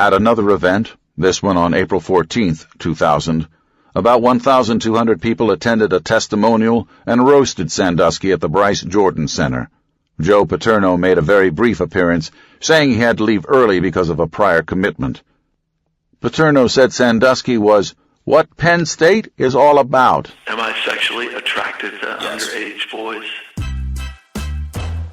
At another event, this one on April 14, 2000, about 1,200 people attended a testimonial and roasted Sandusky at the Bryce Jordan Center. Joe Paterno made a very brief appearance, saying he had to leave early because of a prior commitment. Paterno said Sandusky was what Penn State is all about. Am I sexually attracted to underage boys?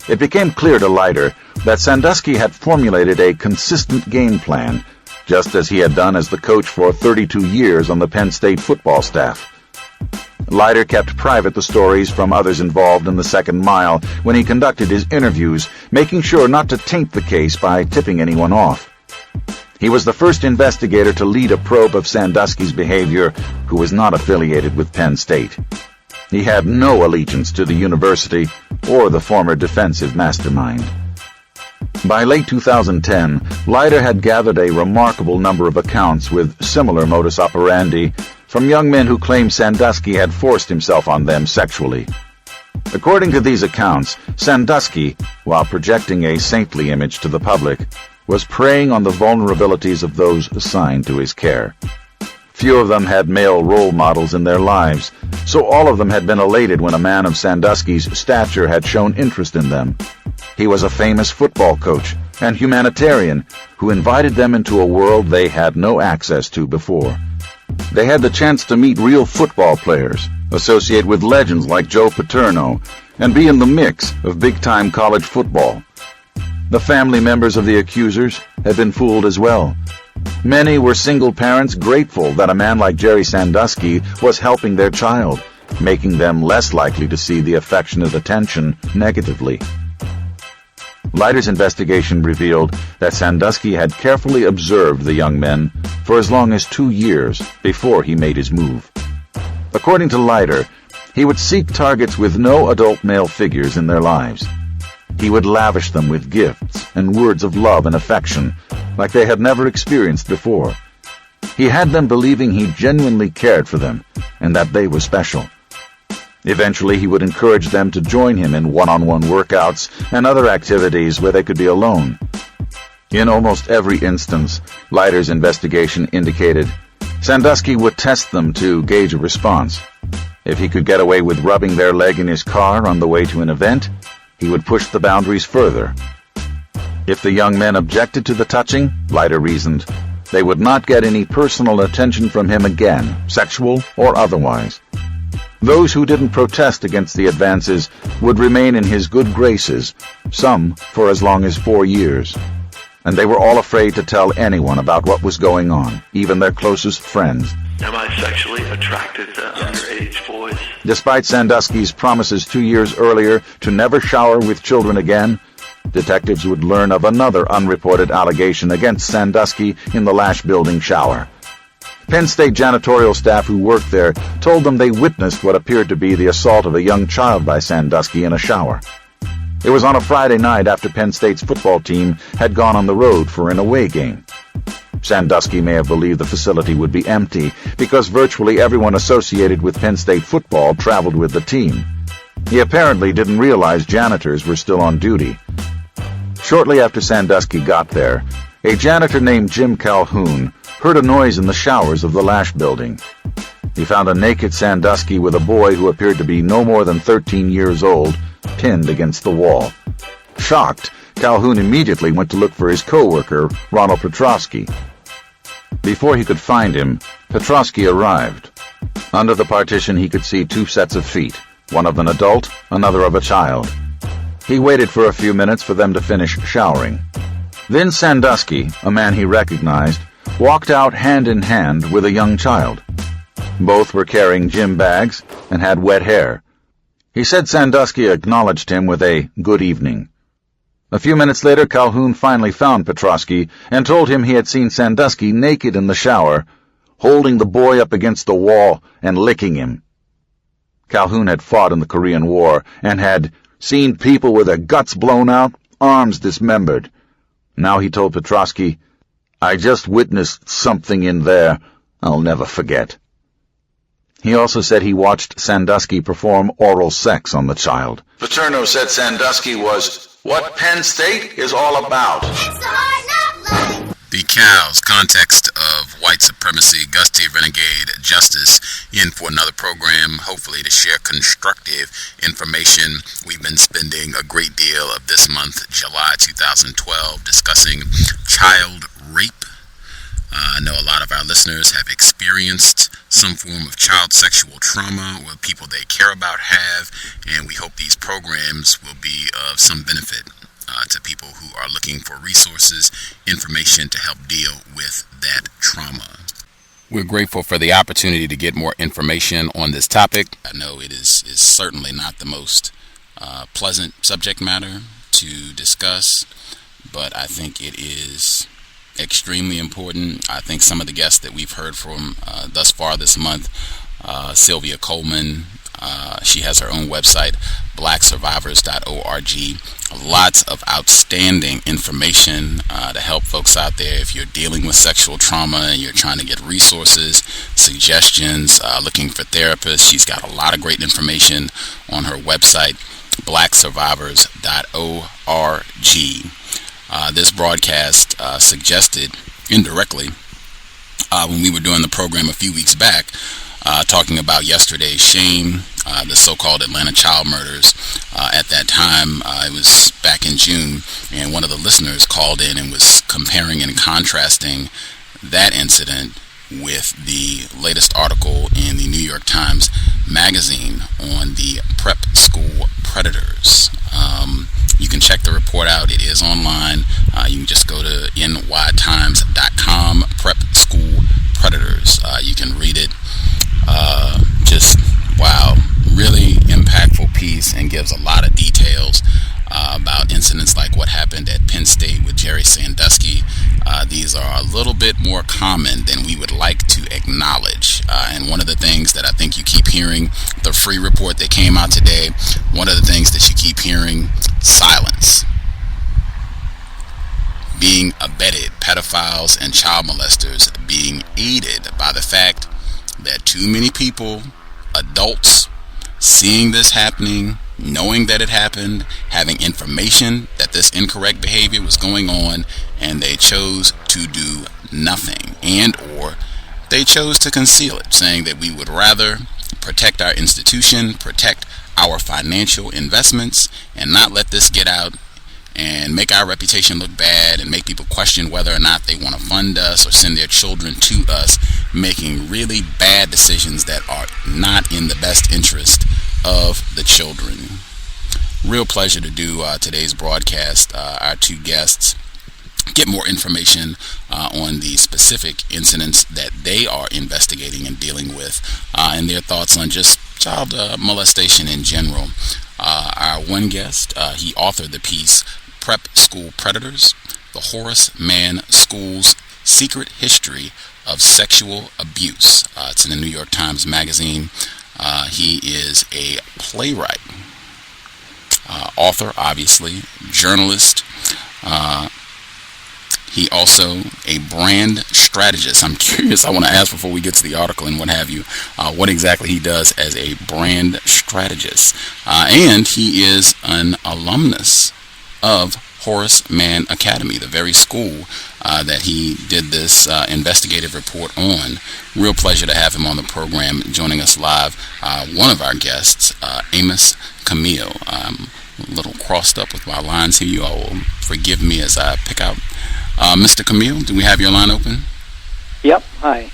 It became clear to Leiter that Sandusky had formulated a consistent game plan, just as he had done as the coach for 32 years on the Penn State football staff. Leiter kept private the stories from others involved in the second mile when he conducted his interviews, making sure not to taint the case by tipping anyone off. He was the first investigator to lead a probe of Sandusky's behavior who was not affiliated with Penn State. He had no allegiance to the university or the former defensive mastermind. By late 2010, Leiter had gathered a remarkable number of accounts with similar modus operandi from young men who claimed Sandusky had forced himself on them sexually. According to these accounts, Sandusky, while projecting a saintly image to the public, was preying on the vulnerabilities of those assigned to his care. Few of them had male role models in their lives, so all of them had been elated when a man of Sandusky's stature had shown interest in them. He was a famous football coach and humanitarian who invited them into a world they had no access to before. They had the chance to meet real football players, associate with legends like Joe Paterno, and be in the mix of big-time college football. The family members of the accusers had been fooled as well. Many were single parents grateful that a man like Jerry Sandusky was helping their child, making them less likely to see the affectionate attention negatively. Leiter's investigation revealed that Sandusky had carefully observed the young men for as long as 2 years before he made his move. According to Leiter, he would seek targets with no adult male figures in their lives. He would lavish them with gifts and words of love and affection like they had never experienced before. He had them believing he genuinely cared for them and that they were special. Eventually, he would encourage them to join him in one-on-one workouts and other activities where they could be alone. In almost every instance, Leiter's investigation indicated, Sandusky would test them to gauge a response. If he could get away with rubbing their leg in his car on the way to an event, he would push the boundaries further. If the young men objected to the touching, Leiter reasoned, they would not get any personal attention from him again, sexual or otherwise. Those who didn't protest against the advances would remain in his good graces, some for as long as 4 years. And they were all afraid to tell anyone about what was going on, even their closest friends. Am I sexually attracted to underage boys? Despite Sandusky's promises 2 years earlier to never shower with children again, detectives would learn of another unreported allegation against Sandusky in the Lash Building shower. Penn State janitorial staff who worked there told them they witnessed what appeared to be the assault of a young child by Sandusky in a shower. It was on a Friday night after Penn State's football team had gone on the road for an away game. Sandusky may have believed the facility would be empty because virtually everyone associated with Penn State football traveled with the team. He apparently didn't realize janitors were still on duty. Shortly after Sandusky got there, a janitor named Jim Calhoun heard a noise in the showers of the Lash Building. He found a naked Sandusky with a boy who appeared to be no more than 13 years old, pinned against the wall. Shocked, Calhoun immediately went to look for his co-worker, Ronald Petrosky. Before he could find him, Petrosky arrived. Under the partition he could see 2 sets of feet, one of an adult, another of a child. He waited for a few minutes for them to finish showering. Then Sandusky, a man he recognized, walked out hand in hand with a young child. Both were carrying gym bags and had wet hair. He said Sandusky acknowledged him with a good evening. A few minutes later, Calhoun finally found Petrosky and told him he had seen Sandusky naked in the shower, holding the boy up against the wall and licking him. Calhoun had fought in the Korean War and had seen people with their guts blown out, arms dismembered. Now he told Petrosky, I just witnessed something in there I'll never forget. He also said he watched Sandusky perform oral sex on the child. Paterno said Sandusky was what Penn State is all about. It's the hard knock life. Be cows, Context of White Supremacy, Gus T Renegade, Justice, in for another program, hopefully to share constructive information. We've been spending a great deal of this month, July 2012, discussing child rape. I know a lot of our listeners have experienced some form of child sexual trauma, or people they care about have, and we hope these programs will be of some benefit to people who are looking for resources, information to help deal with that trauma. We're grateful for the opportunity to get more information on this topic. I know it is certainly not the most pleasant subject matter to discuss, but I think it is extremely important. I think some of the guests that we've heard from thus far this month, Sylvia Coleman, she has her own website, blacksurvivors.org. Lots of outstanding information to help folks out there if you're dealing with sexual trauma and you're trying to get resources, suggestions, looking for therapists. She's got a lot of great information on her website, blacksurvivors.org. This broadcast suggested indirectly when we were doing the program a few weeks back, talking about yesterday's Sham, the so-called Atlanta child murders. At that time, it was back in June, and one of the listeners called in and was comparing and contrasting that incident with the latest article in the New York Times Magazine on the prep school predators. You can check the report out. It is online. You can just go to nytimes.com, prep school predators. You can read it. Just, wow, really impactful piece, and gives a lot of details about incidents like what happened at Penn State with Jerry Sandusky. These are a little bit more common than we would like to acknowledge. And one of the things that I think you keep hearing, the free report that came out today, one of the things that you keep hearing, silence. Being abetted, pedophiles and child molesters being aided by the fact that too many people, adults, seeing this happening, knowing that it happened, having information that this incorrect behavior was going on, and they chose to do nothing, and or they chose to conceal it, saying that we would rather protect our institution, protect our financial investments, and not let this get out and make our reputation look bad and make people question whether or not they want to fund us or send their children to us, making really bad decisions that are not in the best interest of the children. Real pleasure to do today's broadcast. Our two guests get more information on the specific incidents that they are investigating and dealing with, and their thoughts on just child molestation in general. Our one guest, he authored the piece, Prep School Predators, the Horace Mann School's Secret History of Sexual Abuse. It's in the New York Times Magazine. He is a playwright, author, obviously, journalist. He also a brand strategist. I'm curious, I want to ask before we get to the article and what have you, what exactly he does as a brand strategist. And he is an alumnus of Horace Mann Academy, the very school that he did this investigative report on. Real pleasure to have him on the program, joining us live. One of our guests, Amos, Kamil. I'm a little crossed up with my lines here. You all will forgive me as I pick out. Mr. Kamil, do we have your line open? Yep. Hi.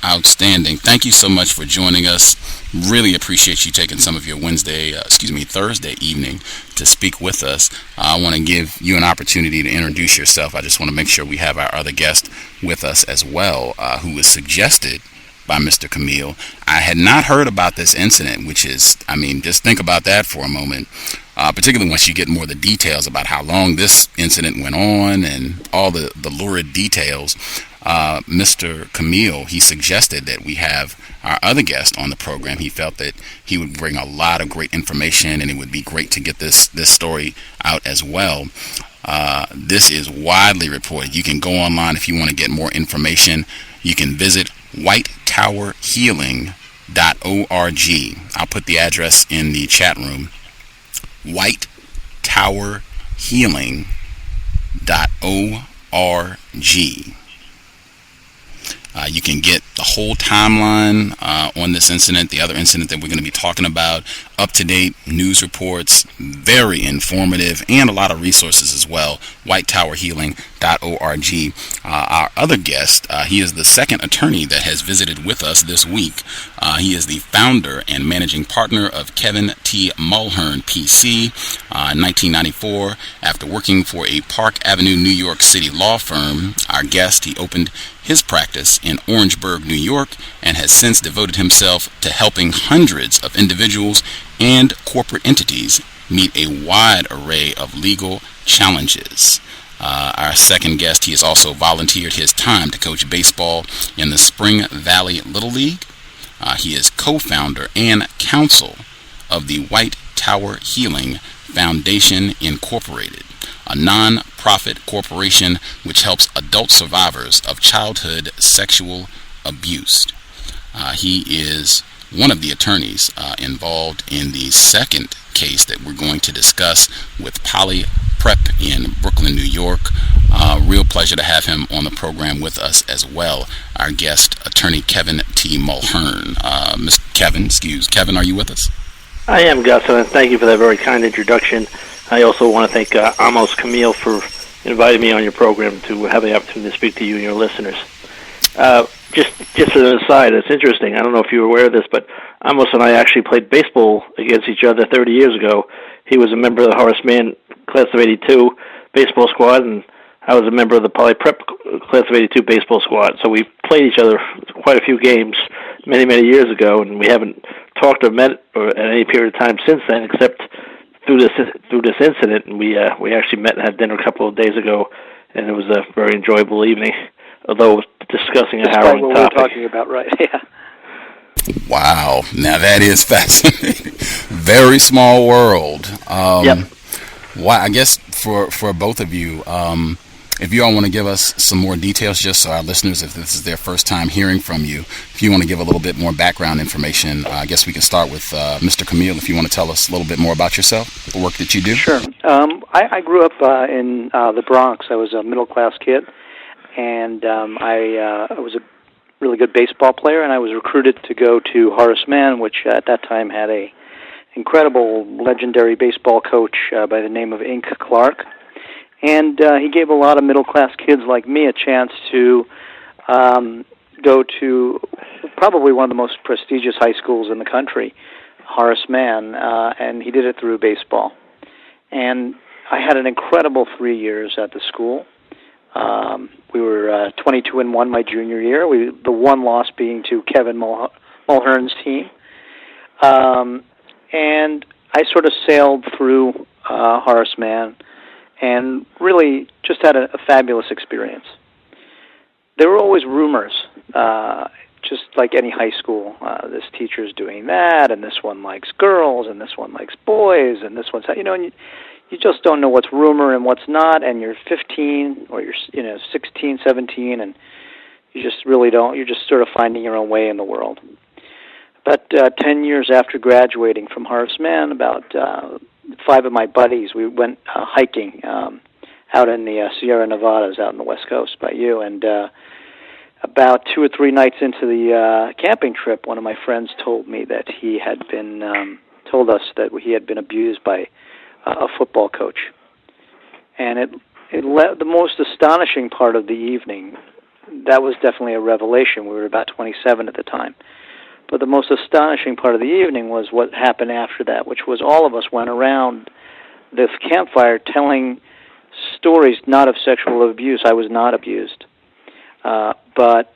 Outstanding. Thank you so much for joining us. Really appreciate you taking some of your Thursday evening to speak with us. I want to give you an opportunity to introduce yourself. I just want to make sure we have our other guest with us as well, who was suggested by Mr. Kamil. I had not heard about this incident, which is, just think about that for a moment, particularly once you get more of the details about how long this incident went on and all the lurid details. Mr. Kamil, he suggested that we have our other guest on the program. He felt that he would bring a lot of great information, and it would be great to get this story out as well. This is widely reported. You can go online if you want to get more information. You can visit whitetowerhealing.org. I'll put the address in the chat room. whitetowerhealing.org. You can get the whole timeline on this incident, the other incident that we're going to be talking about, up-to-date news reports, very informative, and a lot of resources as well, whitetowerhealing.org. Our other guest, he is the second attorney that has visited with us this week. He is the founder and managing partner of Kevin T Mulhearn, PC. In 1994, after working for a Park Avenue, New York City law firm, our guest, he opened his practice in Orangeburg, New York, and has since devoted himself to helping hundreds of individuals and corporate entities meet a wide array of legal challenges. Our second guest, he has also volunteered his time to coach baseball in the Spring Valley Little League. He is co-founder and counsel of the White Tower Healing Foundation Incorporated, a non-profit corporation which helps adult survivors of childhood sexual abuse. He is one of the attorneys involved in the second case that we're going to discuss with Poly Prep in Brooklyn, New York. Real pleasure to have him on the program with us as well. Our guest, attorney Kevin T Mulhearn. Kevin, are you with us? I am, Gus, and thank you for that very kind introduction. I also want to thank Amos, Kamil, for inviting me on your program to have the opportunity to speak to you and your listeners. Just as an aside, it's interesting. I don't know if you were aware of this, but Amos and I actually played baseball against each other 30 years ago. He was a member of the Horace Mann Class of 82 baseball squad, and I was a member of the Poly Prep Class of 82 baseball squad. So we played each other quite a few games many, many years ago, and we haven't talked or met at any period of time since then, except through this incident. And we actually met and had dinner a couple of days ago, and it was a very enjoyable evening, although discussing a harrowing what topic. we're talking about, right? Yeah. Wow. Now that is fascinating. Very small world. Yep. Why? I guess for both of you, if you all want to give us some more details, just so our listeners, if this is their first time hearing from you, if you want to give a little bit more background information, I guess we can start with Mr. Kamil, if you want to tell us a little bit more about yourself, the work that you do. Sure. I grew up in the Bronx. I was a middle-class kid, and I was a really good baseball player, and I was recruited to go to Horace Mann, which at that time had a incredible, legendary baseball coach by the name of Inc. Clark. And he gave a lot of middle-class kids like me a chance to go to probably one of the most prestigious high schools in the country, Horace Mann, and he did it through baseball. And I had an incredible 3 years at the school. We were 22-1 my junior year, the one loss being to Kevin Mulhearn's team. And I sort of sailed through Horace Mann and really just had a fabulous experience. There were always rumors, just like any high school. This teacher's doing that, and this one likes girls, and this one likes boys, and this one's, and you just don't know what's rumor and what's not, and you're 15 or you're 16, 17, and you just really don't. You're just sort of finding your own way in the world. But 10 years after graduating from Horace Mann, about 5 of my buddies, we went hiking out in the Sierra Nevadas, out on the West Coast by you, and about 2 or 3 nights into the camping trip, one of my friends told me that he had been told us that he had been abused by a football coach. And the most astonishing part of the evening, that was definitely a revelation. We were about 27 at the time. But the most astonishing part of the evening was what happened after that, which was all of us went around this campfire telling stories not of sexual abuse. I was not abused. But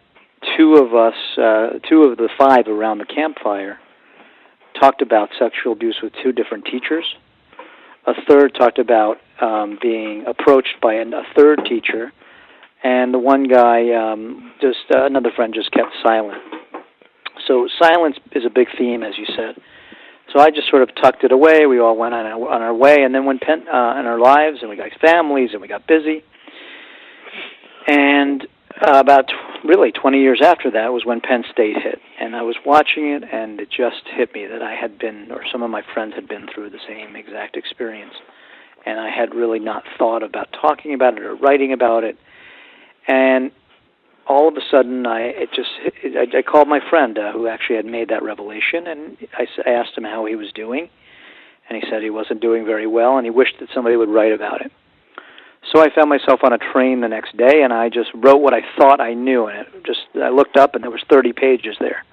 2 of the 5 around the campfire talked about sexual abuse with 2 different teachers. A third talked about being approached by a third teacher, and the one guy, another friend, just kept silent. So silence is a big theme, as you said. So I just sort of tucked it away. We all went on our way, and then went in our lives, and we got families, and we got busy. And about really 20 years after that was when Penn State hit, and I was watching it, and it just hit me that I had been, or some of my friends had been through the same exact experience, and I had really not thought about talking about it or writing about it. And all of a sudden, I called my friend who actually had made that revelation, and I asked him how he was doing, and he said he wasn't doing very well, and he wished that somebody would write about it. So I found myself on a train the next day, and I just wrote what I thought I knew, and I looked up, and there was 30 pages there,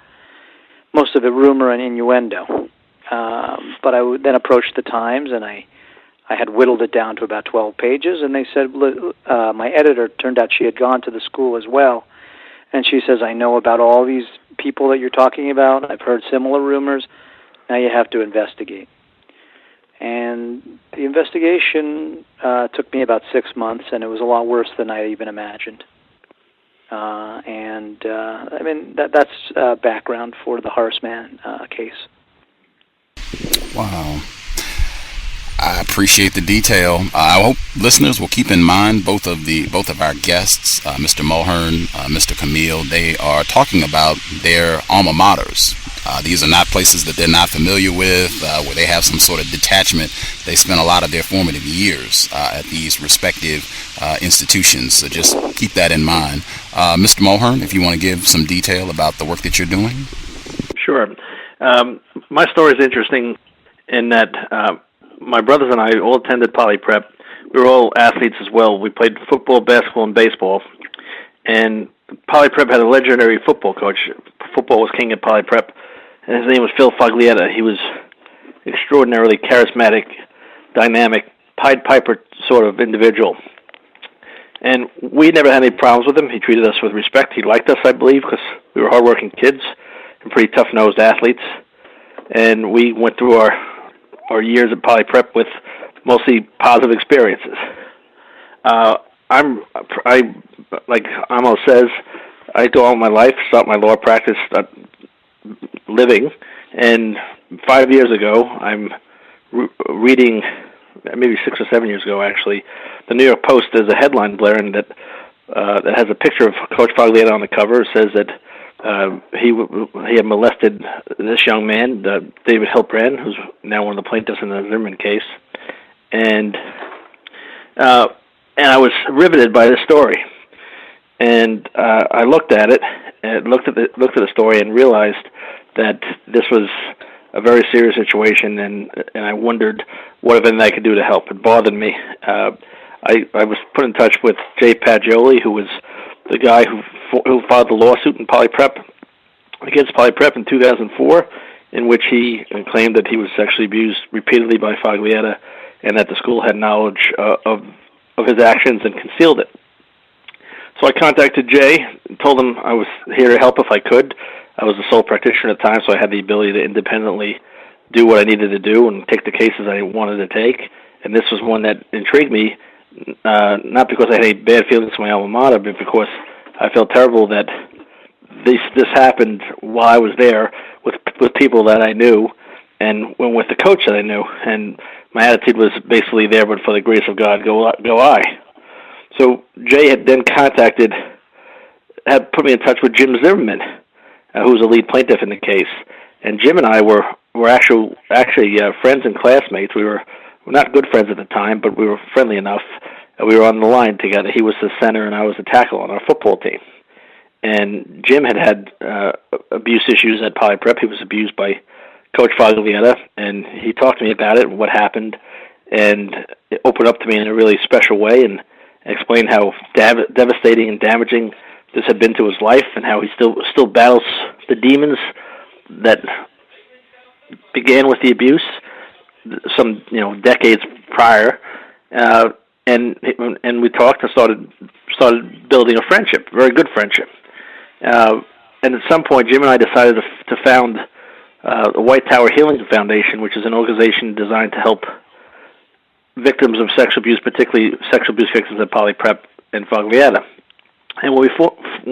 most of it rumor and innuendo. But I then approached the Times, and I had whittled it down to about 12 pages, and they said, my editor, turned out she had gone to the school as well, and she says, I know about all these people that you're talking about. I've heard similar rumors. Now you have to investigate. And the investigation took me about 6 months, and it was a lot worse than I even imagined. I mean, that's background for the Horace Mann case. Wow. I appreciate the detail. I hope listeners will keep in mind both of our guests, Mr. Mulhearn, Mr. Kamil. They are talking about their alma maters. These are not places that they're not familiar with, where they have some sort of detachment. They spent a lot of their formative years at these respective institutions. So just keep that in mind. Mr. Mulhearn, if you want to give some detail about the work that you're doing. Sure. My story is interesting in that my brothers and I all attended Poly Prep. We were all athletes as well. We played football, basketball, and baseball. And Poly Prep had a legendary football coach. Football was king at Poly Prep, and his name was Phil Foglietta. He was extraordinarily charismatic, dynamic, Pied Piper sort of individual. And we never had any problems with him. He treated us with respect. He liked us, I believe, because we were hardworking kids and pretty tough-nosed athletes. And we went through our years at Poly Prep with mostly positive experiences. Like Amos says, I do all my life, start my law practice, start living, and 5 years ago, I'm reading, maybe 6 or 7 years ago actually, the New York Post. There's a headline blaring that has a picture of Coach Foglietta on the cover. It says that he had molested this young man, David Hiltbrand, who's now one of the plaintiffs in the Zimmerman case, and I was riveted by this story. And I looked at it, and looked at the story, and realized that this was a very serious situation, and I wondered what if anything I could do to help. It bothered me. I was put in touch with Jay Pagioli, who was the guy who filed the lawsuit in Poly Prep against Poly Prep in 2004, in which he claimed that he was sexually abused repeatedly by Foglietta, and that the school had knowledge of his actions and concealed it. So I contacted Jay and told him I was here to help if I could. I was the sole practitioner at the time, so I had the ability to independently do what I needed to do and take the cases I wanted to take. And this was one that intrigued me, not because I had any bad feelings for my alma mater, but because I felt terrible that this happened while I was there with people that I knew, and with the coach that I knew. And my attitude was basically there, but for the grace of God, go I. So Jay had then had put me in touch with Jim Zimmerman, who was a lead plaintiff in the case. And Jim and I were actually friends and classmates. We were not good friends at the time, but we were friendly enough. We were on the line together. He was the center, and I was the tackle on our football team. And Jim had abuse issues at Poly Prep. He was abused by Coach Foglietta, and he talked to me about it and what happened, and it opened up to me in a really special way and explained how devastating and damaging this had been to his life, and how he still battles the demons that began with the abuse some decades prior. And we talked and started building a friendship, a very good friendship. And at some point, Jim and I decided to found the White Tower Healing Foundation, which is an organization designed to help victims of sexual abuse, particularly sexual abuse victims at Poly Prep and Foglietta. And when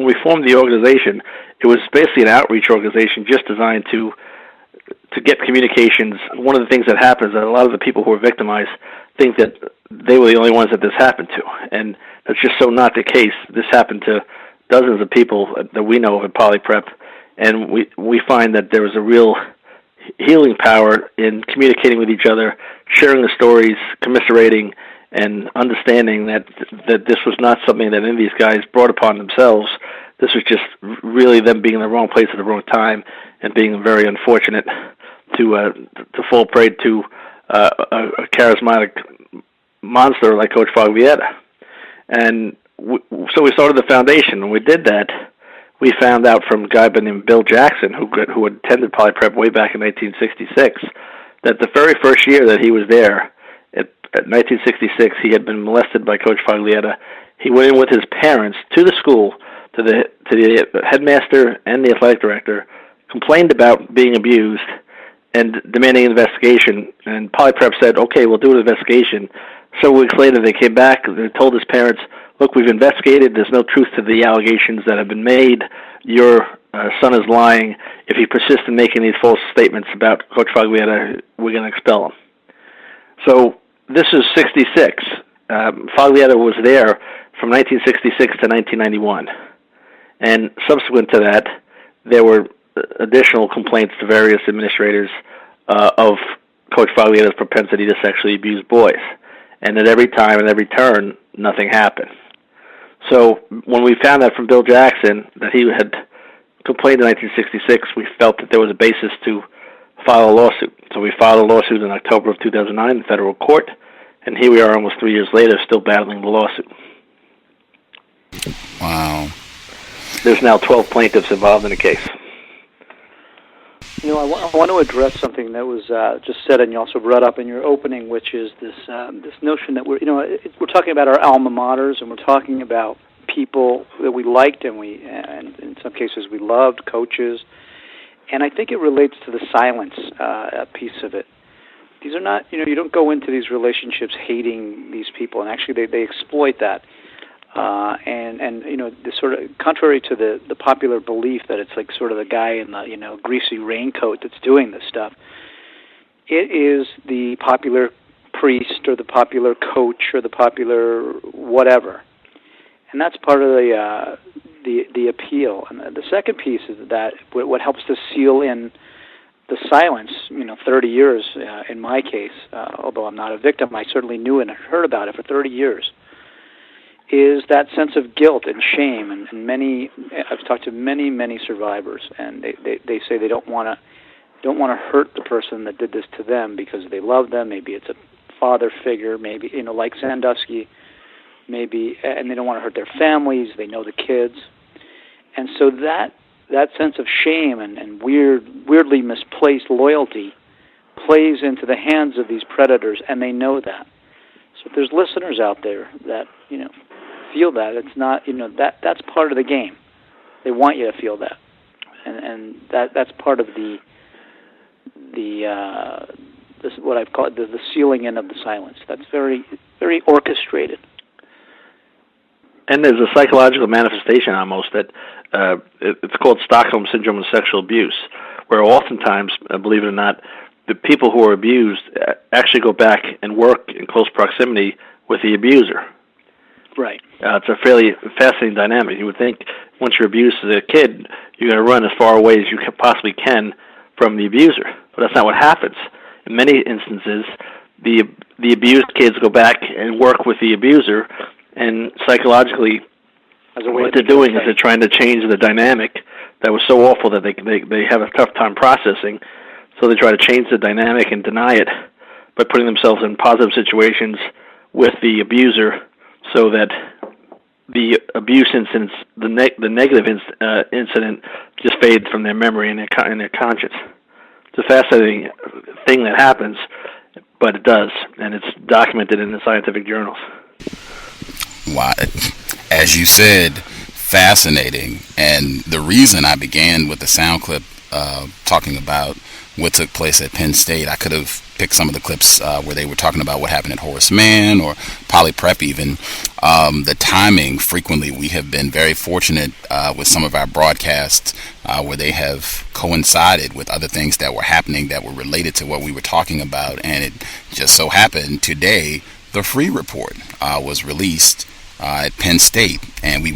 we formed the organization, it was basically an outreach organization just designed to get communications. One of the things that happens is that a lot of the people who are victimized think that they were the only ones that this happened to, and that's just so not the case. This happened to dozens of people that we know of at Poly Prep, and we find that there is a real healing power in communicating with each other, sharing the stories, commiserating, and understanding that this was not something that any of these guys brought upon themselves. this was just really them being in the wrong place at the wrong time and being very unfortunate to fall prey to a charismatic monster like Coach Foglietta. And so we started the foundation. When we did that, we found out from a guy by the name of Bill Jackson, who attended Poly Prep way back in 1966, that the very first year that he was there, at 1966, he had been molested by Coach Foglietta. He went in with his parents to the school, to the headmaster and the athletic director, complained about being abused, and demanding an investigation. And Poly Prep said, okay, we'll do an investigation. Several weeks later, they came back. They told his parents, look, we've investigated. There's no truth to the allegations that have been made. Your son is lying. If he persists in making these false statements about Coach Foglietta, we're going to expel him. So this is 66. Foglietta was there from 1966 to 1991. And subsequent to that, there were additional complaints to various administrators of Coach Foglietta's propensity to sexually abuse boys. And at every time and every turn, nothing happened. So when we found out from Bill Jackson that he had complained in 1966, we felt that there was a basis to file a lawsuit. So we filed a lawsuit in October of 2009 in federal court, and here we are almost 3 years later still battling the lawsuit. Wow. There's now 12 plaintiffs involved in the case. You know, I want to address something that was just said, and you also brought up in your opening, which is this this notion that we're talking about our alma maters, and we're talking about people that we liked and in some cases we loved, coaches, and I think it relates to the silence piece of it. These are not, you don't go into these relationships hating these people, and actually they exploit that. And the sort of contrary to the popular belief that it's like sort of the guy in the greasy raincoat that's doing this stuff, it is the popular priest or the popular coach or the popular whatever, and that's part of the appeal. And the second piece is that what helps to seal in the silence, 30 years in my case, although I'm not a victim, I certainly knew and heard about it for 30 years. Is that sense of guilt and shame, and I've talked to many survivors, and they say they don't want to hurt the person that did this to them because they love them. Maybe it's a father figure, maybe like Sandusky, maybe, and they don't want to hurt their families. They know the kids, and so that sense of shame and weirdly misplaced loyalty plays into the hands of these predators, and they know that. So if there's listeners out there that feel that, it's not that's part of the game. They want you to feel that, and that's part of the what I've called the sealing in of the silence. That's very very orchestrated. And there's a psychological manifestation almost that it's called Stockholm Syndrome of sexual abuse, where oftentimes, believe it or not, the people who are abused actually go back and work in close proximity with the abuser. Right. It's a fairly fascinating dynamic. You would think once you're abused as a kid, you're going to run as far away as you possibly can from the abuser. But that's not what happens. In many instances, the abused kids go back and work with the abuser, and psychologically what they're doing is they're trying to change the dynamic that was so awful that they have a tough time processing. So they try to change the dynamic and deny it by putting themselves in positive situations with the abuser, so that the abuse incident, the negative incident, just fades from their memory and their conscience. It's a fascinating thing that happens, but it does, and it's documented in the scientific journals. Wow, as you said, fascinating. And the reason I began with the sound clip talking about what took place at Penn State, I could have picked some of the clips where they were talking about what happened at Horace Mann or Poly Prep even. The timing, frequently we have been very fortunate with some of our broadcasts where they have coincided with other things that were happening that were related to what we were talking about. And it just so happened today the free report was released at Penn State, and we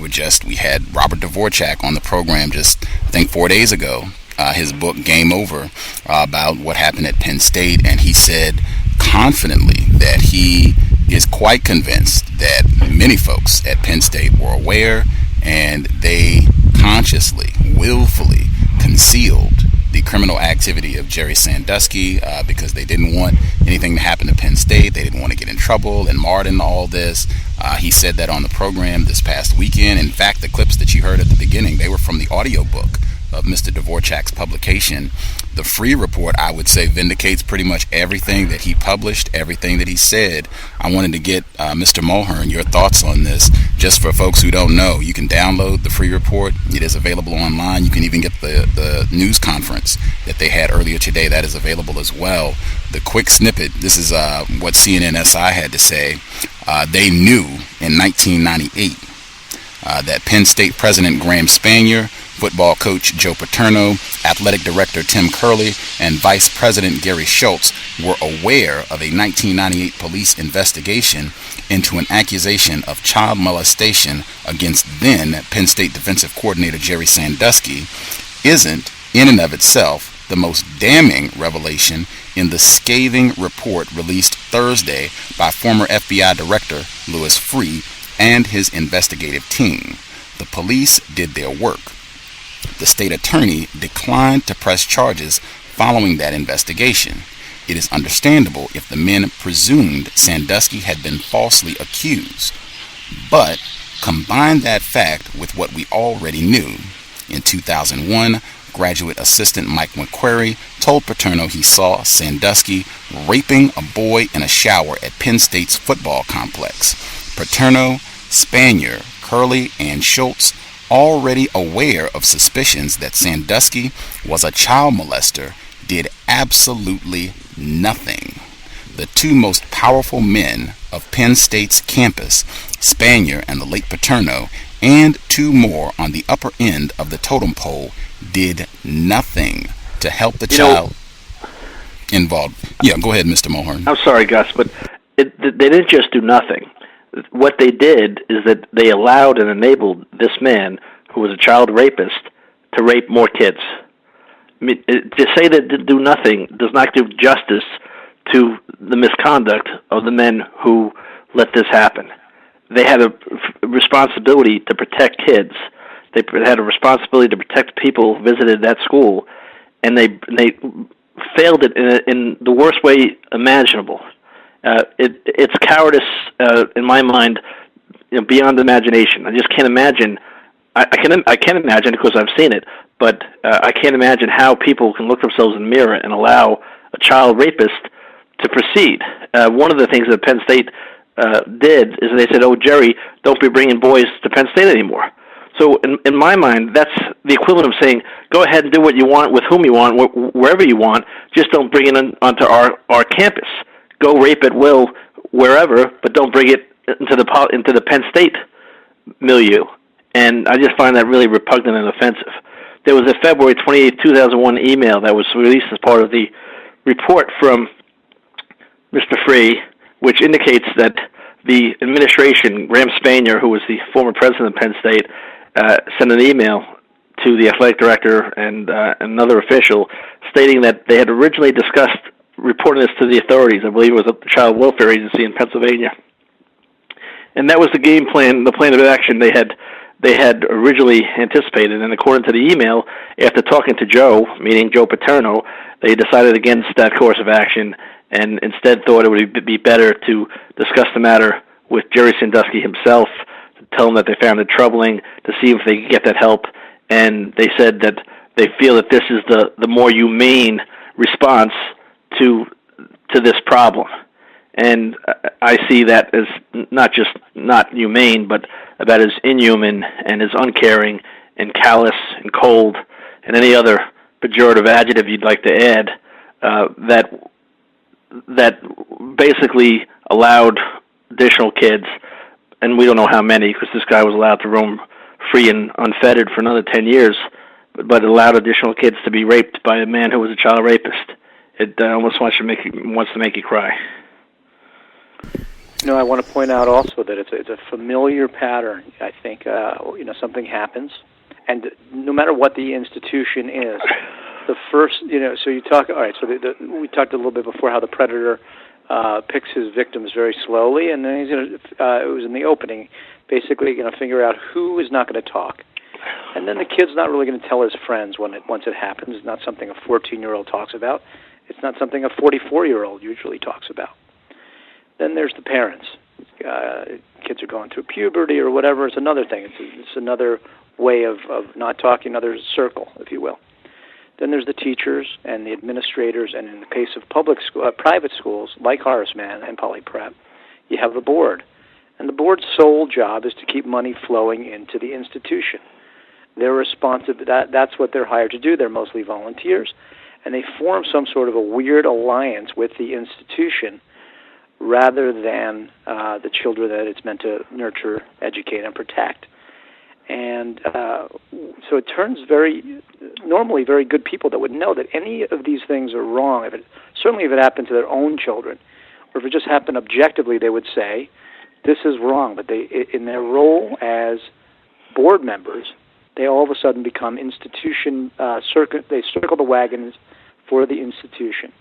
had Robert Dvorak on the program just I think 4 days ago. His book Game Over about what happened at Penn State, and he said confidently that he is quite convinced that many folks at Penn State were aware, and they consciously, willfully concealed the criminal activity of Jerry Sandusky because they didn't want anything to happen to Penn State. They didn't want to get in trouble and marred in all this. He said that on the program this past weekend. In fact, the clips that you heard at the beginning, they were from the audiobook of Mr. Dvorak's publication. The Free Report, I would say, vindicates pretty much everything that he published, everything that he said. I wanted to get Mr. Mulhearn, your thoughts on this. Just for folks who don't know, you can download the Free Report. It is available online. You can even get the news conference that they had earlier today. That is available as well. The quick snippet, this is what CNN SI had to say. They knew in 1998 that Penn State President Graham Spanier, football coach Joe Paterno, athletic director Tim Curley, and Vice President Gary Schultz were aware of a 1998 police investigation into an accusation of child molestation against then Penn State defensive coordinator Jerry Sandusky isn't, in and of itself, the most damning revelation in the scathing report released Thursday by former FBI Director Louis Freeh and his investigative team. The police did their work. The state attorney declined to press charges following that investigation. It is understandable if the men presumed Sandusky had been falsely accused. But combine that fact with what we already knew. In 2001, graduate assistant Mike McQuarrie told Paterno he saw Sandusky raping a boy in a shower at Penn State's football complex. Paterno, Spanier, Curley, and Schultz, already aware of suspicions that Sandusky was a child molester, did absolutely nothing. The two most powerful men of Penn State's campus, Spanier and the late Paterno, and two more on the upper end of the totem pole, did nothing to help the child involved. Yeah, go ahead, Mr. Mulhearn. I'm sorry, Gus, but they didn't just do nothing. What they did is that they allowed and enabled this man, who was a child rapist, to rape more kids. I mean, to say that they do nothing does not do justice to the misconduct of the men who let this happen. They had a responsibility to protect kids. They had a responsibility to protect people who visited that school, and they failed it in the worst way imaginable. It's cowardice, in my mind, beyond imagination. I just can't imagine. I can imagine because I've seen it, but I can't imagine how people can look themselves in the mirror and allow a child rapist to proceed. One of the things that Penn State did is they said, "Oh, Jerry, don't be bringing boys to Penn State anymore." So in my mind, that's the equivalent of saying, go ahead and do what you want with whom you want, wherever you want, just don't bring it onto our campus. Go rape at will wherever, but don't bring it into the Penn State milieu. And I just find that really repugnant and offensive. There was a February 28, 2001 email that was released as part of the report from Mr. Freeh, which indicates that the administration, Graham Spanier, who was the former president of Penn State, sent an email to the athletic director and another official stating that they had originally discussed reporting this to the authorities. I believe it was a child welfare agency in Pennsylvania. And that was the game plan, the plan of action they had originally anticipated. And according to the email, after talking to Joe, meaning Joe Paterno, they decided against that course of action and instead thought it would be better to discuss the matter with Jerry Sandusky himself, to tell him that they found it troubling, to see if they could get that help. And they said that they feel that this is the more humane response to this problem. And I see that as not just not humane, but about as inhuman and as uncaring and callous and cold and any other pejorative adjective you'd like to add, that basically allowed additional kids, and we don't know how many because this guy was allowed to roam free and unfettered for another 10 years, but it allowed additional kids to be raped by a man who was a child rapist. It almost wants to make you cry. I want to point out also that it's a familiar pattern. I think something happens, and no matter what the institution is, the first So you talk. All right. So we talked a little bit before how the predator picks his victims very slowly, and then he's going to. It was in the opening, basically going to figure out who is not going to talk. And then the kid's not really going to tell his friends once it happens. It's not something a 14-year-old talks about. It's not something a 44-year-old usually talks about. Then there's the parents. Kids are going through puberty or whatever. It's another thing. It's another way of not talking, another circle, if you will. Then there's the teachers and the administrators, and in the case of private schools like Horace Mann and Poly Prep, you have the board. And the board's sole job is to keep money flowing into the institution. They're responsive. That's what they're hired to do. They're mostly volunteers, and they form some sort of a weird alliance with the institution rather than the children that it's meant to nurture, educate, and protect. And so it turns normally very good people that would know that any of these things are wrong. Certainly if it happened to their own children, or if it just happened objectively, they would say, this is wrong. But in their role as board members, they all of a sudden become institution, they circle the wagons for the institution.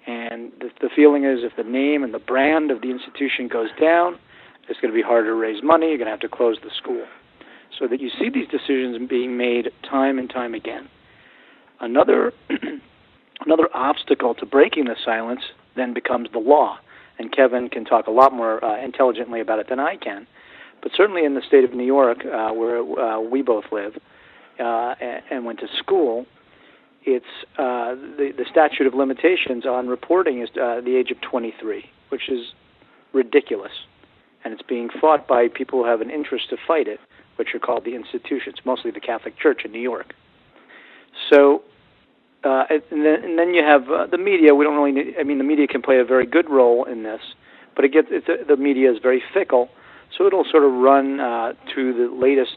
And the feeling is if the name and the brand of the institution goes down, it's going to be harder to raise money, you're going to have to close the school. So that you see these decisions being made time and time again. Another obstacle to breaking the silence then becomes the law. And Kevin can talk a lot more intelligently about it than I can. But certainly in the state of New York, where we both live and went to school, it's the statute of limitations on reporting is the age of 23, which is ridiculous. And it's being fought by people who have an interest to fight it, which are called the institutions, mostly the Catholic Church in New York. So, and then you have the media. We don't really need, the media can play a very good role in this, but the media is very fickle, so it'll sort of run to the latest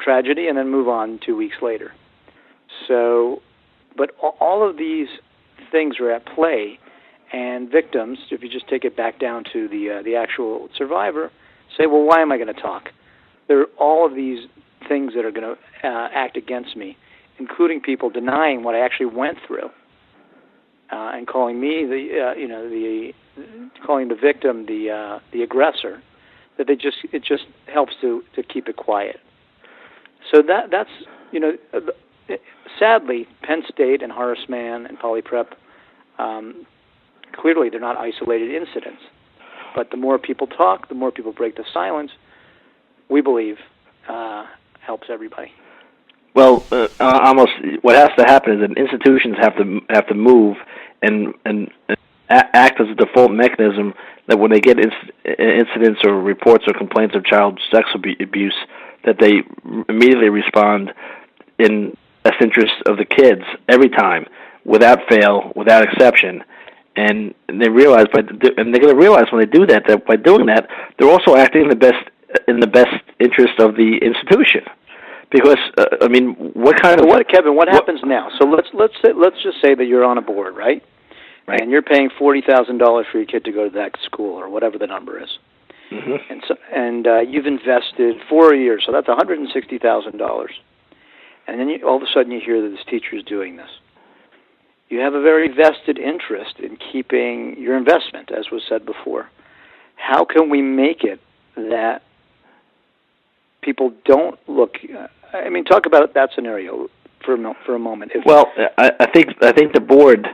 tragedy and then move on 2 weeks later. So, but all of these things are at play, and victims, if you just take it back down to the actual survivor, say, well, why am I going to talk? There are all of these things that are going to act against me, including people denying what I actually went through and calling me calling the victim the aggressor. That it just helps to keep it quiet. So that's sadly, Penn State and Horace Mann and Poly Prep, clearly they're not isolated incidents. But the more people talk, the more people break the silence, we believe helps everybody. Well, almost what has to happen is that institutions have to move and act as a default mechanism that when they get incidents or reports or complaints of child sex abuse, that they immediately respond in best interest of the kids every time, without fail, without exception. And they realize, and they're going to realize when they do that by doing that, they're also acting in the best interest of the institution. Because Kevin, what happens now? So let's just say that you're on a board, right? Right. And you're paying $40,000 for your kid to go to that school or whatever the number is. Mm-hmm. And you've invested 4 years, so that's $160,000. And then all of a sudden you hear that this teacher is doing this. You have a very vested interest in keeping your investment, as was said before. How can we make it that people don't look? Talk about that scenario for a moment. I think the board,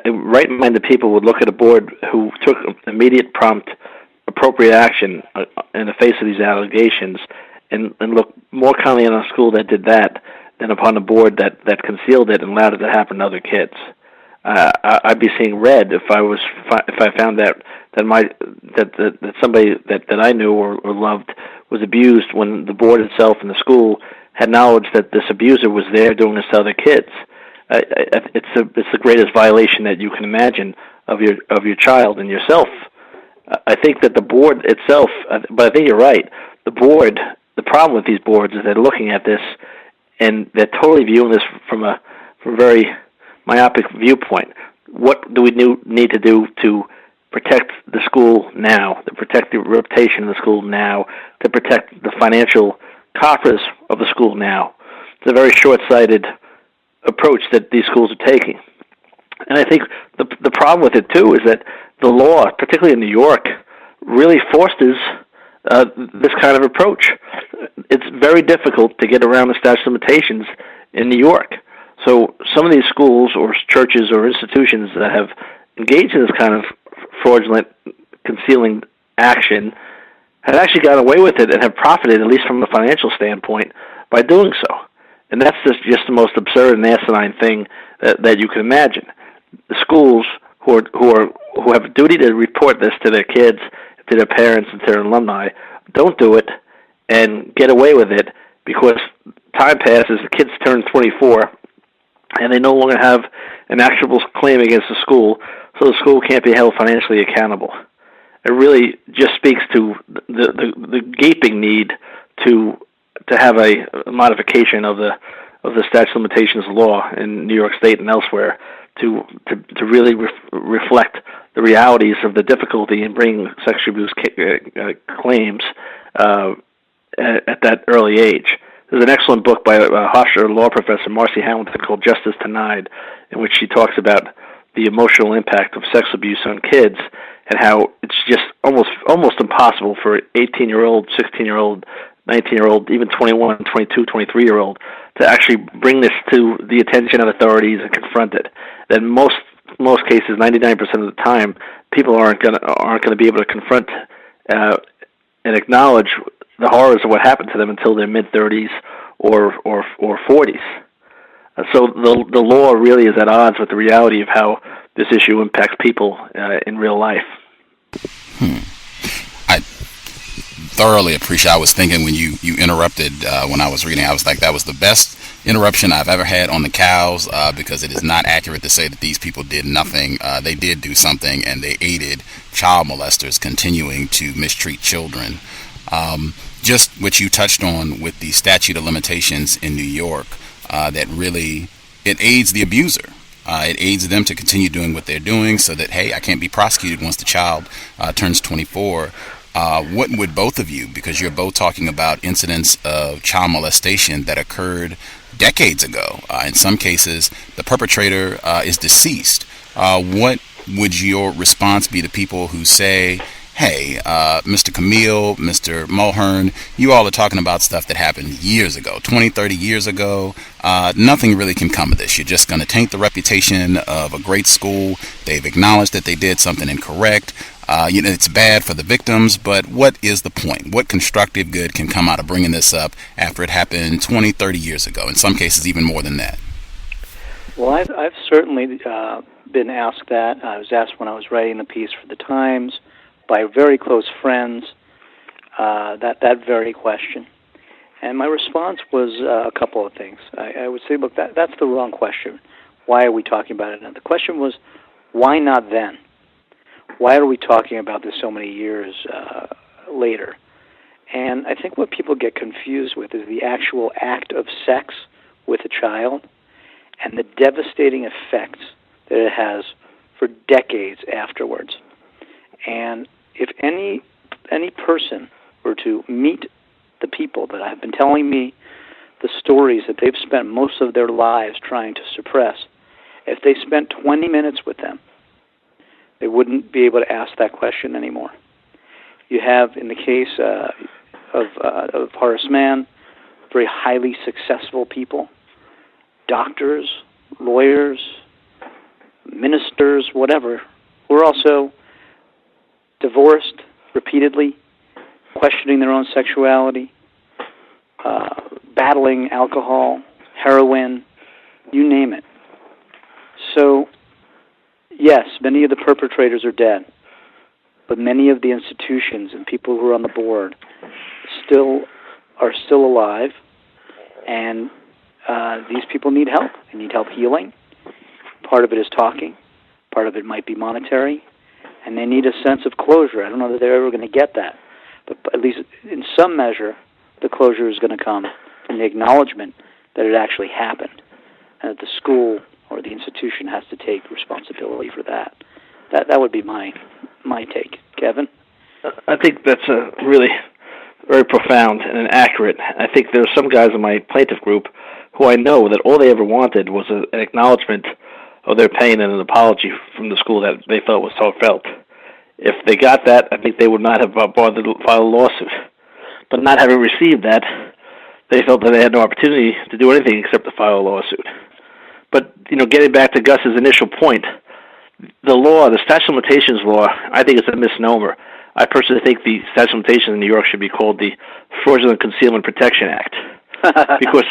right-minded people would look at a board who took immediate, prompt, appropriate action in the face of these allegations, and look more kindly on a school that did that than upon a board that concealed it and allowed it to happen to other kids. I'd be seeing red if I found that somebody that I knew or loved was abused when the board itself and the school had knowledge that this abuser was there doing this to other kids. It's the greatest violation that you can imagine of your child and yourself. I think that the board itself, but I think you're right. The board, the problem with these boards is they're looking at this and they're totally viewing this from a very myopic viewpoint. What do we need to do to protect the school now, to protect the reputation of the school now, to protect the financial coffers of the school now? It's a very short-sighted approach that these schools are taking. And I think the problem with it, too, is that the law, particularly in New York, really fosters this kind of approach. it's very difficult to get around the statute of limitations in New York. So some of these schools or churches or institutions that have engaged in this kind of fraudulent concealing action have actually gotten away with it and have profited, at least from a financial standpoint, by doing so. And that's just the most absurd and asinine thing that you can imagine. The schools who have a duty to report this to their kids, to their parents, and to their alumni, don't do it and get away with it because time passes, the kids turn 24, and they no longer have an actionable claim against the school, so the school can't be held financially accountable. It really just speaks to the gaping need to have a modification of the statute of limitations law in New York State and elsewhere to really reflect the realities of the difficulty in bringing sexual abuse claims at that early age. There's an excellent book by Hofstra law professor Marcy Hamilton called Justice Denied, in which she talks about the emotional impact of sex abuse on kids and how it's just almost impossible for 18-year-old, 16-year-old, 19-year-old, even 21, 22, 23-year-old to actually bring this to the attention of authorities and confront it. Then most cases, 99% of the time, people aren't going to be able to confront and acknowledge the horrors of what happened to them until their mid-30s or 40s. So the law really is at odds with the reality of how this issue impacts people in real life. I thoroughly appreciate. I was thinking when you interrupted when I was reading, I was like, that was the best interruption I've ever had on the cows because it is not accurate to say that these people did nothing. They did do something, and they aided child molesters continuing to mistreat children. Just what you touched on with the statute of limitations in New York, that really, it aids the abuser. It aids them to continue doing what they're doing so that, hey, I can't be prosecuted once the child turns 24. What would both of you, because you're both talking about incidents of child molestation that occurred decades ago. In some cases, the perpetrator is deceased. What would your response be to people who say, hey, Mr. Kamil, Mr. Mulhearn, you all are talking about stuff that happened years ago, 20, 30 years ago. Nothing really can come of this. You're just going to taint the reputation of a great school. They've acknowledged that they did something incorrect. It's bad for the victims, but what is the point? What constructive good can come out of bringing this up after it happened 20, 30 years ago, in some cases even more than that? Well, I've certainly been asked that. I was asked when I was writing the piece for the Times by very close friends that very question. And my response was a couple of things. I would say, look, that's the wrong question. Why are we talking about it now? The question was, why not then? Why are we talking about this so many years later? And I think what people get confused with is the actual act of sex with a child and the devastating effects that it has for decades afterwards. And if any person were to meet the people that have been telling me the stories that they've spent most of their lives trying to suppress, if they spent 20 minutes with them, they wouldn't be able to ask that question anymore. You have, in the case of Horace Mann, very highly successful people, doctors, lawyers, ministers, whatever, who are also divorced repeatedly, questioning their own sexuality, battling alcohol, heroin, you name it. So, yes, many of the perpetrators are dead, but many of the institutions and people who are on the board are still alive, and these people need help. They need help healing. Part of it is talking. Part of it might be monetary. And they need a sense of closure. I don't know that they're ever going to get that. But at least in some measure, the closure is going to come from the acknowledgement that it actually happened, and that the school or the institution has to take responsibility for that. That would be my take. Kevin? I think that's really very profound and accurate. I think there are some guys in my plaintiff group who I know that all they ever wanted was an acknowledgement of their pain and an apology from the school that they felt was heartfelt. If they got that, I think they would not have bothered to file a lawsuit. But not having received that, they felt that they had no opportunity to do anything except to file a lawsuit. But, getting back to Gus's initial point, the law, the statute of limitations law, I think it's a misnomer. I personally think the statute of limitations in New York should be called the Fraudulent Concealment Protection Act, because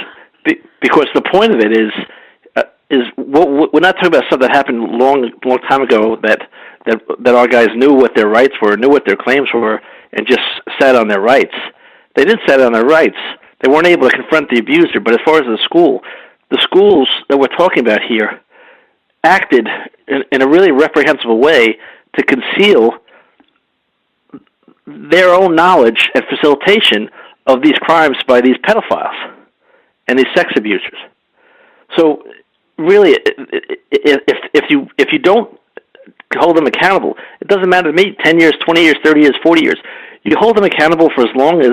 the point of it is we're not talking about something that happened long time ago that our guys knew what their rights were, knew what their claims were, and just sat on their rights. They didn't sit on their rights. They weren't able to confront the abuser. But as far as the schools that we're talking about here acted in a really reprehensible way to conceal their own knowledge and facilitation of these crimes by these pedophiles and these sex abusers. So really, if you don't hold them accountable, it doesn't matter to me, 10 years, 20 years, 30 years, 40 years. You hold them accountable for as long as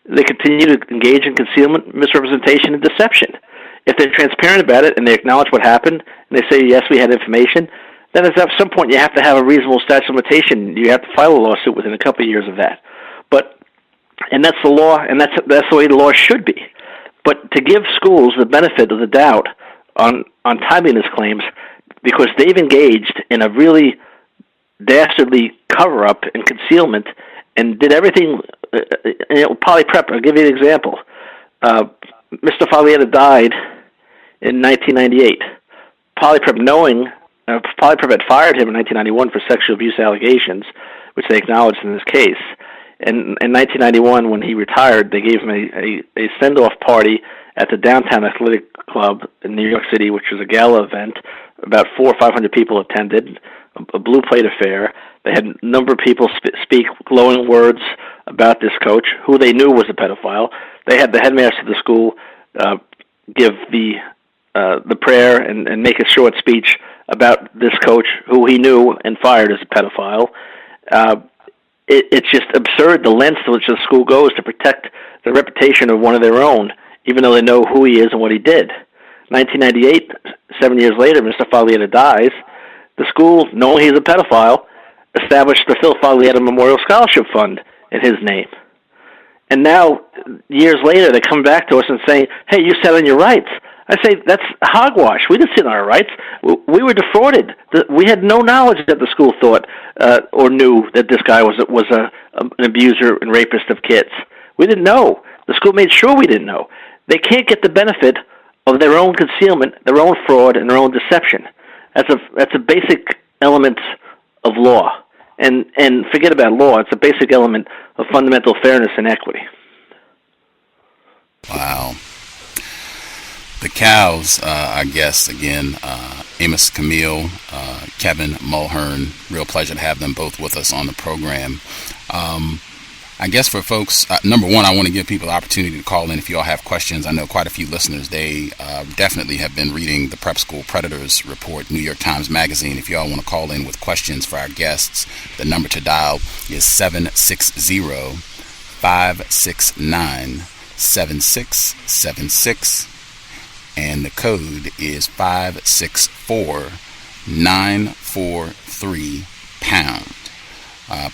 they continue to engage in concealment, misrepresentation, and deception. If they're transparent about it and they acknowledge what happened and they say, yes, we had information, then at some point you have to have a reasonable statute of limitation. You have to file a lawsuit within a couple of years of that. And that's the law, and that's the way the law should be. But to give schools the benefit of the doubt on timeliness claims, because they've engaged in a really dastardly cover-up and concealment and did everything, polyprep, I'll give you an example. Mr. Faglietta died in 1998. Polyprep had fired him in 1991 for sexual abuse allegations, which they acknowledged in this case. And in 1991, when he retired, they gave him a send-off party at the Downtown Athletic Club in New York City, which was a gala event. About 400 or 500 people attended, a blue plate affair. They had a number of people speak glowing words about this coach, who they knew was a pedophile. They had the headmaster of the school give the prayer and make a short speech about this coach, who he knew and fired as a pedophile. It's just absurd the lengths to which the school goes to protect the reputation of one of their own, even though they know who he is and what he did. 1998, 7 years later, Mr. Faglietta dies. The school, knowing he's a pedophile, established the Phil Faglietta Memorial Scholarship Fund in his name. And now, years later, they come back to us and say, hey, you sat on your rights. I say, that's hogwash. We didn't sit on our rights. We were defrauded. We had no knowledge that the school thought or knew that this guy was an abuser and rapist of kids. We didn't know. The school made sure we didn't know. They can't get the benefit of their own concealment, their own fraud, and their own deception. That's a basic element of law. And forget about law. It's a basic element of fundamental fairness and equity. Wow. The cows, our guests again, Amos, Kamil, Kevin, Mulhearn. Real pleasure to have them both with us on the program. I guess for folks, number one, I want to give people the opportunity to call in if you all have questions. I know quite a few listeners. They definitely have been reading the Prep School Predators Report, New York Times Magazine. If you all want to call in with questions for our guests, the number to dial is 760-569-7676. And the code is 564-943#.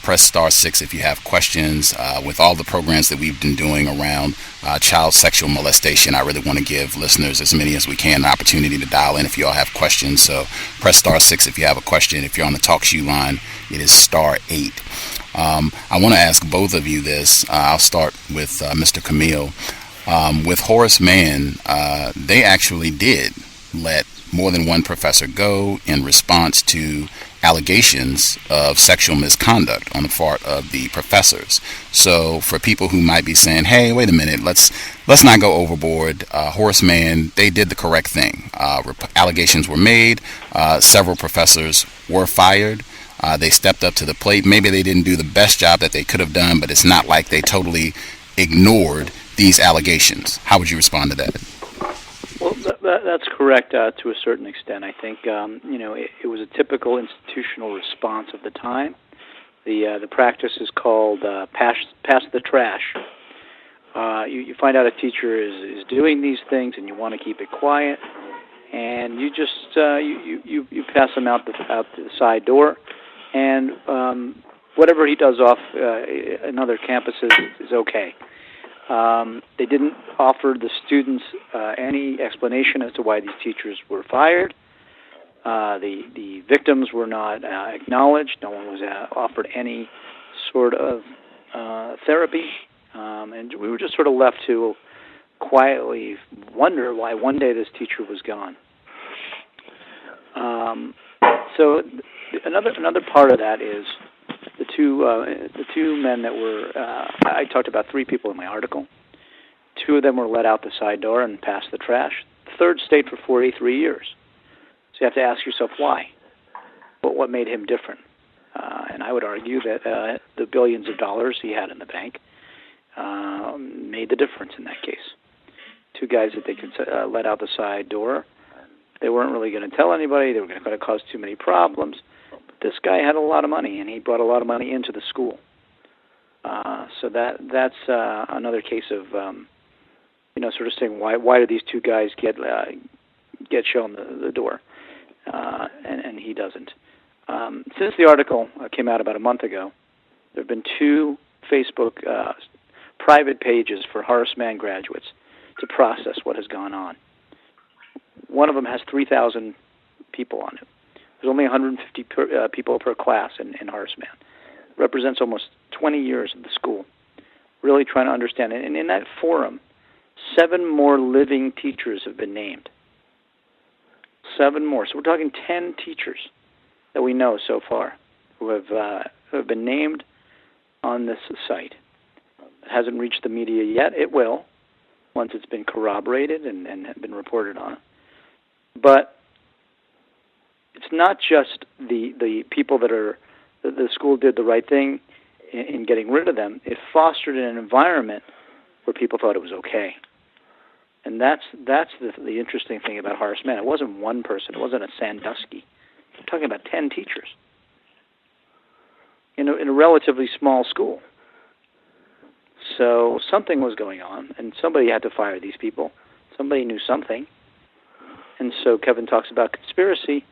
Press star 6 if you have questions. With all the programs that we've been doing around child sexual molestation, I really want to give listeners, as many as we can, the opportunity to dial in if you all have questions. So press star 6 if you have a question. If you're on the TalkShoe line, it is star 8. I want to ask both of you this. I'll start with Mr. Kamil. With Horace Mann, they actually did let more than one professor go in response to allegations of sexual misconduct on the part of the professors. So for people who might be saying, hey, wait a minute, let's not go overboard, Horace Mann, they did the correct thing. Allegations were made. Several professors were fired. They stepped up to the plate. Maybe they didn't do the best job that they could have done, but it's not like they totally ignored these allegations. How would you respond to that? Well, that's correct to a certain extent. I think it was a typical institutional response of the time. The practice is called pass the trash. You find out a teacher is doing these things, and you want to keep it quiet, and you just you pass them out the side door, and whatever he does off in other campuses is okay. They didn't offer the students any explanation as to why these teachers were fired. The victims were not acknowledged. No one was offered any sort of therapy. And we were just sort of left to quietly wonder why one day this teacher was gone. So another part of that is the two men that were. I talked about 3 people in my article. 2 of them were let out the side door and passed the trash. The third stayed for 43 years. So you have to ask yourself why. What made him different? And I would argue that the billions of dollars he had in the bank made the difference in that case. 2 guys that they could let out the side door. They weren't really going to tell anybody. They were going to cause too many problems. But this guy had a lot of money, and he brought a lot of money into the school. So that's another case of sort of saying why did these 2 guys get shown the door, and he doesn't. Since the article came out about a month ago, there have been 2 Facebook private pages for Horace Mann graduates to process what has gone on. One of them has 3,000 people on it. There's only 150 people per class in Horace Mann. It represents almost 20 years of the school, really trying to understand it. And in that forum, 7 more living teachers have been named. 7 more. So we're talking 10 teachers that we know so far who have been named on this site. It hasn't reached the media yet. It will, once it's been corroborated and been reported on. But it's not just the people that are the school did the right thing in getting rid of them. It fostered an environment where people thought it was okay. And that's the interesting thing about Horace Mann. It wasn't one person. It wasn't a Sandusky. We're talking about 10 teachers in a relatively small school. So something was going on, and somebody had to fire these people. Somebody knew something. And so Kevin talks about conspiracy.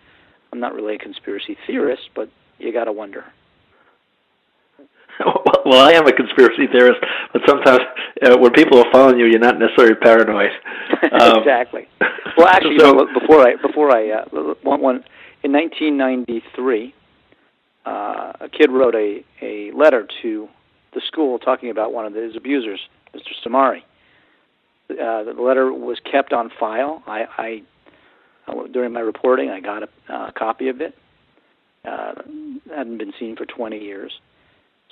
I'm not really a conspiracy theorist, but you got to wonder. Well, I am a conspiracy theorist, but sometimes when people are following you, you're not necessarily paranoid. Exactly. Well, actually, before I in 1993, a kid wrote a letter to the school talking about one of his abusers, Mr. Samari. The letter was kept on file. I during my reporting, I got a copy of it. Hadn't been seen for 20 years.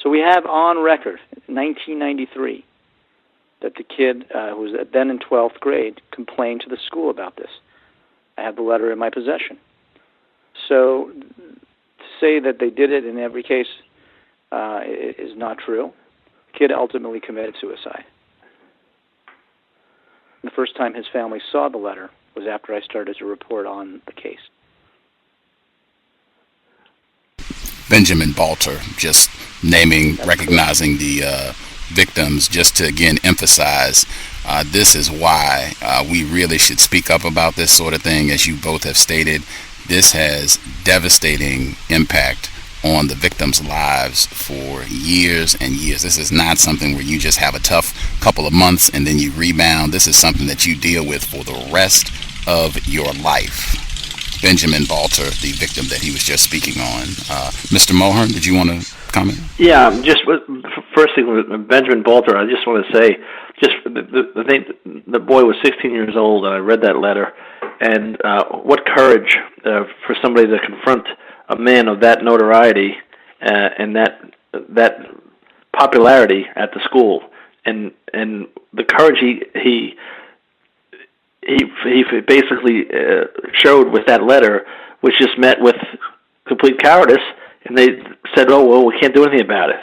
So we have on record, 1993, that the kid who was then in 12th grade complained to the school about this. I have the letter in my possession. So to say that they did it in every case is not true. The kid ultimately committed suicide. The first time his family saw the letter was after I started to report on the case. Benjamin Balter, just recognizing the victims, just to again emphasize this is why we really should speak up about this sort of thing. As you both have stated, this has devastating impact on the victims' lives for years and years. This is not something where you just have a tough couple of months and then you rebound. This is something that you deal with for the rest of your life. Benjamin Balter, the victim that he was just speaking on. Mr. Mulhearn, did you want to comment? Yeah, just first thing with Benjamin Balter, I just want to say, just the thing, the boy was 16 years old, and I read that letter, and what courage for somebody to confront a man of that notoriety and that popularity at the school, and the courage he basically showed with that letter, which just met with complete cowardice, and they said, "Oh well, we can't do anything about it"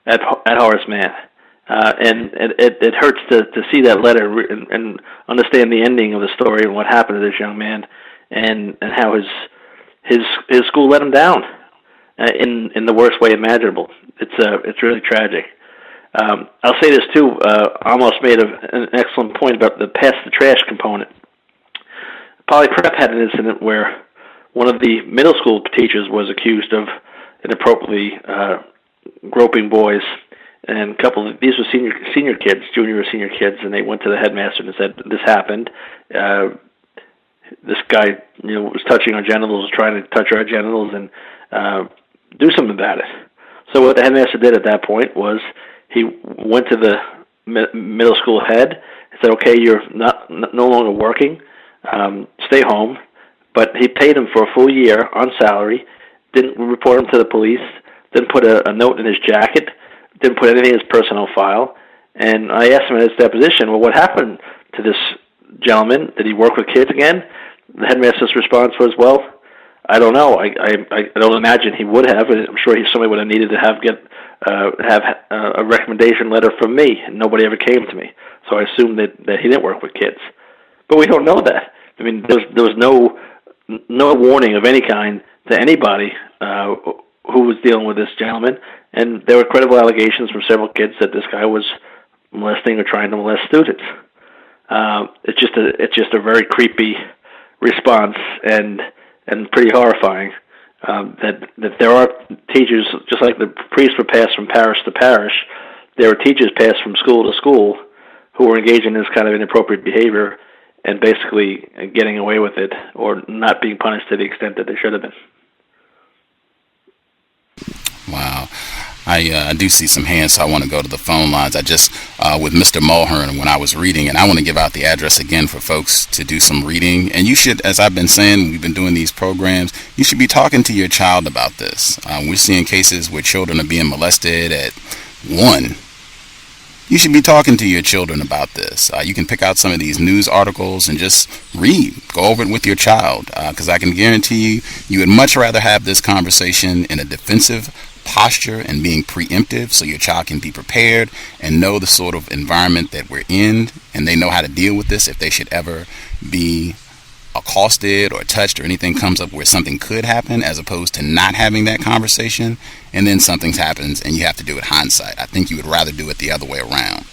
at Horace Mann, and it hurts to see that letter and understand the ending of the story and what happened to this young man, and how his school let him down in the worst way imaginable. It's really tragic. I'll say this too. Amos made an excellent point about the pass the trash component. Poly Prep had an incident where one of the middle school teachers was accused of inappropriately groping boys, and these were senior kids, junior or senior kids, and they went to the headmaster and said, "This happened. This guy, was touching our genitals, trying to touch our genitals, and do something about it." So what the headmaster did at that point was he went to the middle school head and said, "Okay, you're no longer working. Stay home." But he paid him for a full year on salary, didn't report him to the police, didn't put a note in his jacket, didn't put anything in his personnel file. And I asked him in his deposition, "Well, what happened to this gentleman? Did he work with kids again?" The headmaster's response was, "Well, I don't know. I don't imagine he would have. I'm sure somebody would have needed to have a recommendation letter from me, and nobody ever came to me. So I assumed that he didn't work with kids." But we don't know that. I mean, there was no warning of any kind to anybody who was dealing with this gentleman, and there were credible allegations from several kids that this guy was molesting or trying to molest students. It's just a very creepy response and pretty horrifying. That there are teachers, just like the priests were passed from parish to parish, there were teachers passed from school to school who were engaging in this kind of inappropriate behavior and basically getting away with it or not being punished to the extent that they should have been. Wow. I do see some hands, so I want to go to the phone lines. I just, with Mr. Mulhearn, when I was reading, and I want to give out the address again for folks to do some reading. And you should, as I've been saying, we've been doing these programs, you should be talking to your child about this. We're seeing cases where children are being molested at 1. You should be talking to your children about this. You can pick out some of these news articles and just read. Go over it with your child, because I can guarantee you would much rather have this conversation in a defensive posture and being preemptive so your child can be prepared and know the sort of environment that we're in, and they know how to deal with this if they should ever be accosted or touched or anything comes up where something could happen, as opposed to not having that conversation and then something happens and you have to do it hindsight. I think you would rather do it the other way around.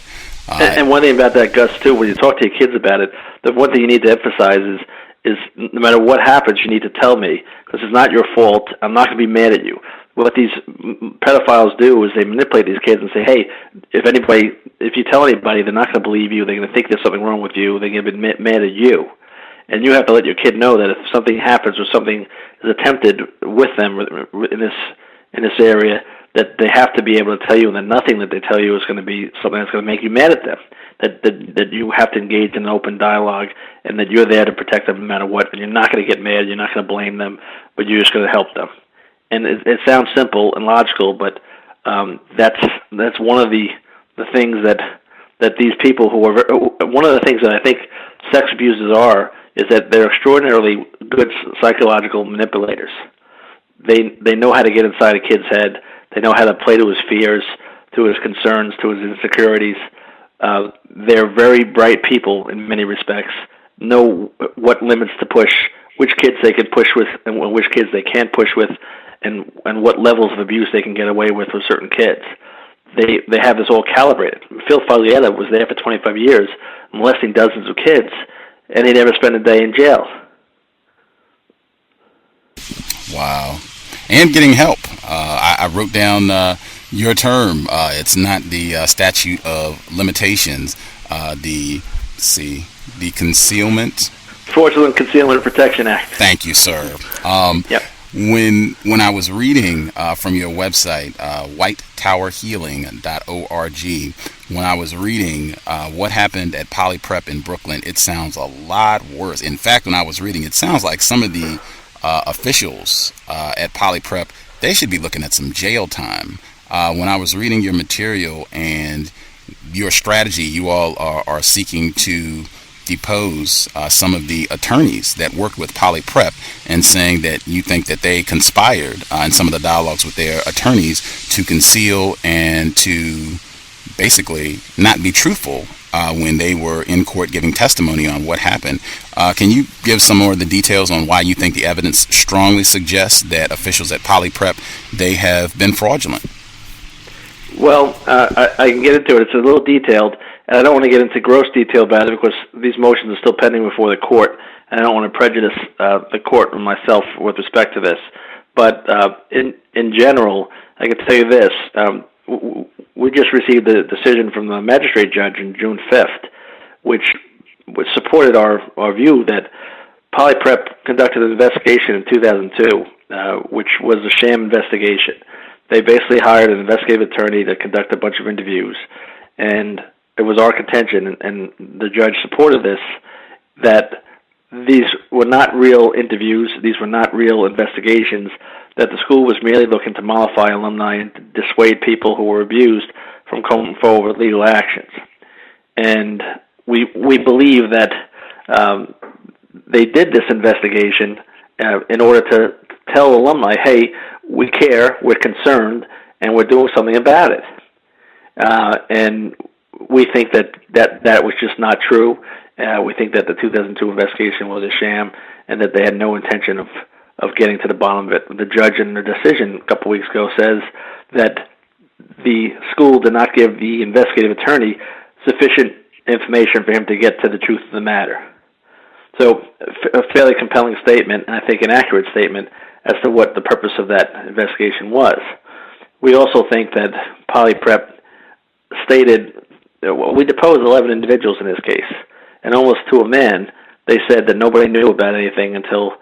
And one thing about that, Gus, too, when you talk to your kids about it, the one thing you need to emphasize is no matter what happens, you need to tell me, because it's not your fault. I'm not going to be mad at you. What these pedophiles do is they manipulate these kids and say, "Hey, if you tell anybody, they're not going to believe you. They're going to think there's something wrong with you. They're going to be mad at you." And you have to let your kid know that if something happens or something is attempted with them in this area, that they have to be able to tell you, and that nothing that they tell you is going to be something that's going to make you mad at them. That you have to engage in an open dialogue, and that you're there to protect them no matter what. And you're not going to get mad. You're not going to blame them, but you're just going to help them. And it sounds simple and logical, but that's one of the things that these people who are one of the things that I think sex abusers are is that they're extraordinarily good psychological manipulators. They know how to get inside a kid's head. They know how to play to his fears, to his concerns, to his insecurities. They're very bright people in many respects. Know what limits to push, which kids they can push with, and which kids they can't push with, and what levels of abuse they can get away with certain kids. They have this all calibrated. Phil Foglietta was there for 25 years, molesting dozens of kids, and he never spent a day in jail. Wow. And getting help. I wrote down your term. It's not the statute of limitations. The Concealment. Fraudulent Concealment and Protection Act. Thank you, sir. Yep. When I was reading from your website, whitetowerhealing.org, when I was reading what happened at Poly Prep in Brooklyn, it sounds a lot worse. In fact, when I was reading, it sounds like some of the officials at Poly Prep, they should be looking at some jail time. When I was reading your material and your strategy, you all are seeking to depose some of the attorneys that worked with Poly Prep, and saying that you think that they conspired in some of the dialogues with their attorneys to conceal and to basically not be truthful when they were in court giving testimony on what happened. Can you give some more of the details on why you think the evidence strongly suggests that officials at Poly Prep, they have been fraudulent? Well, I can get into it. It's a little detailed, and I don't want to get into gross detail about it because these motions are still pending before the court, and I don't want to prejudice the court and myself with respect to this. But in general, I can tell you this. we just received a decision from the magistrate judge on June 5th, which supported our view that PolyPrep conducted an investigation in 2002, which was a sham investigation. They basically hired an investigative attorney to conduct a bunch of interviews, and it was our contention, and the judge supported this, that these were not real interviews, these were not real investigations, that the school was merely looking to mollify alumni and to dissuade people who were abused from coming forward with legal actions. And we believe that they did this investigation in order to tell alumni, hey, we care, we're concerned, and we're doing something about it. And we think that was just not true. We think that the 2002 investigation was a sham, and that they had no intention of getting to the bottom of it. The judge in the decision a couple weeks ago says that the school did not give the investigative attorney sufficient information for him to get to the truth of the matter. So a fairly compelling statement, and I think an accurate statement, as to what the purpose of that investigation was. We also think that PolyPrep stated, we deposed 11 individuals in this case, and almost to a man, they said that nobody knew about anything until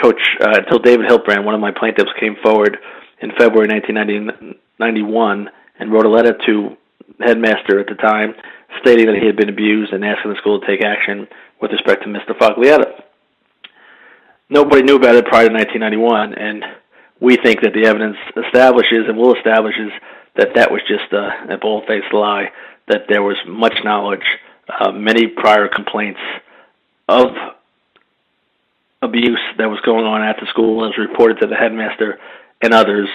David Hiltbrand, one of my plaintiffs, came forward in February 1991 and wrote a letter to the headmaster at the time stating that he had been abused and asking the school to take action with respect to Mr. Foglietta. Nobody knew about it prior to 1991, and we think that the evidence establishes and will establishes that that was just a bold-faced lie, that there was much knowledge, many prior complaints of abuse that was going on at the school and was reported to the headmaster and others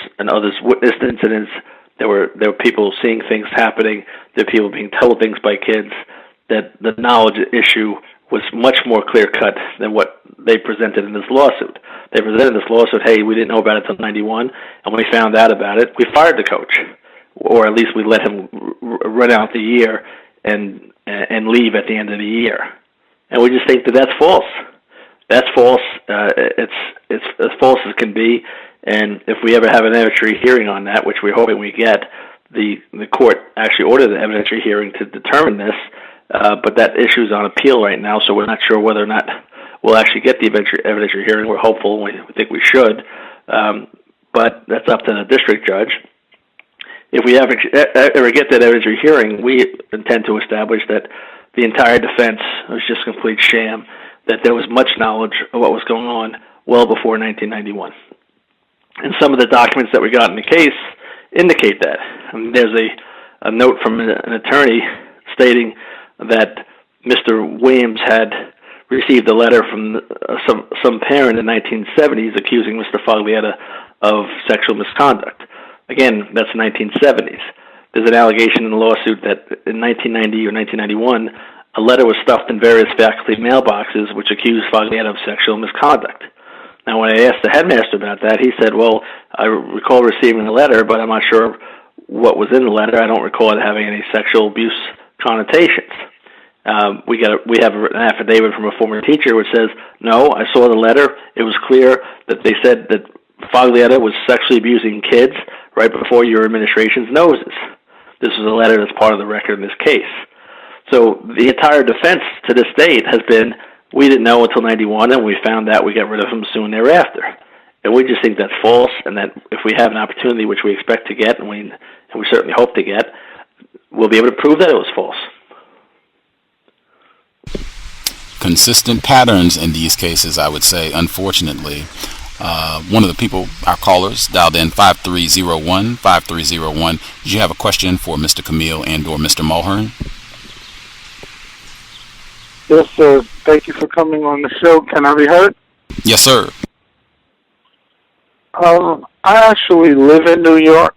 witnessed incidents. There were people seeing things happening, there were people being told things by kids, that the knowledge issue was much more clear-cut than what they presented in this lawsuit. They presented this lawsuit, hey, we didn't know about it until 91, and when we found out about it, we fired the coach, or at least we let him run out the year and leave at the end of the year. And we just think that that's false. That's false. It's as false as can be. And if we ever have an evidentiary hearing on that, which we're hoping we get, the court actually ordered an evidentiary hearing to determine this. But that issue is on appeal right now, so we're not sure whether or not we'll actually get the evidentiary hearing. We're hopeful, and we think we should. But that's up to the district judge. If we ever get that evidentiary hearing, we intend to establish that the entire defense was just a complete sham, that there was much knowledge of what was going on well before 1991. And some of the documents that we got in the case indicate that. I mean, there's a note from an attorney stating that Mr. Williams had received a letter from some parent in the 1970s accusing Mr. Foglietta of sexual misconduct. Again, that's the 1970s. There's an allegation in the lawsuit that in 1990 or 1991, a letter was stuffed in various faculty mailboxes which accused Foglietta of sexual misconduct. Now, when I asked the headmaster about that, he said, well, I recall receiving a letter, but I'm not sure what was in the letter. I don't recall it having any sexual abuse connotations. We have an affidavit from a former teacher which says, no, I saw the letter. It was clear that they said that Foglietta was sexually abusing kids right before your administration's noses. This is a letter that's part of the record in this case. So the entire defense to this date has been, we didn't know until 91, and we found out we got rid of him soon thereafter. And we just think that's false, and that if we have an opportunity, which we expect to get, and we certainly hope to get, we'll be able to prove that it was false. Consistent patterns in these cases, I would say, unfortunately. One of the people, our callers, dialed in 5301. Did you have a question for Mr. Kamil and or Mr. Mulhearn? Yes, sir. Thank you for coming on the show. Can I be heard? Yes, sir. I actually live in New York,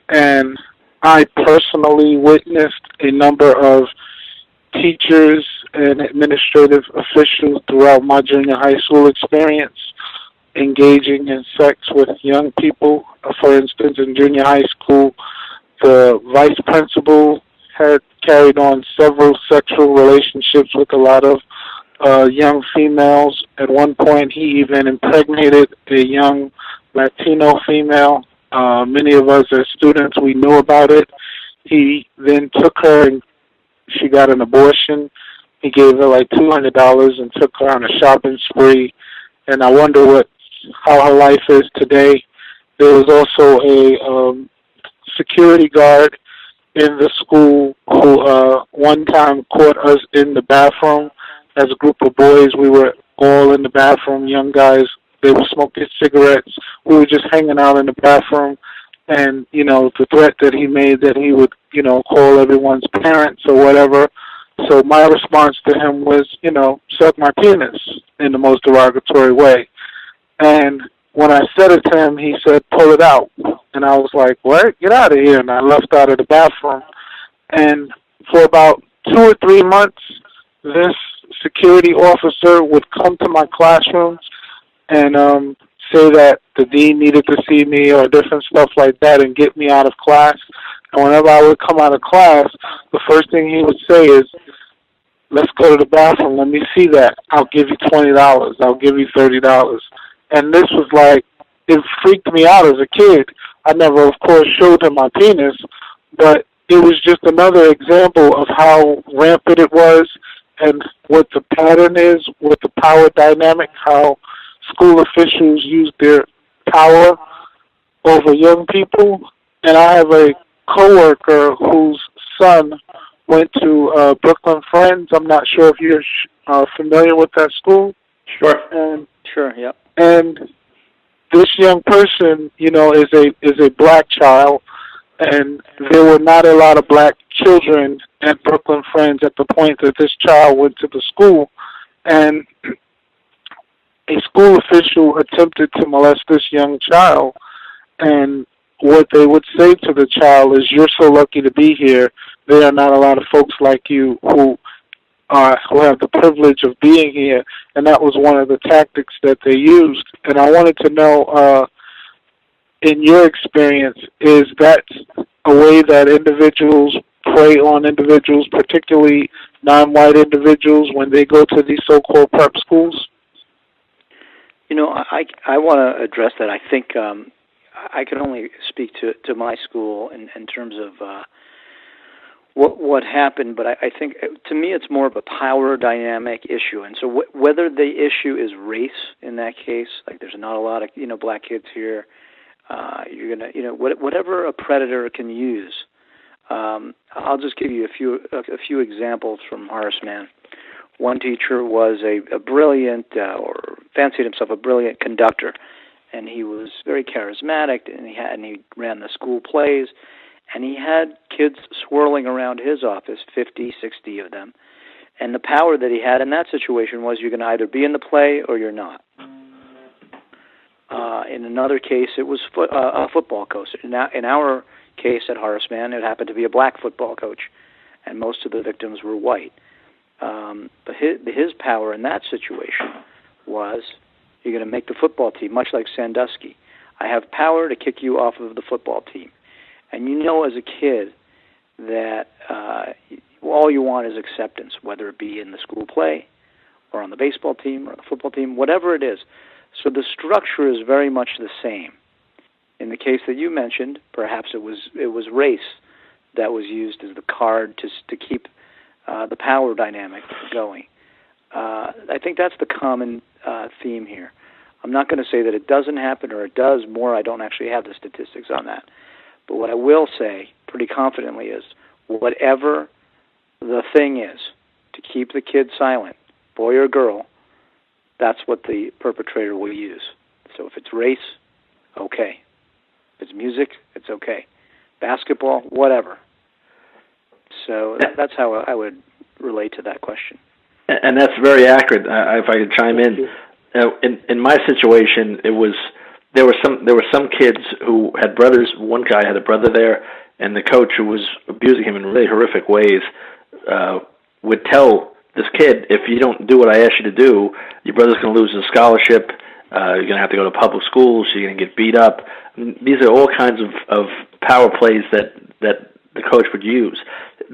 and I personally witnessed a number of teachers and administrative officials throughout my junior high school experience engaging in sex with young people. For instance, in junior high school, the vice principal had carried on several sexual relationships with a lot of young females. At one point, he even impregnated a young Latino female. Many of us as students, we knew about it, He then took her and she got an abortion. He gave her like $200 and took her on a shopping spree. And I wonder how her life is today. There was also a security guard in the school who one time caught us in the bathroom as a group of boys. We were all in the bathroom, young guys. They were smoking cigarettes. We were just hanging out in the bathroom. And, the threat that he made that he would, call everyone's parents or whatever. So my response to him was, suck my penis in the most derogatory way. And when I said it to him, he said, pull it out. And I was like, what? Get out of here. And I left out of the bathroom. And for about 2 or 3 months, this security officer would come to my classrooms and say that the dean needed to see me or different stuff like that and get me out of class. And whenever I would come out of class, the first thing he would say is, let's go to the bathroom. Let me see that. I'll give you $20. I'll give you $30. And this was like, it freaked me out as a kid. I never, of course, showed him my penis, but it was just another example of how rampant it was and what the pattern is with the power dynamic, how school officials use their power over young people. And I have a coworker whose son went to Brooklyn Friends. I'm not sure if you're familiar with that school. Sure. Sure, yep. And this young person, is a black child, and there were not a lot of black children at Brooklyn Friends at the point that this child went to the school. And a school official attempted to molest this young child, and what they would say to the child is, you're so lucky to be here. There are not a lot of folks like you who have the privilege of being here, and that was one of the tactics that they used. And I wanted to know, in your experience, is that a way that individuals prey on individuals, particularly non-white individuals, when they go to these so-called prep schools? I want to address that. I think I can only speak to my school in terms of what happened, but I think, to me, it's more of a power dynamic issue. And so whether the issue is race in that case, like there's not a lot of, black kids here, you're going to, whatever a predator can use. I'll just give you a few examples from Horace Mann. One teacher was a brilliant, or fancied himself a brilliant conductor, and he was very charismatic, and he ran the school plays, and he had kids swirling around his office, 50, 60 of them. And the power that he had in that situation was you're going to either be in the play or you're not. In another case, it was a football coach. In our case at Horace Mann, it happened to be a black football coach, and most of the victims were white. But his power in that situation was, you're going to make the football team, much like Sandusky. I have power to kick you off of the football team. And as a kid that all you want is acceptance, whether it be in the school play or on the baseball team or the football team, whatever it is. So the structure is very much the same. In the case that you mentioned, perhaps it was race that was used as the card to keep the power dynamic going. I think that's the common theme here. I'm not going to say that it doesn't happen or it does more. I don't actually have the statistics on that. But what I will say pretty confidently is, whatever the thing is to keep the kid silent, boy or girl, that's what the perpetrator will use. So if it's race, okay. If it's music, it's okay. Basketball, whatever. So that's how I would relate to that question. And that's very accurate. If I could chime in, in my situation, there were some kids who had brothers. One guy had a brother there, and the coach, who was abusing him in really horrific ways, would tell this kid, if you don't do what I ask you to do, your brother's going to lose his scholarship. You're going to have to go to public schools. You're going to get beat up. These are all kinds of power plays that the coach would use.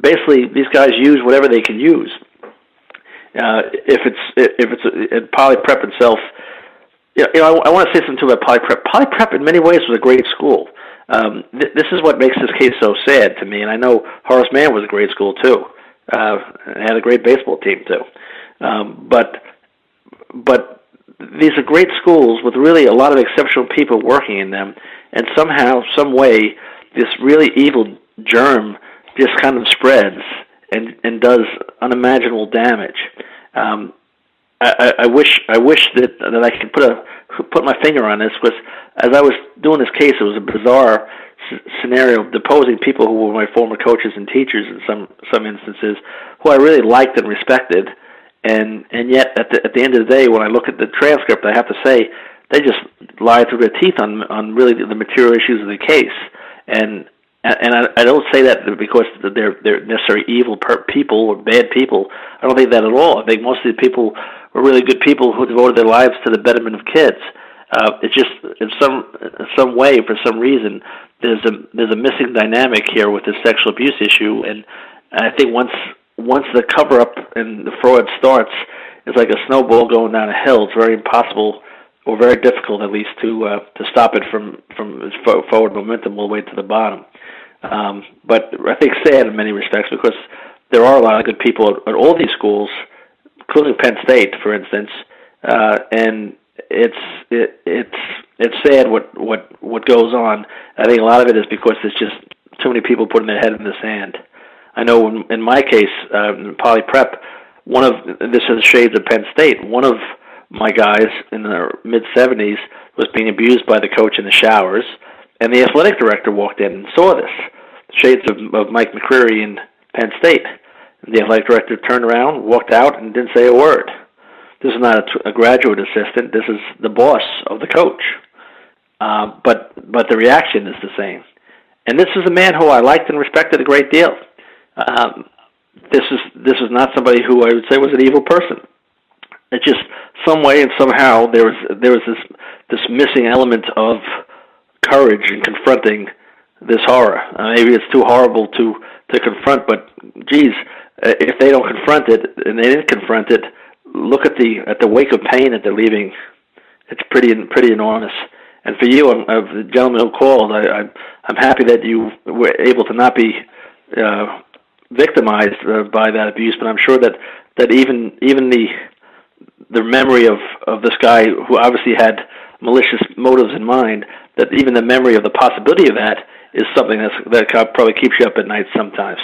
Basically, these guys use whatever they can use. If it's Poly Prep itself, I want to say something too about Poly Prep. Poly Prep in many ways was a great school. This is what makes this case so sad to me. And I know Horace Mann was a great school too, and had a great baseball team too. But these are great schools with really a lot of exceptional people working in them, and somehow, some way, this really evil germ just kind of spreads and does unimaginable damage. I wish that I could put my finger on this, because as I was doing this case, it was a bizarre scenario, deposing people who were my former coaches and teachers in some instances, who I really liked and respected, and yet at the end of the day, when I look at the transcript, I have to say they just lied through their teeth on really the material issues of the case, and I don't say that because they're necessarily evil people or bad people. I don't think that at all. I think most of the people were really good people who devoted their lives to the betterment of kids. It's just in some way, for some reason, there's a missing dynamic here with the sexual abuse issue, and I think once the cover up and the fraud starts, it's like a snowball going down a hill. It's very impossible, or very difficult at least, to stop it from its forward momentum all the way to the bottom. But I think sad in many respects, because there are a lot of good people at all these schools, including Penn State, for instance, and it's sad what goes on. I think a lot of it is because there's just too many people putting their head in the sand. I know in my case, Poly Prep, this is shades of Penn State. One of my guys in the mid-70s was being abused by the coach in the showers, and the athletic director walked in and saw this. Shades of Mike McCreary in Penn State. And the athletic director turned around, walked out, and didn't say a word. This is not a graduate assistant. This is the boss of the coach. But the reaction is the same. And this is a man who I liked and respected a great deal. This is not somebody who I would say was an evil person. It's just some way and somehow there was this missing element of courage in confronting this horror. Maybe it's too horrible to confront, but geez, if they don't confront it, and they didn't confront it, look at the wake of pain that they're leaving. It's pretty enormous. And for you, the gentleman who called, I'm happy that you were able to not be victimized by that abuse. But I'm sure that even the memory of this guy, who obviously had malicious motives in mind, that even the memory of the possibility of that is something that probably keeps you up at night sometimes.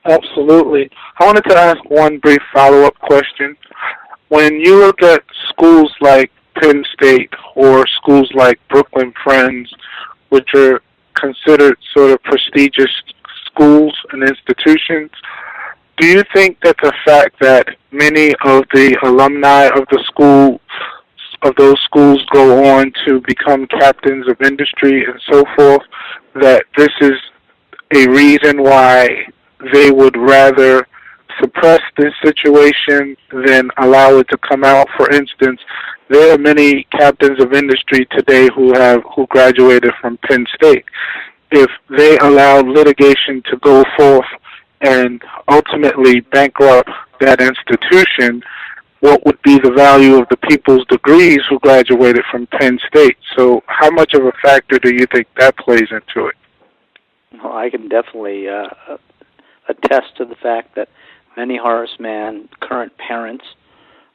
Absolutely. I wanted to ask one brief follow-up question. When you look at schools like Penn State or schools like Brooklyn Friends, which are considered sort of prestigious schools and institutions, do you think that the fact that many of the alumni of those schools go on to become captains of industry and so forth, that this is a reason why they would rather suppress this situation than allow it to come out? For instance, there are many captains of industry today who graduated from Penn State. If they allowed litigation to go forth and ultimately bankrupt that institution, what would be the value of the people's degrees who graduated from Penn State? So how much of a factor do you think that plays into it? Well, I can definitely attest to the fact that many Horace Mann current parents,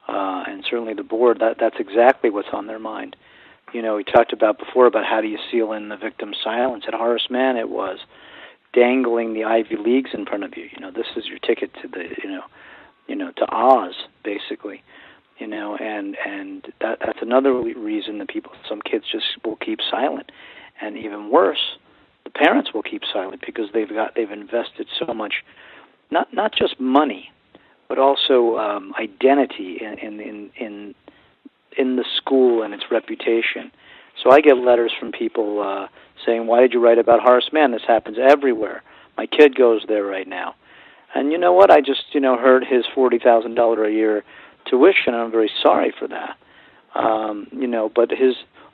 and certainly the board, that's exactly what's on their mind. You know, we talked about before about how do you seal in the victim's silence. At Horace Mann, it was dangling the Ivy Leagues in front of you. You know, this is your ticket to the, to Oz, basically. You know, and that's another reason that some kids just will keep silent, and even worse, the parents will keep silent because they've invested so much, not just money, but also identity in the school and its reputation. So I get letters from people saying, "Why did you write about Horace Mann? This happens everywhere. My kid goes there right now." And you know what? I just heard his $40,000 a year tuition, and I'm very sorry for that. But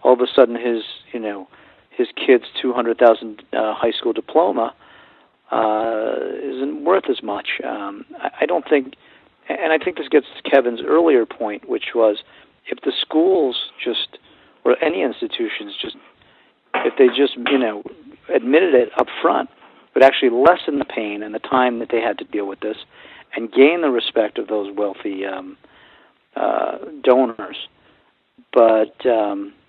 all of a sudden his kid's $200,000 high school diploma isn't worth as much. I don't think, and I think this gets to Kevin's earlier point, which was if the schools just or any institutions, just if they just, admitted it up front, would actually lessen the pain and the time that they had to deal with this and gain the respect of those wealthy donors. But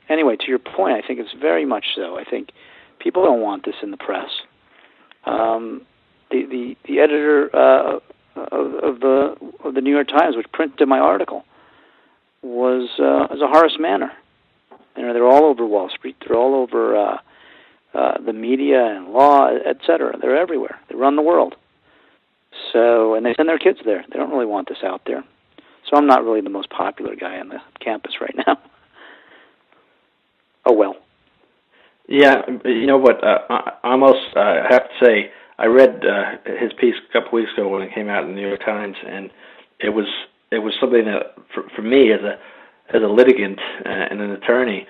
anyway, to your point, I think it's very much so. I think people don't want this in the press. The editor of the New York Times, which printed my article, was a Horace Mann. They're all over Wall Street. They're all over the media and law, etc. They're everywhere. They run the world. So, and they send their kids there. They don't really want this out there. So I'm not really the most popular guy on the campus right now. Oh, well. Yeah, you know what, Amos, I have to say, I read his piece a couple weeks ago when it came out in the New York Times, and it was something that, for me, as a litigant and an attorney,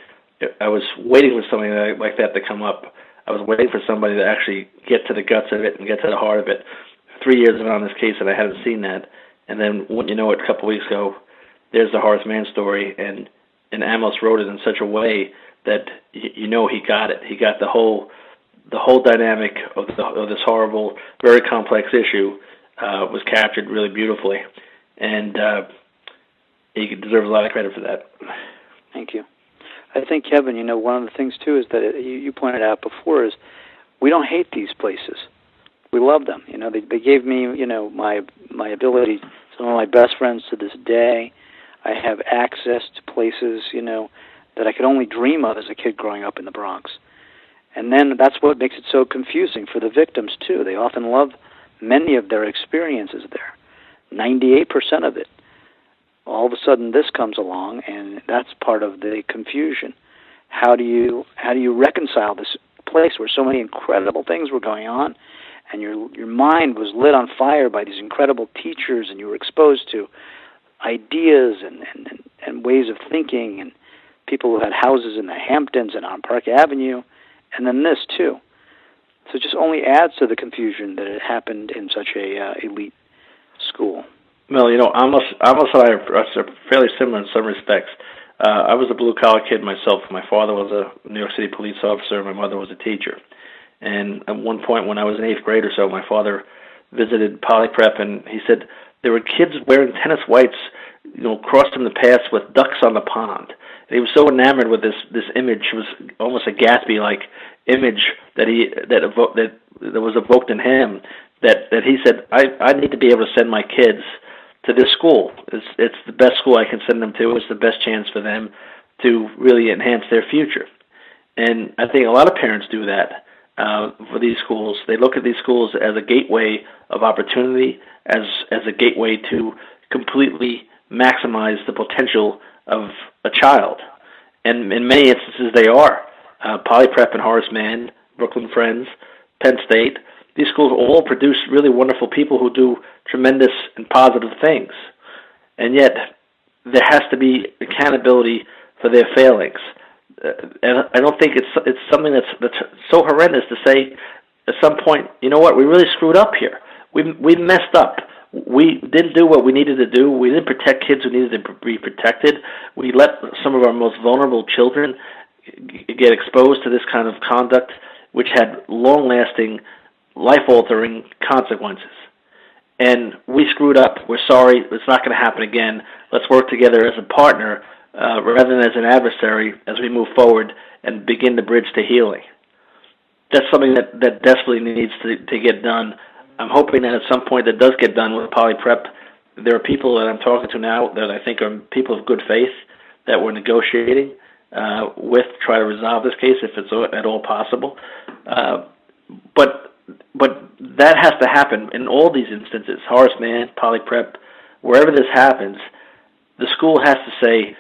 I was waiting for something like that to come up. I was waiting for somebody to actually get to the guts of it and get to the heart of it. 3 years on this case, and I hadn't seen that. And then, wouldn't you know it, a couple weeks ago, there's the Horace Mann story, and Amos wrote it in such a way that he got it. He got the whole dynamic of this horrible, very complex issue was captured really beautifully, and he deserves a lot of credit for that. Thank you. I think, Kevin, one of the things too is that you pointed out before is we don't hate these places. We love them. They gave me, my ability. Some of my best friends to this day. I have access to places, that I could only dream of as a kid growing up in the Bronx. And then that's what makes it so confusing for the victims, too. They often love many of their experiences there, 98% of it. All of a sudden this comes along, and that's part of the confusion. How do you reconcile this place where so many incredible things were going on, and your mind was lit on fire by these incredible teachers, and you were exposed to ideas and ways of thinking, and people who had houses in the Hamptons and on Park Avenue, and then this too. So it just only adds to the confusion that it happened in such a elite school. Well, Amos and I are fairly similar in some respects. I was a blue-collar kid myself. My father was a New York City police officer. My mother was a teacher. And at one point when I was in 8th grade or so, my father visited Poly Prep, and he said there were kids wearing tennis whites, crossing the paths with ducks on the pond. And he was so enamored with this image. It was almost a Gatsby-like image that was evoked in him. That he said, I need to be able to send my kids to this school. It's the best school I can send them to. It's the best chance for them to really enhance their future. And I think a lot of parents do that for these schools. They look at these schools as a gateway of opportunity, as a gateway to completely maximize the potential of a child. And in many instances they are. Poly Prep and Horace Mann, Brooklyn Friends, Penn State, these schools all produce really wonderful people who do tremendous and positive things. And yet, there has to be accountability for their failings. And I don't think it's something that's so horrendous to say at some point, you know what, we really screwed up here. We messed up. We didn't do what we needed to do. We didn't protect kids who needed to be protected. We let some of our most vulnerable children get exposed to this kind of conduct, which had long-lasting, life-altering consequences. And we screwed up. We're sorry. It's not going to happen again. Let's work together as a partner rather than as an adversary as we move forward and begin the bridge to healing. That's something that desperately needs to get done. I'm hoping that at some point that does get done with Poly Prep. There are people that I'm talking to now that I think are people of good faith that we're negotiating with to try to resolve this case if it's at all possible. But that has to happen in all these instances. Horace Mann, Poly Prep, wherever this happens, the school has to say,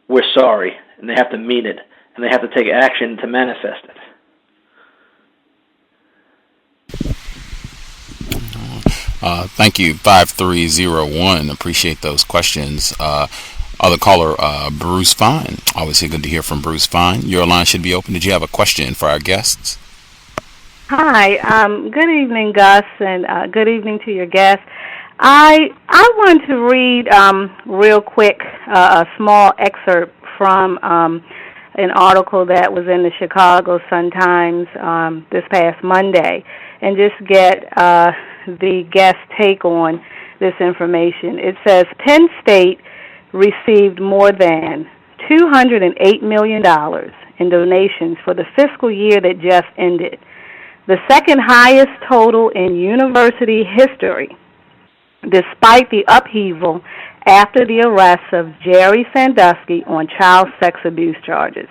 we're sorry, and they have to mean it, and they have to take action to manifest it. Thank you, 5301. Appreciate those questions. Other caller, Bruce Fine. Obviously good to hear from Bruce Fine. Your line should be open. Did you have a question for our guests? Hi. Good evening, Gus, and good evening to your guests. I want to read real quick a small excerpt from an article that was in the Chicago Sun-Times this past Monday, and just get the guest take on this information. It says Penn State received more than $208 million in donations for the fiscal year that just ended, the second highest total in university history, despite the upheaval after the arrest of Jerry Sandusky on child sex abuse charges.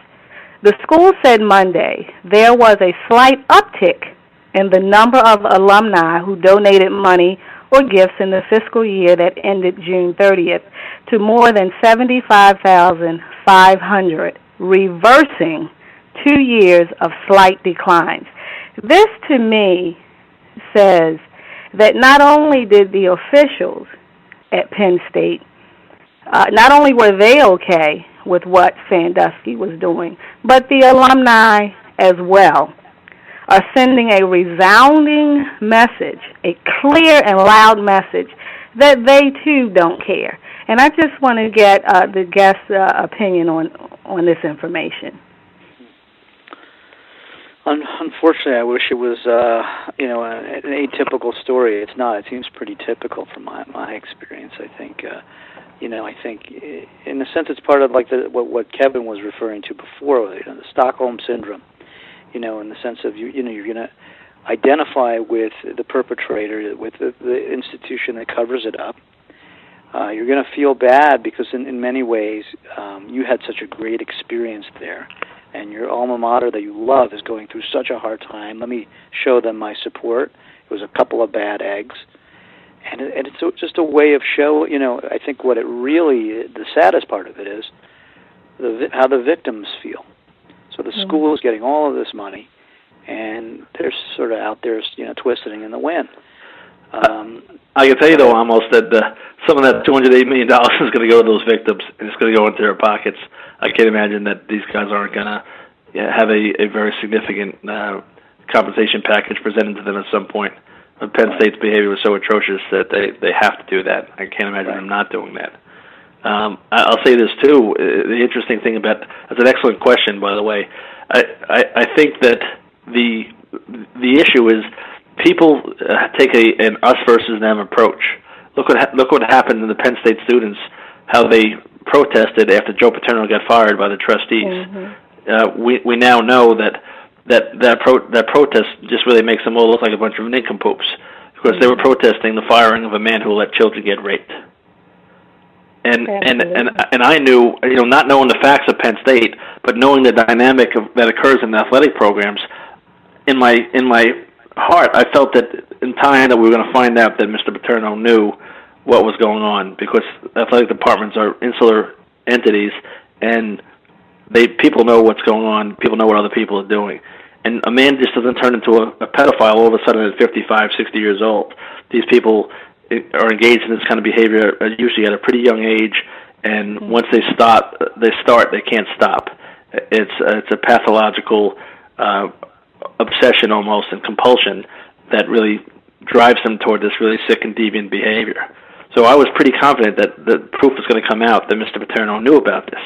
The school said Monday there was a slight uptick in the number of alumni who donated money or gifts in the fiscal year that ended June 30th to more than 75,500, reversing 2 years of slight declines. This, to me, says that not only did the officials at Penn State, not only were they okay with what Sandusky was doing, but the alumni as well are sending a resounding message, a clear and loud message, that they too don't care. And I just want to get the guest's opinion on this information. Unfortunately, I wish it was an atypical story. It's not. It seems pretty typical from my experience. I think I think in a sense it's part of like what Kevin was referring to before, the Stockholm syndrome. In the sense of you're going to identify with the perpetrator, with the institution that covers it up. You're going to feel bad because in many ways you had such a great experience there, and your alma mater that you love is going through such a hard time. Let me show them my support. It was a couple of bad eggs. And it's just a way of show, I think what it really, the saddest part of it is how the victims feel. So the school is getting all of this money, and they're sort of out there, twisting in the wind. I can tell you, though, Amos, that some of that $208 million is going to go to those victims, and it's going to go into their pockets. I can't imagine that these guys aren't going to have a very significant compensation package presented to them at some point. But Penn State's behavior was so atrocious that they have to do that. I can't imagine them not doing that. I'll say this, too. The interesting thing that's an excellent question, by the way. I think that the issue is people take an us versus them approach. Look what happened to the Penn State students, how they protested after Joe Paterno got fired by the trustees. Mm-hmm. We now know that protest just really makes them all look like a bunch of nincompoops, because they were protesting the firing of a man who let children get raped. And I knew, not knowing the facts of Penn State, but knowing the dynamic that occurs in the athletic programs, in my heart, I felt that in time that we were going to find out that Mr. Paterno knew what was going on, because athletic departments are insular entities, and people know what's going on. People know what other people are doing. And a man just doesn't turn into a pedophile all of a sudden at 55, 60 years old. These people are engaged in this kind of behavior usually at a pretty young age, and once they start, they can't stop. It's a pathological obsession almost, and compulsion that really drives them toward this really sick and deviant behavior. So I was pretty confident that the proof was going to come out that Mr. Paterno knew about this.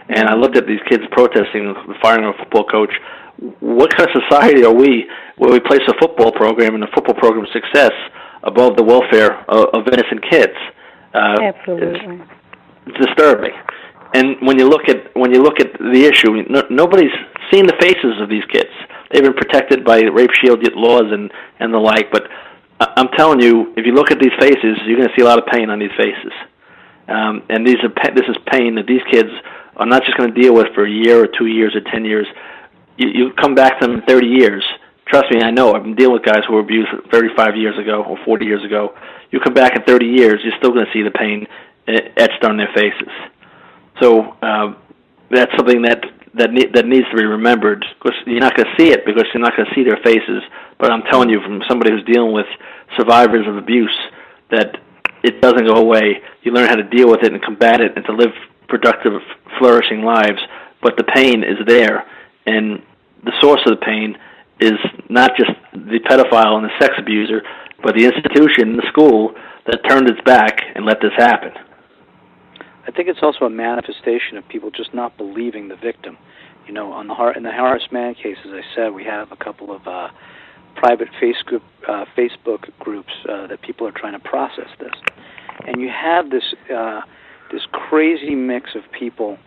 And I looked at these kids protesting the firing of a football coach. What kind of society are we where we place a football program and the football program's success above the welfare of innocent kids? Absolutely. It's disturbing. And when you look at the issue, nobody's seen the faces of these kids. They've been protected by rape shield laws and the like. But I'm telling you, if you look at these faces, you're going to see a lot of pain on these faces. And this is pain that these kids are not just going to deal with for a year or 2 years or 10 years. You come back to them in 30 years. Trust me, I know. I've been dealing with guys who were abused 35 years ago or 40 years ago. You come back in 30 years, you're still going to see the pain etched on their faces. So that's something that needs to be remembered. Because you're not going to see it, because you're not going to see their faces. But I'm telling you, from somebody who's dealing with survivors of abuse, that it doesn't go away. You learn how to deal with it and combat it and to live productive, flourishing lives. But the pain is there, and the source of the pain is not just the pedophile and the sex abuser, but the institution, the school, that turned its back and let this happen. I think it's also a manifestation of people just not believing the victim. In the Horace Mann case, as I said, we have a couple of private Facebook groups that people are trying to process this, and you have this crazy mix of people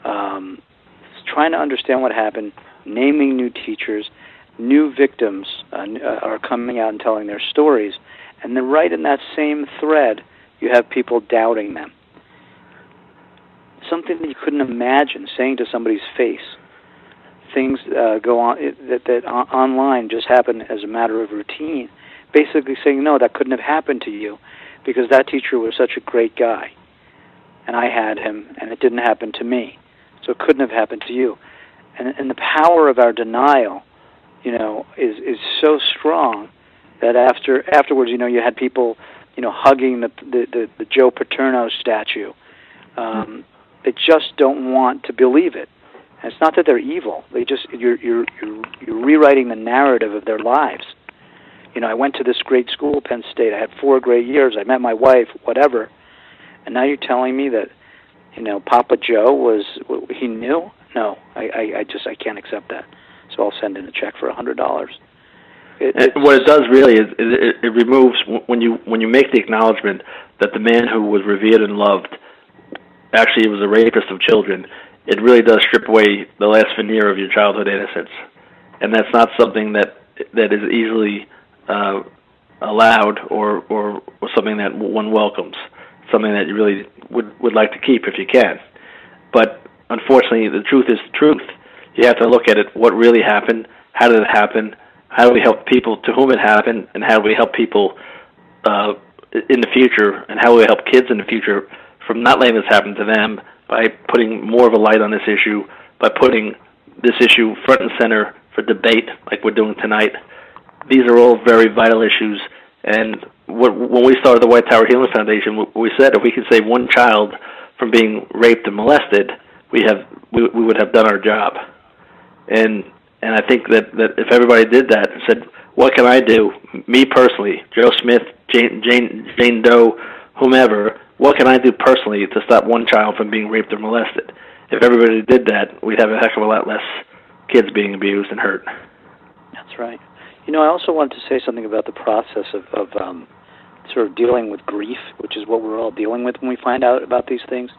trying to understand what happened, naming new teachers, new victims are coming out and telling their stories, and then right in that same thread, you have people doubting them. Something that you couldn't imagine saying to somebody's face. Things go on that online just happen as a matter of routine, basically saying, no, that couldn't have happened to you because that teacher was such a great guy, and I had him, and it didn't happen to me, so it couldn't have happened to you. And the power of our denial, is so strong that afterwards, you had people, hugging the Joe Paterno statue. They just don't want to believe it. And it's not that they're evil. They just you're rewriting the narrative of their lives. I went to this great school, Penn State. I had 4 great years. I met my wife, whatever. And now you're telling me that, Papa Joe he knew? No, I can't accept that. So I'll send in a check for $100. What it does really is it removes, when you make the acknowledgement that the man who was revered and loved actually was a rapist of children, it really does strip away the last veneer of your childhood innocence. And that's not something that is easily allowed or something that one welcomes, something that you really would like to keep if you can. But unfortunately, the truth is the truth. You have to look at it, what really happened, how did it happen, how do we help people to whom it happened, and how do we help people in the future, and how do we help kids in the future from not letting this happen to them by putting more of a light on this issue, by putting this issue front and center for debate like we're doing tonight. These are all very vital issues, and when we started the White Tower Healing Foundation, we said if we could save one child from being raped and molested, we would have done our job. And I think that if everybody did that and said, what can I do, me personally, Joe Smith, Jane Doe, whomever, what can I do personally to stop one child from being raped or molested? If everybody did that, we'd have a heck of a lot less kids being abused and hurt. That's right. I also wanted to say something about the process of sort of dealing with grief, which is what we're all dealing with when we find out about these things.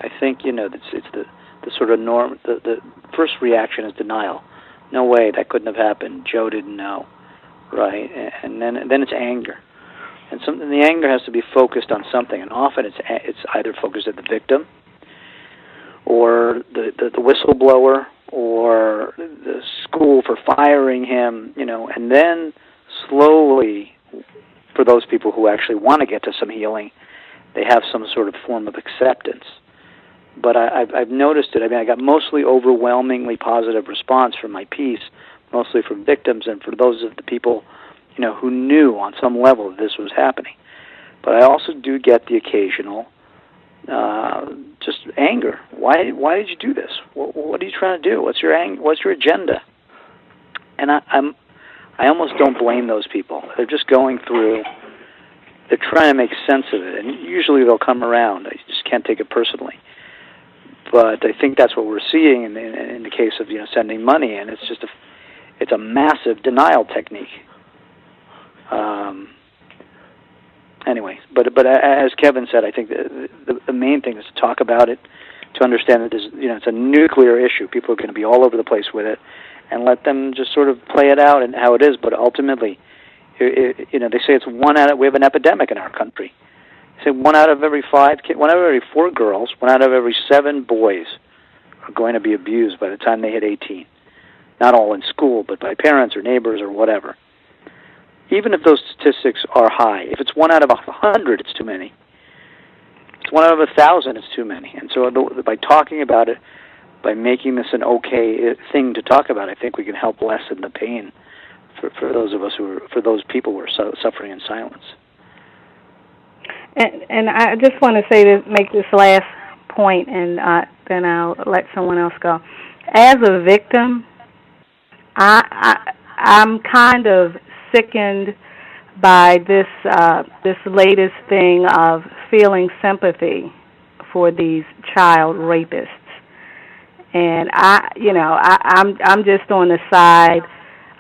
I think, it's the sort of norm. The first reaction is denial. No way, that couldn't have happened. Joe didn't know, right? And then it's anger, and the anger has to be focused on something. And often it's either focused at the victim, or the whistleblower, or the school for firing him. And then slowly, for those people who actually want to get to some healing, they have some sort of form of acceptance. But I've noticed it. I got mostly overwhelmingly positive response from my piece, mostly from victims and for those of the people, who knew on some level that this was happening. But I also do get the occasional just anger. Why did you do this? What are you trying to do? What's your agenda? And I almost don't blame those people. They're just going through. They're trying to make sense of it, and usually they'll come around. I just can't take it personally. But I think that's what we're seeing in the case of sending money, and it's just a massive denial technique. Anyway, but as Kevin said, I think the main thing is to talk about it, to understand that it's a nuclear issue. People are going to be all over the place with it, and let them just sort of play it out and how it is. But ultimately, they say it's we have an epidemic in our country. Say 1 out of every 5 kids, 1 out of every 4 girls, 1 out of every 7 boys are going to be abused by the time they hit 18. Not all in school, but by parents or neighbors or whatever. Even if those statistics are high, if it's 1 out of 100, it's too many. If it's 1 out of 1,000, it's too many. And so by talking about it, by making this an okay thing to talk about, I think we can help lessen the pain for those of us for those people who are suffering in silence. And I just want to make this last point, and then I'll let someone else go. As a victim, I'm kind of sickened by this latest thing of feeling sympathy for these child rapists. And I'm just on the side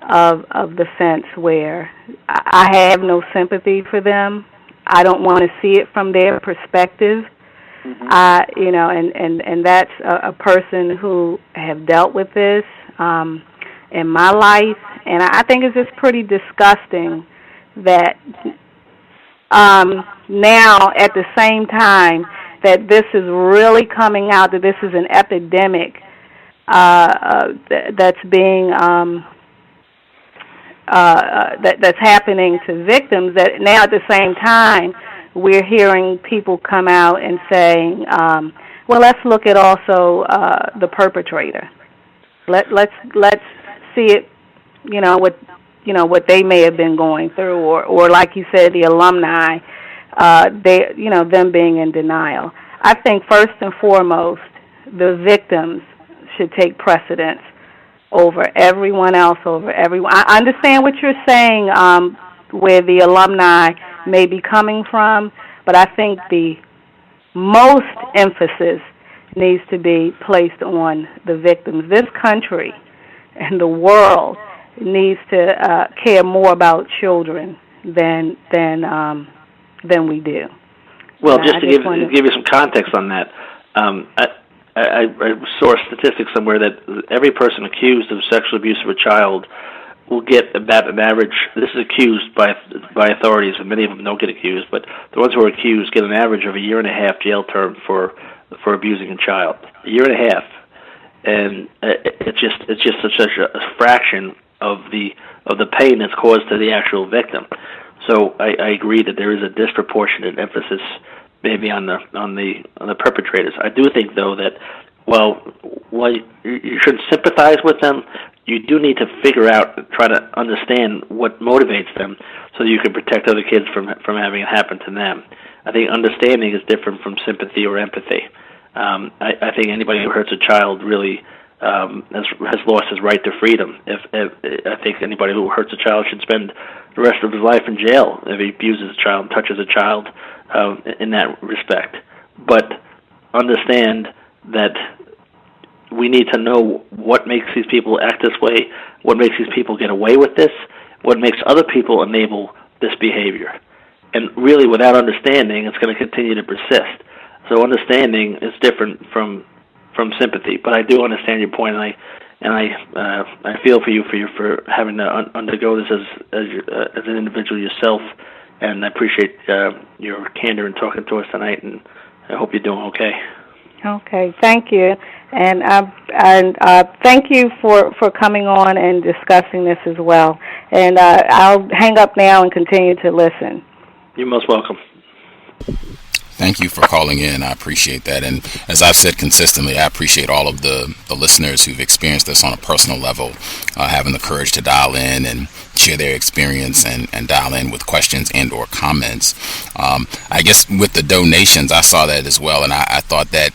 of the fence where I have no sympathy for them. I don't want to see it from their perspective. And that's a person who have dealt with this in my life, and I think it's just pretty disgusting that now at the same time that this is really coming out, that this is an epidemic that's being that's happening to victims, that now at the same time we're hearing people come out and saying, well, let's look at also the perpetrator. Let's see it, what they may have been going through, or like you said, the alumni, them being in denial. I think first and foremost, the victims should take precedence over everyone else, over everyone. I understand what you're saying, where the alumni may be coming from, but I think the most emphasis needs to be placed on the victims. This country and the world needs to care more about children than we do. Well, just to give you some context on that, I saw a statistic somewhere that every person accused of sexual abuse of a child will get about an average. This is accused by authorities, and many of them don't get accused, but the ones who are accused get an average of 1.5 years jail term for abusing a child. 1.5 years, and it's just such a fraction of the pain that's caused to the actual victim. So I agree that there is a disproportionate emphasis maybe on the perpetrators. I do think, though, that while you should sympathize with them, you do need to try to understand what motivates them, so that you can protect other kids from having it happen to them. I think understanding is different from sympathy or empathy. I think anybody who hurts a child really has lost his right to freedom. I think anybody who hurts a child should spend the rest of his life in jail if he abuses a child, touches a child, in that respect. But understand that we need to know what makes these people act this way, what makes these people get away with this, what makes other people enable this behavior. And really, without understanding, it's going to continue to persist. So understanding is different from sympathy. But I do understand your point, and I feel for you for having to undergo this as an individual yourself. And I appreciate your candor in talking to us tonight, and I hope you're doing okay. Okay, thank you, and thank you for coming on and discussing this as well. And I'll hang up now and continue to listen. You're most welcome. Thank you for calling in. I appreciate that. And as I've said consistently, I appreciate all of the listeners who've experienced this on a personal level, having the courage to dial in and share their experience and dial in with questions and or comments. I guess with the donations, I saw that as well. And I thought that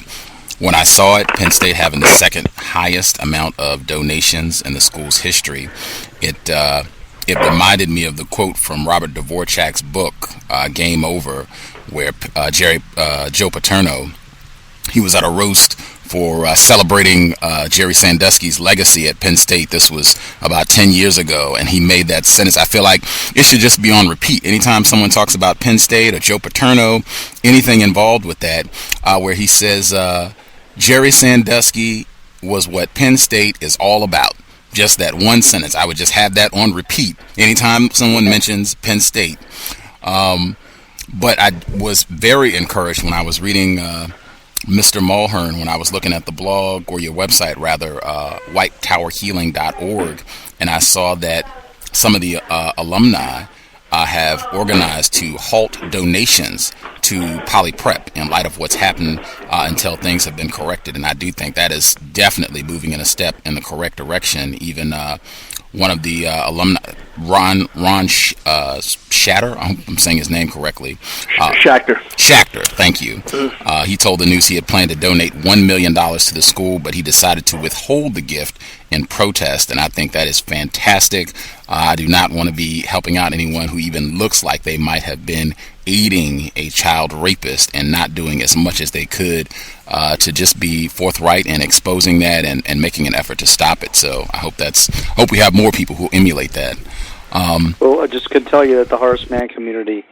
when I saw it, Penn State having the second highest amount of donations in the school's history, it reminded me of the quote from Robert Dvorak's book, Game Over, where Joe Paterno, he was at a roast for celebrating Jerry Sandusky's legacy at Penn State. This was about 10 years ago, and he made that sentence. I feel like it should just be on repeat. Anytime someone talks about Penn State or Joe Paterno, anything involved with that, where he says, Jerry Sandusky was what Penn State is all about. Just that one sentence. I would just have that on repeat anytime someone mentions Penn State. But I was very encouraged when I was reading Mr. Mulhearn, when I was looking at the blog, or your website rather, whitetowerhealing.org, and I saw that some of the alumni have organized to halt donations to Poly Prep in light of what's happened until things have been corrected. And I do think that is definitely moving in a step in the correct direction. Even one of the alumni, Ron Shatter, I hope I'm saying his name correctly. Schachter, thank you. He told the news he had planned to donate $1 million to the school, but he decided to withhold the gift in protest, and I think that is fantastic. I do not want to be helping out anyone who even looks like they might have been aiding a child rapist and not doing as much as they could to just be forthright and exposing that and making an effort to stop it. So I hope we have more people who emulate that. Well, I just can tell you that the Horace Mann community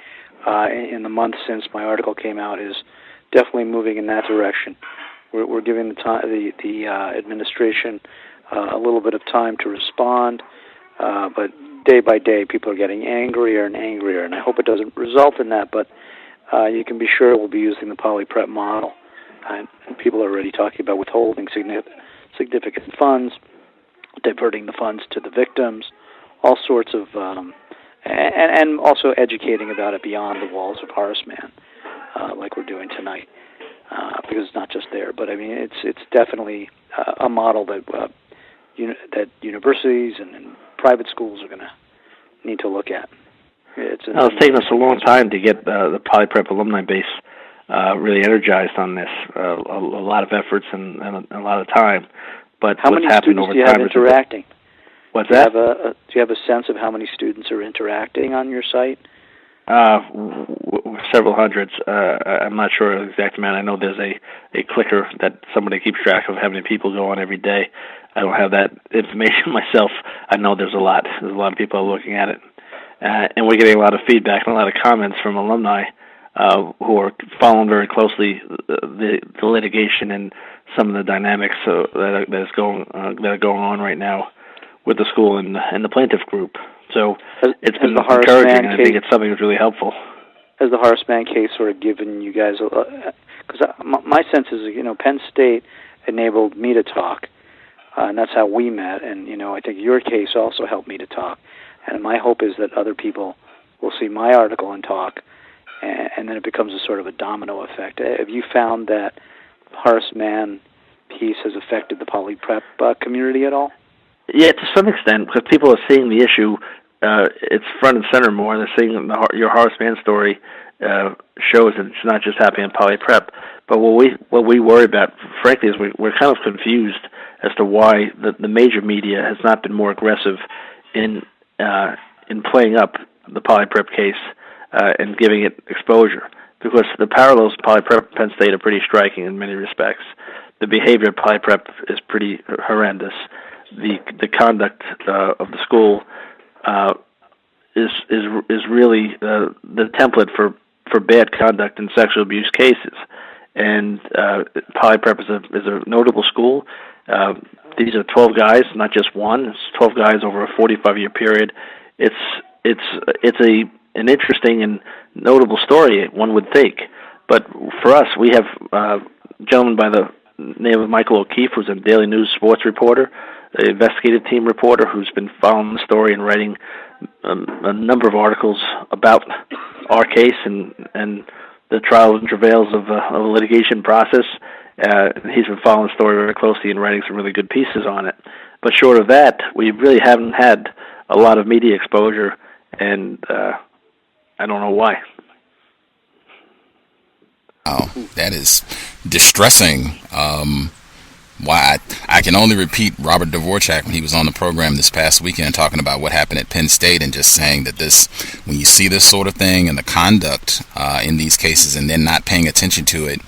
in the month since my article came out is definitely moving in that direction. We're giving the administration a little bit of time to respond, but day by day people are getting angrier and angrier, and I hope it doesn't result in that, but you can be sure we'll be using the poly-prep model. And people are already talking about withholding significant funds, diverting the funds to the victims, all sorts of, and also educating about it beyond the walls of Horace Mann, like we're doing tonight, because it's not just there. But I mean, it's definitely a model that that universities and private schools are going to need to look at. It's taken us a long time to get the poly-prep alumni base really energized on this. A lot of efforts and a lot of time. But how many students do you have interacting? What's that? Do you have a sense of how many students are interacting on your site? Several hundreds. I'm not sure the exact amount. I know there's a clicker that somebody keeps track of how many people go on every day. I don't have that information myself. I know there's a lot. There's a lot of people looking at it. And we're getting a lot of feedback and a lot of comments from alumni who are following very closely the litigation and some of the dynamics that are going on right now with the school and the plaintiff group. So it's been encouraging, and I think it's something that's really helpful. Has the Horace Mann case sort of given you guys, because my sense is, Penn State enabled me to talk, and that's how we met, and, I think your case also helped me to talk, and my hope is that other people will see my article and talk, and then it becomes a sort of a domino effect. Have you found that Horace Mann piece has affected the poly-prep community at all? Yeah, to some extent, because people are seeing the issue. It's front and center more. They're seeing your Horace Mann story shows that it's not just happening in poly-prep. But what we worry about, frankly, is we're kind of confused as to why the major media has not been more aggressive in playing up the poly-prep case and giving it exposure. Because the parallels to poly-prep and Penn State are pretty striking in many respects. The behavior of poly-prep is pretty horrendous. The conduct of the school is really the template for bad conduct in sexual abuse cases, and poly-prep is a notable school. These are 12 guys, not just one. It's 12 guys over a 45-year period. It's an interesting and notable story, one would think. But for us, we have a gentleman by the name of Michael O'Keefe, who's a Daily News sports reporter, an investigative team reporter who's been following the story and writing a number of articles about our case and the trials and travails of a litigation process. He's been following the story very closely and writing some really good pieces on it. But short of that, we really haven't had a lot of media exposure, and I don't know why. Oh, that is distressing. Why I can only repeat Robert Dvorak when he was on the program this past weekend talking about what happened at Penn State, and just saying that when you see this sort of thing and the conduct in these cases and then not paying attention to it,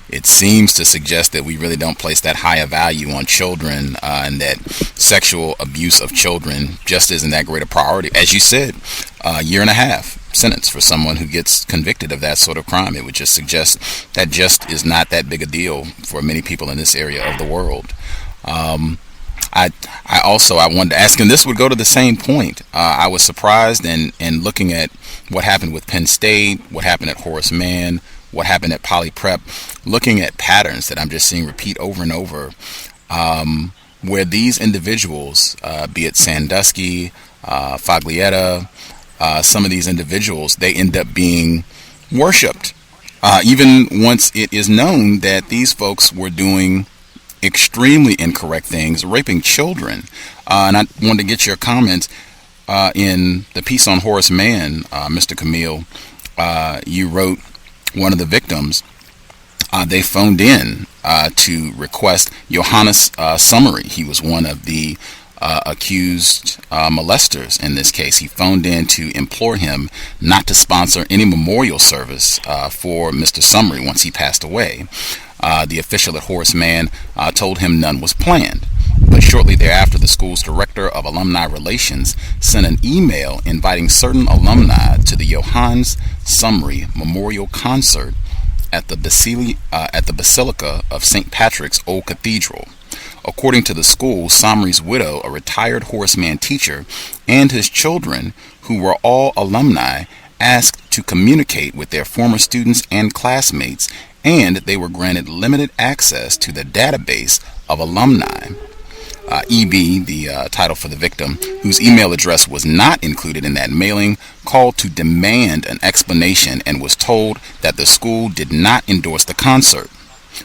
it seems to suggest that we really don't place that high a value on children, and that sexual abuse of children just isn't that great a priority. As you said, a year and a half sentence for someone who gets convicted of that sort of crime. It would just suggest that just is not that big a deal for many people in this area of the world. I wanted to ask, and this would go to the same point. I was surprised in looking at what happened with Penn State, what happened at Horace Mann, what happened at Poly Prep, looking at patterns that I'm just seeing repeat over and over, where these individuals, be it Sandusky, Foglietta, some of these individuals, they end up being worshipped, even once it is known that these folks were doing extremely incorrect things, raping children. And I wanted to get your comments in the piece on Horace Mann, Mr. Kamil. You wrote one of the victims they phoned in to request Johannes Summary. He was one of the accused molesters in this case. He phoned in to implore him not to sponsor any memorial service for Mr. Summary once he passed away. The official at Horace Mann told him none was planned. But shortly thereafter, the school's director of alumni relations sent an email inviting certain alumni to the Johannes Summary Memorial Concert at the Basilica of St. Patrick's Old Cathedral. According to the school, Summry's widow, a retired Horace Mann teacher, and his children, who were all alumni, asked to communicate with their former students and classmates, and they were granted limited access to the database of alumni. EB, the title for the victim, whose email address was not included in that mailing, called to demand an explanation and was told that the school did not endorse the concert.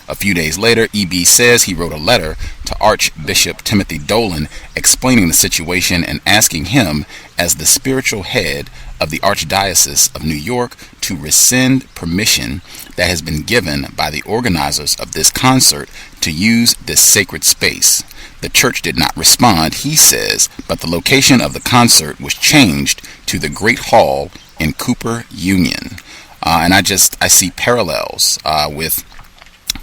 A few days later, EB says he wrote a letter to Archbishop Timothy Dolan explaining the situation and asking him, as the spiritual head of the Archdiocese of New York, to rescind permission that has been given by the organizers of this concert to use this sacred space. The church did not respond, he says, but the location of the concert was changed to the Great Hall in Cooper Union. And I see parallels with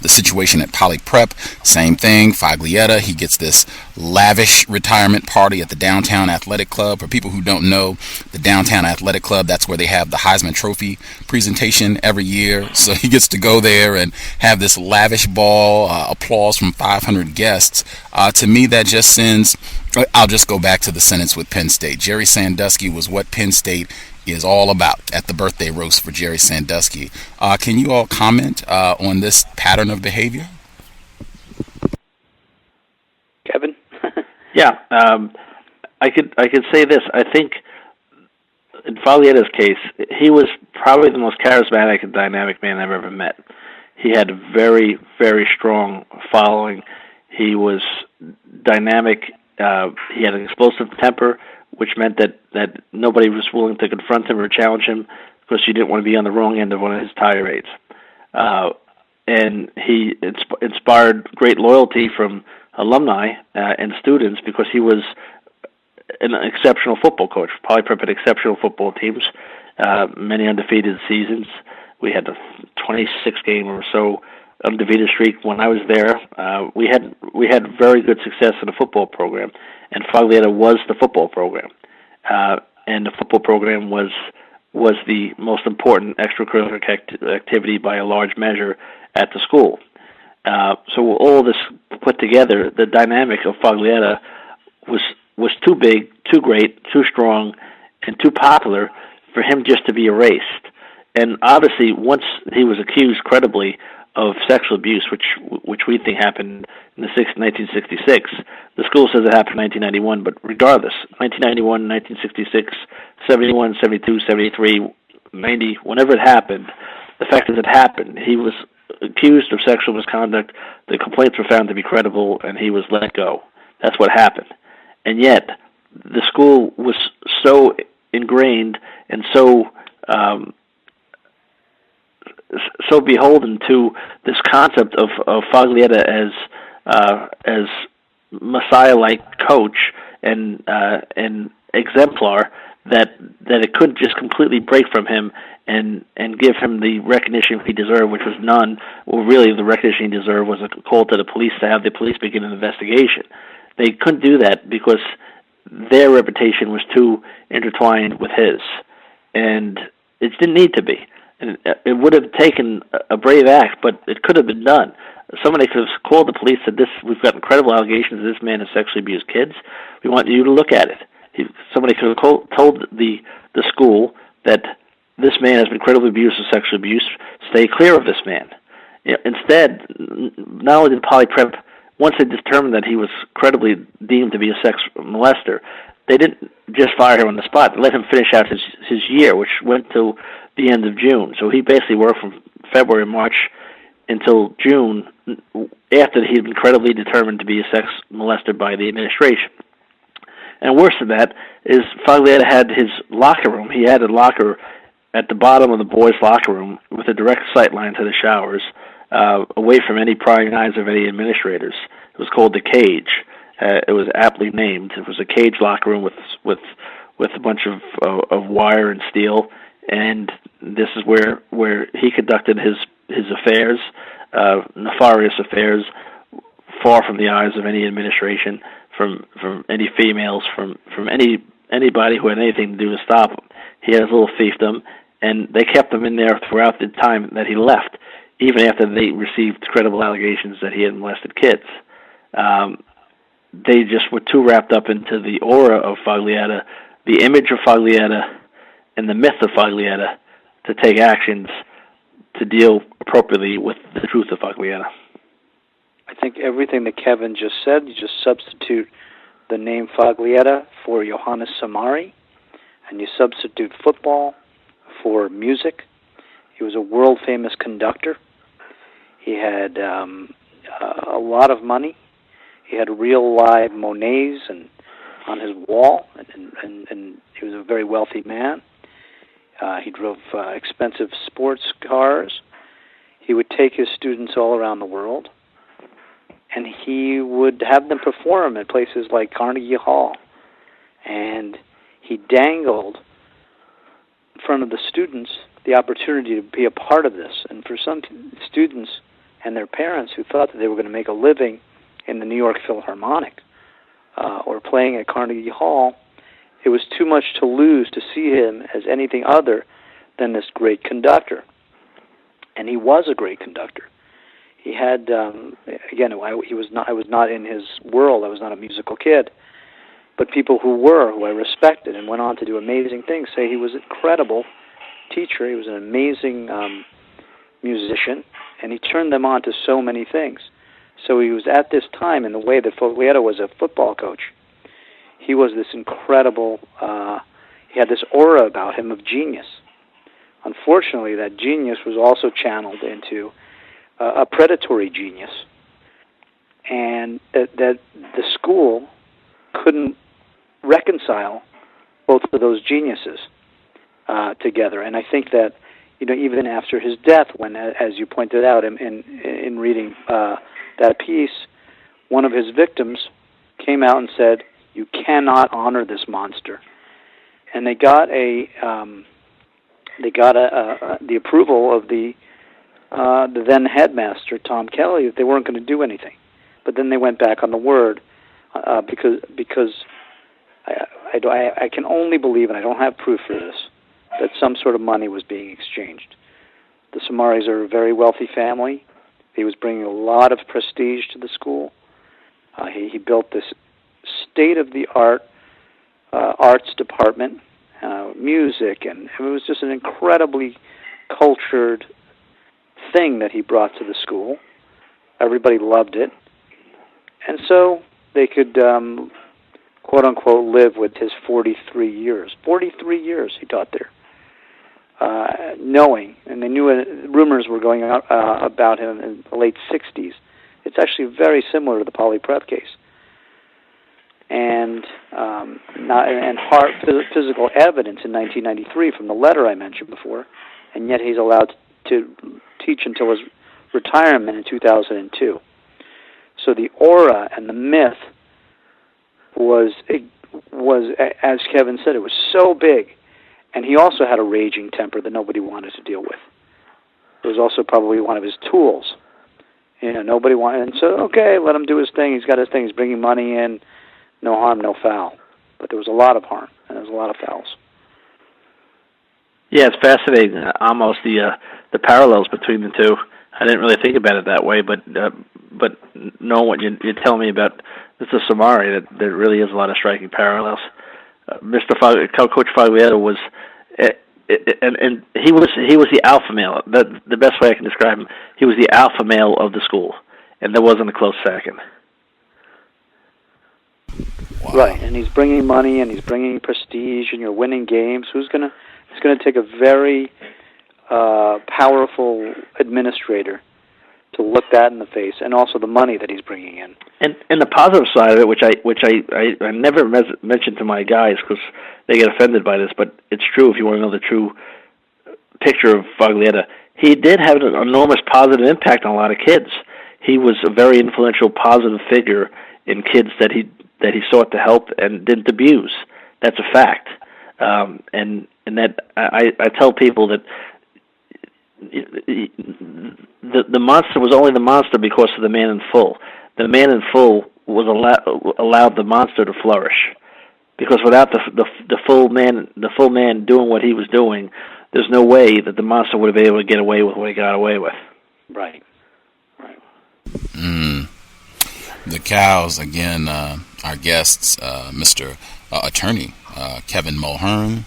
the situation at Poly Prep. Same thing. Faglietta, he gets this lavish retirement party at the Downtown Athletic Club. For people who don't know, the Downtown Athletic Club, that's where they have the Heisman Trophy presentation every year. So he gets to go there and have this lavish ball, applause from 500 guests. To me, that just sends, I'll just go back to the sentence with Penn State. Jerry Sandusky was what Penn State is all about at the birthday roast for Jerry Sandusky. Can you all comment on this pattern of behavior? Kevin? Yeah, I could say this. I think in Faglietta's case, he was probably the most charismatic and dynamic man I've ever met. He had a very, very strong following. He was dynamic. He had an explosive temper, which meant that nobody was willing to confront him or challenge him because you didn't want to be on the wrong end of one of his tirades. And he inspired great loyalty from alumni and students because he was an exceptional football coach. Poly Prep had exceptional football teams, many undefeated seasons. We had a 26-game or so undefeated streak when I was there. We had very good success in the football program, and Faglietta was the football program. And the football program was the most important extracurricular activity by a large measure at the school. So all this put together, the dynamic of Faglietta was too big, too great, too strong, and too popular for him just to be erased. And obviously, once he was accused credibly of sexual abuse, which we think happened in 1966, the school says it happened in 1991, but regardless, 1991, 1966, 71, 72, 73, 90, whenever it happened, the fact that it happened, he was accused of sexual misconduct, the complaints were found to be credible, and he was let go. That's what happened. And yet, the school was so ingrained and so beholden to this concept of Faglietta as Messiah-like coach and exemplar that it could just completely break from him and give him the recognition he deserved, which was none. Well, really, the recognition he deserved was a call to the police to have the police begin an investigation. They couldn't do that because their reputation was too intertwined with his, and it didn't need to be. And it would have taken a brave act, but it could have been done. Somebody could have called the police and said, we've got incredible allegations that this man has sexually abused kids. We want you to look at it. Somebody could have told the school that this man has been credibly abused with sexual abuse. Stay clear of this man. Instead, not only did Poly Prep, once they determined that he was credibly deemed to be a sex molester, they didn't just fire him on the spot. They let him finish out his year, which went to the end of June. So he basically worked from February, March until June after he had been credibly determined to be a sex molester by the administration. And worse than that is Faglietta had his locker room. He had a locker at the bottom of the boys' locker room with a direct sight line to the showers. away from any prying eyes of any administrators. It was called the Cage. It was aptly named. It was a cage locker room with a bunch of wire and steel, and this is where he conducted his affairs, nefarious affairs, far from the eyes of any administration, from any females, from anybody who had anything to do to stop him. He had his little fiefdom, and they kept him in there throughout the time that he left, even after they received credible allegations that he had molested kids. They just were too wrapped up into the aura of Foglietta, the image of Foglietta, and the myth of Foglietta to take actions to deal appropriately with the truth of Foglietta. I think everything that Kevin just said, you just substitute the name Foglietta for Johannes Samari, and you substitute football for music. He was a world-famous conductor. He had a lot of money. He had real live Monets on his wall, and he was a very wealthy man. He drove expensive sports cars. He would take his students all around the world, and he would have them perform at places like Carnegie Hall. And he dangled in front of the students the opportunity to be a part of this. And for some students and their parents who thought that they were going to make a living in the New York Philharmonic or playing at Carnegie Hall, it was too much to lose to see him as anything other than this great conductor. And he was a great conductor. He had, again, I was not in his world. I was not a musical kid. But people who I respected and went on to do amazing things, say he was an incredible teacher. He was an amazing musician, and he turned them on to so many things. So he was at this time, in the way that Foglietta was a football coach, he was this incredible, he had this aura about him of genius. Unfortunately, that genius was also channeled into a predatory genius, and that the school couldn't reconcile both of those geniuses together. And I think that, even after his death, when, as you pointed out in reading that piece, one of his victims came out and said, "You cannot honor this monster," and they got the approval of the then headmaster, Tom Kelly, that they weren't going to do anything. But then they went back on the word because I can only believe, and I don't have proof for this, that some sort of money was being exchanged. The Samaris are a very wealthy family. He was bringing a lot of prestige to the school. He built this state-of-the-art arts department, music, and it was just an incredibly cultured thing that he brought to the school. Everybody loved it. And so they could, quote-unquote, live with his 43 years. 43 years he taught there. Knowing, and they knew rumors were going out about him in the late 60s. It's actually very similar to the Poly Prep case. And hard physical evidence in 1993 from the letter I mentioned before, and yet he's allowed to teach until his retirement in 2002. So the aura and the myth was, as Kevin said, it was so big, and he also had a raging temper that nobody wanted to deal with. It was also probably one of his tools. Nobody wanted, and so, okay, let him do his thing. He's got his thing. He's bringing money in. No harm, no foul. But there was a lot of harm, and there was a lot of fouls. Yeah, it's fascinating. Almost the parallels between the two. I didn't really think about it that way, but knowing what you're telling me about Mr. Samari, that there really is a lot of striking parallels. Coach Foglietta was, and he was the alpha male. The best way I can describe him, he was the alpha male of the school, and there wasn't a close second. Wow. Right, and he's bringing money and he's bringing prestige, and you're winning games. It's going to take a very powerful administrator to look that in the face, and also the money that he's bringing in. And the positive side of it, which I never mention to my guys because they get offended by this, but it's true if you want to know the true picture of Foglietta. he did have an enormous positive impact on a lot of kids. He was a very influential, positive figure in kids that he sought to help and didn't abuse. That's a fact. And that I tell people that the monster was only the monster because of the man in full. The man in full was allowed the monster to flourish, because without the full man doing what he was doing, there's no way that the monster would have been able to get away with what he got away with. Right. The cows, again, our guests, Mr. Attorney Kevin Mulhearn,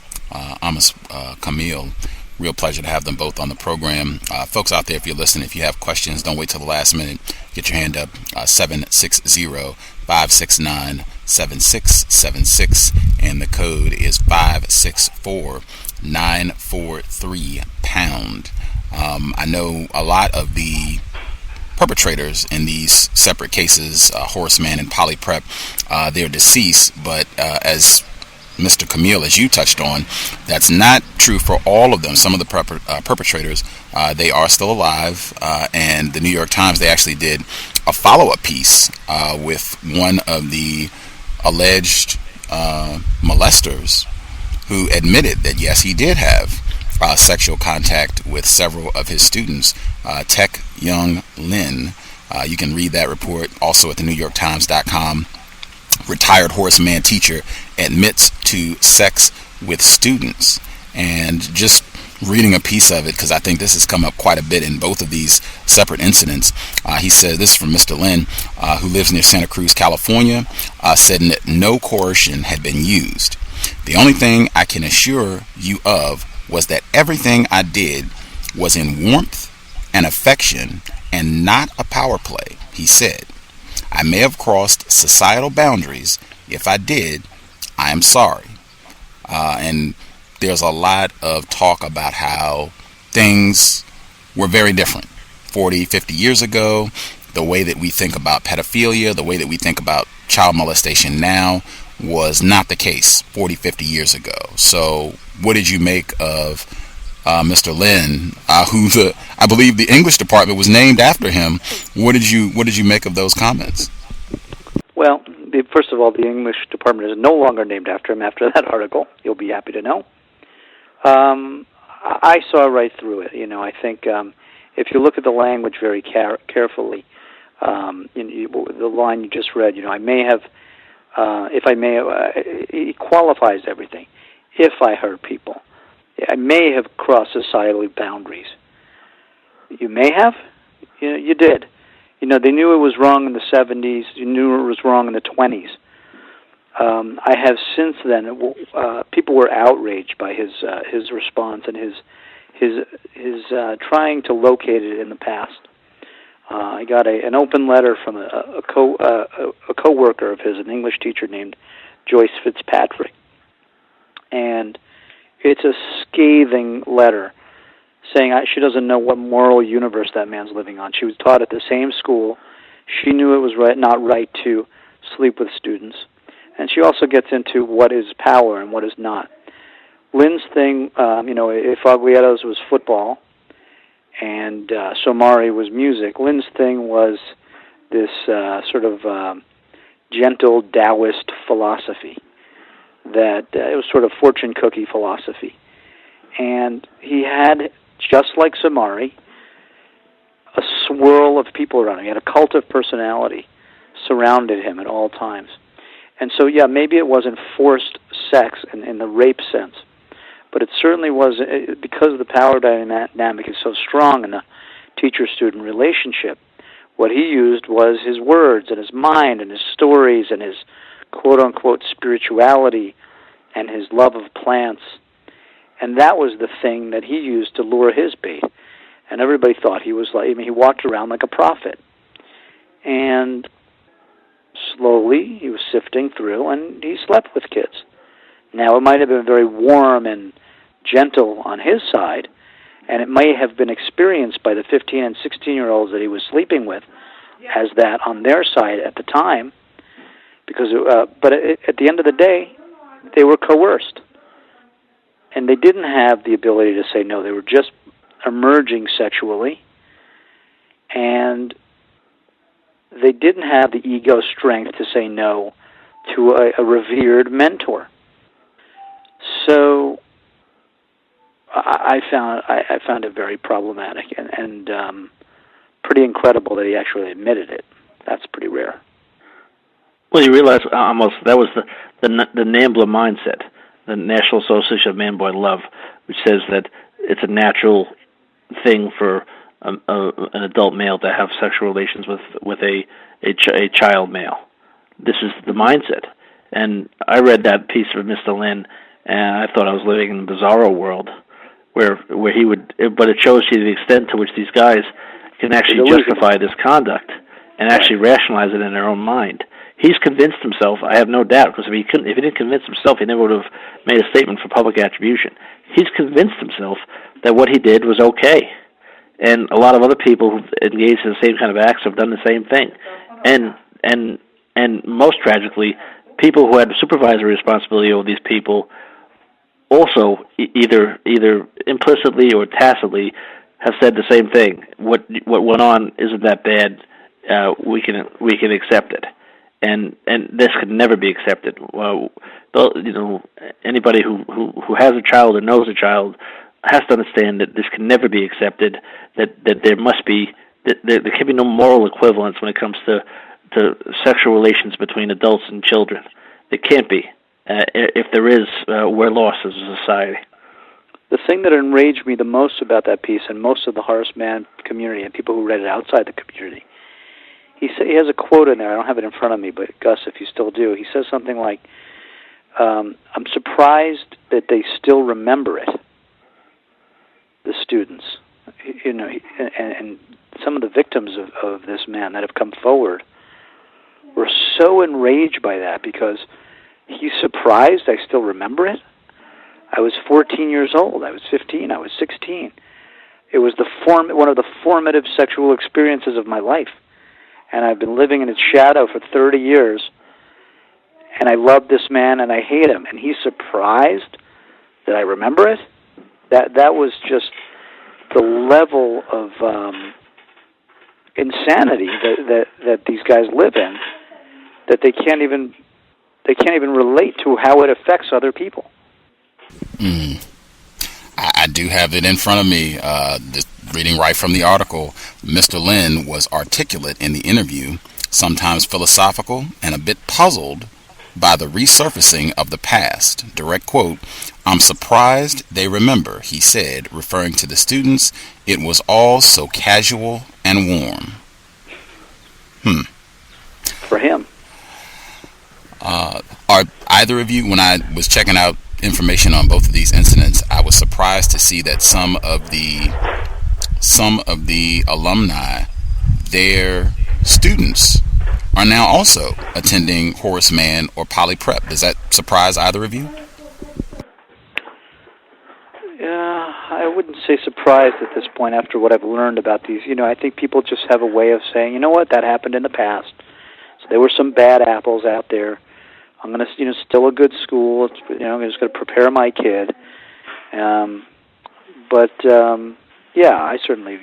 Amos Kamil. Real pleasure to have them both on the program. Folks out there, if you're listening, if you have questions, don't wait till the last minute. Get your hand up, 760-569-7676, and the code is 564-943#. I know a lot of the perpetrators in these separate cases, Horace Mann and Poly Prep, they're deceased, but as Mr. Kamil, as you touched on, that's not true for all of them. Some of the perpetrators, they are still alive, and the New York Times, they actually did a follow-up piece with one of the alleged molesters who admitted that, yes, he did have sexual contact with several of his students. Tech Young Lin, you can read that report also at thenewyorktimes.com. Retired Horace Mann teacher admits to sex with students. And just reading a piece of it, because I think this has come up quite a bit in both of these separate incidents. He said, this is from Mr. Lin, who lives near Santa Cruz, California, said that no coercion had been used. The only thing I can assure you of was that everything I did was in warmth and affection and not a power play, he said. I may have crossed societal boundaries. If I did, I am sorry. And there's a lot of talk about how things were very different 40, 50 years ago. The way that we think about pedophilia, the way that we think about child molestation now was not the case 40, 50 years ago. So what did you make of Mr. Lin, who I believe the English department was named after him? What did you make of those comments? Well, first of all, the English department is no longer named after him after that article. You'll be happy to know. I saw right through it. I think if you look at the language very carefully, the line you just read, I may have, he qualifies everything. If I hurt people, I may have crossed societal boundaries. You may have. You did. They knew it was wrong in the 70s. You knew it was wrong in the 20s. I have since then. People were outraged by his response and his trying to locate it in the past. I got an open letter from a co-worker of his, an English teacher named Joyce Fitzpatrick, and it's a scathing letter saying she doesn't know what moral universe that man's living on. She was taught at the same school. She knew it was not right to sleep with students. And she also gets into what is power and what is not. Lynn's thing, if Aguieros was football and Somari was music, Lynn's thing was this sort of gentle Taoist philosophy. That it was sort of fortune cookie philosophy. And he had, just like Somari, a swirl of people around him. He had a cult of personality surrounded him at all times. And so, yeah, maybe it wasn't forced sex in the rape sense, but it certainly was, because the power dynamic is so strong in the teacher-student relationship, what he used was his words and his mind and his stories and his quote-unquote spirituality and his love of plants. And that was the thing that he used to lure his bait. And everybody thought he was he walked around like a prophet. And slowly he was sifting through, and he slept with kids. Now, it might have been very warm and gentle on his side, and it may have been experienced by the 15 and 16-year-olds that he was sleeping with as that on their side at the time. Because, but at the end of the day, they were coerced. And they didn't have the ability to say no. They were just emerging sexually, and they didn't have the ego strength to say no to a revered mentor. So I found it very problematic and pretty incredible that he actually admitted it. That's pretty rare. Well, you realize almost that was the NAMBLA mindset, the National Association of Man-Boy Love, which says that it's a natural thing for an adult male to have sexual relations with a child male. This is the mindset. And I read that piece of Mr. Lin, and I thought I was living in a bizarro world where he would, but it shows you the extent to which these guys can actually justify this conduct and actually rationalize it in their own mind. He's convinced himself, I have no doubt, because if he didn't convince himself, he never would have made a statement for public attribution. He's convinced himself that what he did was okay. And a lot of other people who engaged in the same kind of acts have done the same thing. And most tragically, people who had supervisory responsibility over these people also either implicitly or tacitly have said the same thing. What went on isn't that bad. We can accept it. And this could never be accepted. Well, anybody who has a child or knows a child has to understand that this can never be accepted. That there must be there can be no moral equivalence when it comes to sexual relations between adults and children. There can't be. If there is, we're lost as a society. The thing that enraged me the most about that piece, and most of the Horace Mann community and people who read it outside the community, he has a quote in there. I don't have it in front of me, but Gus, if you still do, he says something like, "I'm surprised that they still remember it." The students, and some of the victims of this man that have come forward were so enraged by that because he's surprised I still remember it. I was 14 years old. I was 15. I was 16. It was one of the formative sexual experiences of my life. And I've been living in its shadow for 30 years. And I love this man and I hate him. And he's surprised that I remember it? That was just the level of insanity that these guys live in, that they can't even relate to how it affects other people. I do have it in front of me. Reading right from the article, Mr. Lin was articulate in the interview, sometimes philosophical, and a bit puzzled by the resurfacing of the past. Direct quote, "I'm surprised they remember," he said, referring to the students. "It was all so casual and warm." For him. Are either of you, when I was checking out information on both of these incidents, I was surprised to see that some of the alumni, their students, are now also attending Horace Mann or Poly Prep. Does that surprise either of you? Yeah, I wouldn't say surprised at this point after what I've learned about these. I think people just have a way of saying, you know what, that happened in the past. So there were some bad apples out there. I'm going to, still a good school. I'm just going to prepare my kid. Yeah, I certainly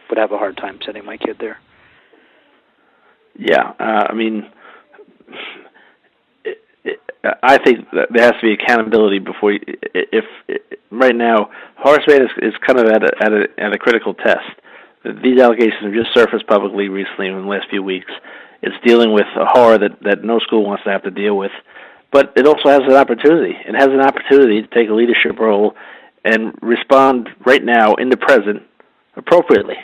would have a hard time sending my kid there. Yeah, I think that there has to be accountability before if right now Horace Mann is kind of at a critical test. These allegations have just surfaced publicly recently in the last few weeks. It's dealing with a horror that no school wants to have to deal with, but it also has an opportunity. It has an opportunity to take a leadership role and respond right now in the present appropriately.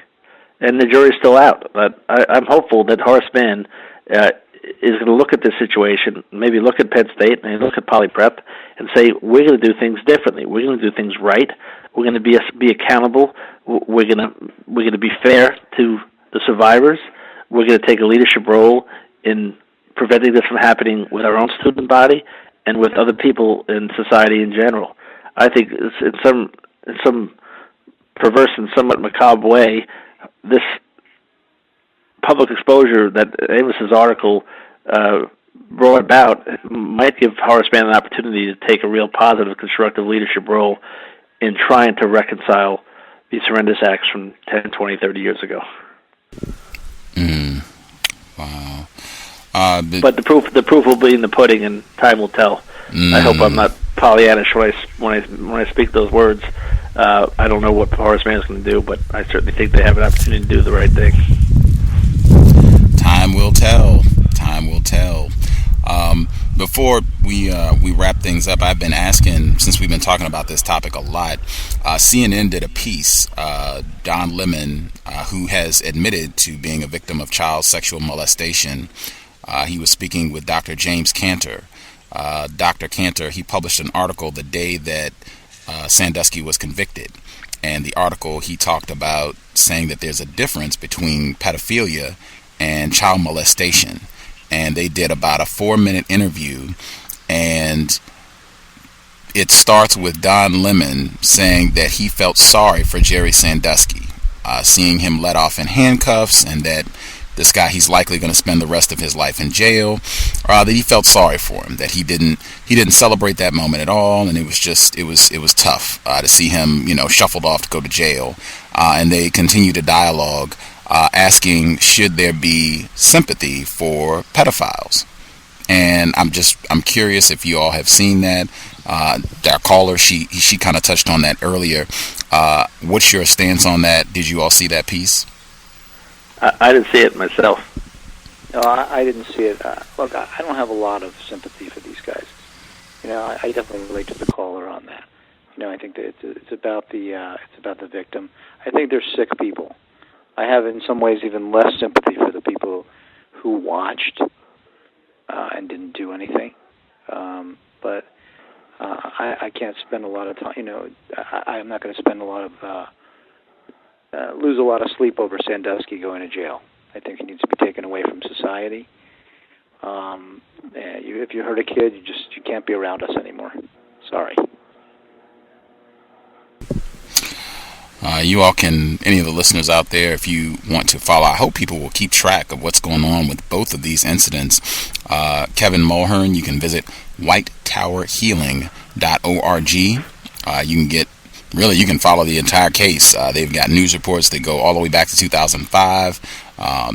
And the jury's still out. But I'm hopeful that Horace Mann is going to look at this situation, maybe look at Penn State, maybe look at Poly Prep, and say, we're going to do things differently. We're going to do things right. We're going to be accountable. We're going to be fair to the survivors. We're going to take a leadership role in preventing this from happening with our own student body and with other people in society in general. I think in some perverse and somewhat macabre way, this public exposure that Amos's article brought about might give Horace Mann an opportunity to take a real positive, constructive leadership role in trying to reconcile these horrendous acts from 10, 20, 30 years ago. Wow. But the proof will be in the pudding, and time will tell. I hope I'm not Pollyannish when I speak those words. I don't know what Horace Mann is going to do, but I certainly think they have an opportunity to do the right thing. Time will tell. Time will tell. Before we wrap things up, I've been asking, since we've been talking about this topic a lot, CNN did a piece, Don Lemon, who has admitted to being a victim of child sexual molestation. He was speaking with Dr. James Cantor. Dr. Cantor, he published an article the day that Sandusky was convicted. And the article, he talked about saying that there's a difference between pedophilia and child molestation. And they did about a 4-minute interview, and it starts with Don Lemon saying that he felt sorry for Jerry Sandusky, seeing him let off in handcuffs, and that this guy, he's likely going to spend the rest of his life in jail, that he felt sorry for him, that he didn't celebrate that moment at all, and it was tough to see him, shuffled off to go to jail. And they continued a dialogue, asking, should there be sympathy for pedophiles? And I'm curious if you all have seen that. Our caller, she kind of touched on that earlier. What's your stance on that? Did you all see that piece? I didn't see it myself. No, I didn't see it. Look, I don't have a lot of sympathy for these guys. I definitely relate to the caller on that. I think that it's about the victim. I think they're sick people. I have, in some ways, even less sympathy for the people who watched and didn't do anything. But I can't spend a lot of time. I'm not going to spend a lot of lose a lot of sleep over Sandusky going to jail. I think he needs to be taken away from society. If you hurt a kid, you can't be around us anymore. Sorry. You all can, any of the listeners out there, if you want to follow, I hope people will keep track of what's going on with both of these incidents. Kevin Mulhearn, you can visit whitetowerhealing.org. You can follow the entire case. They've got news reports that go all the way back to 2005.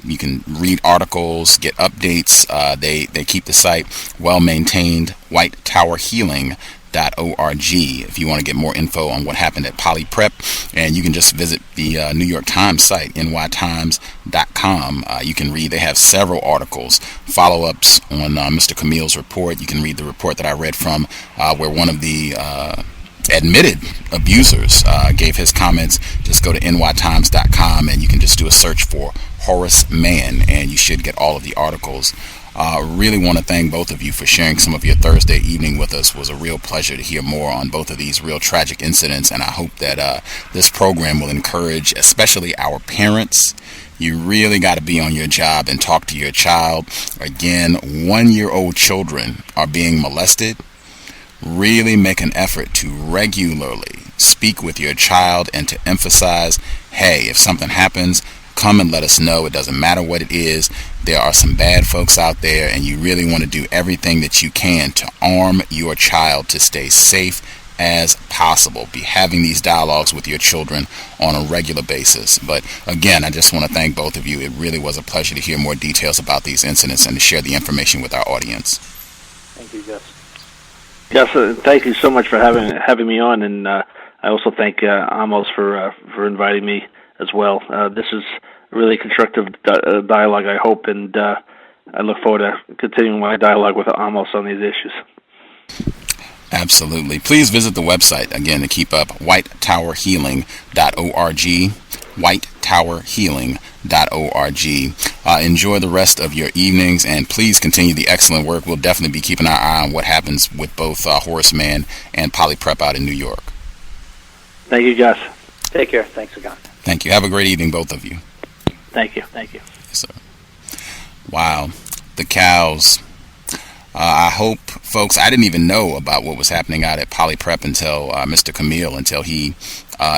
You can read articles, get updates. They keep the site well maintained, whitetowerhealing.org, if you want to get more info on what happened at Poly Prep. And you can just visit the New York Times site, nytimes.com. You can read, they have several articles, follow-ups on Mr. Kamil's report. You can read the report that I read from where one of the admitted abusers gave his comments. Just go to nytimes.com and you can just do a search for Horace Mann, and you should get all of the articles. Really want to thank both of you for sharing some of your Thursday evening with us. It was a real pleasure to hear more on both of these real tragic incidents, and I hope that this program will encourage, especially our parents. You really got to be on your job and talk to your child. Again, 1-year-old children are being molested. Really make an effort to regularly speak with your child and to emphasize, hey, if something happens, come and let us know. It doesn't matter what it is. There are some bad folks out there, and you really want to do everything that you can to arm your child to stay safe as possible. Be having these dialogues with your children on a regular basis. But again, I just want to thank both of you. It really was a pleasure to hear more details about these incidents and to share the information with our audience. Thank you, Gus. Gus, thank you so much for having me on, and I also thank Amos for inviting me as well. This is a really constructive dialogue, I hope, and I look forward to continuing my dialogue with Amos on these issues. Absolutely. Please visit the website, again, to keep up, whitetowerhealing.org, whitetowerhealing.org. Enjoy the rest of your evenings, and please continue the excellent work. We'll definitely be keeping our eye on what happens with both Horace Mann and Poly Prep out in New York. Thank you, Gus. Take care. Thanks again. Thank you. Have a great evening, both of you. Thank you. Thank you. Yes, sir. Wow. The cows. I hope, folks, I didn't even know about what was happening out at Poly Prep until Mr. Kamil, until he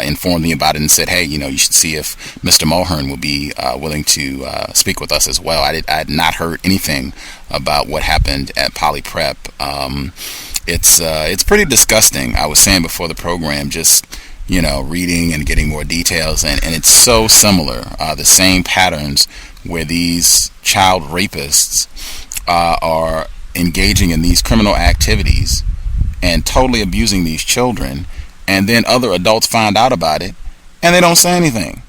informed me about it and said, hey, you should see if Mr. Mulhearn will be willing to speak with us as well. I had not heard anything about what happened at Poly Prep. It's pretty disgusting. I was saying before the program, just reading and getting more details, and it's so similar, the same patterns where these child rapists are engaging in these criminal activities and totally abusing these children, and then other adults find out about it and they don't say anything.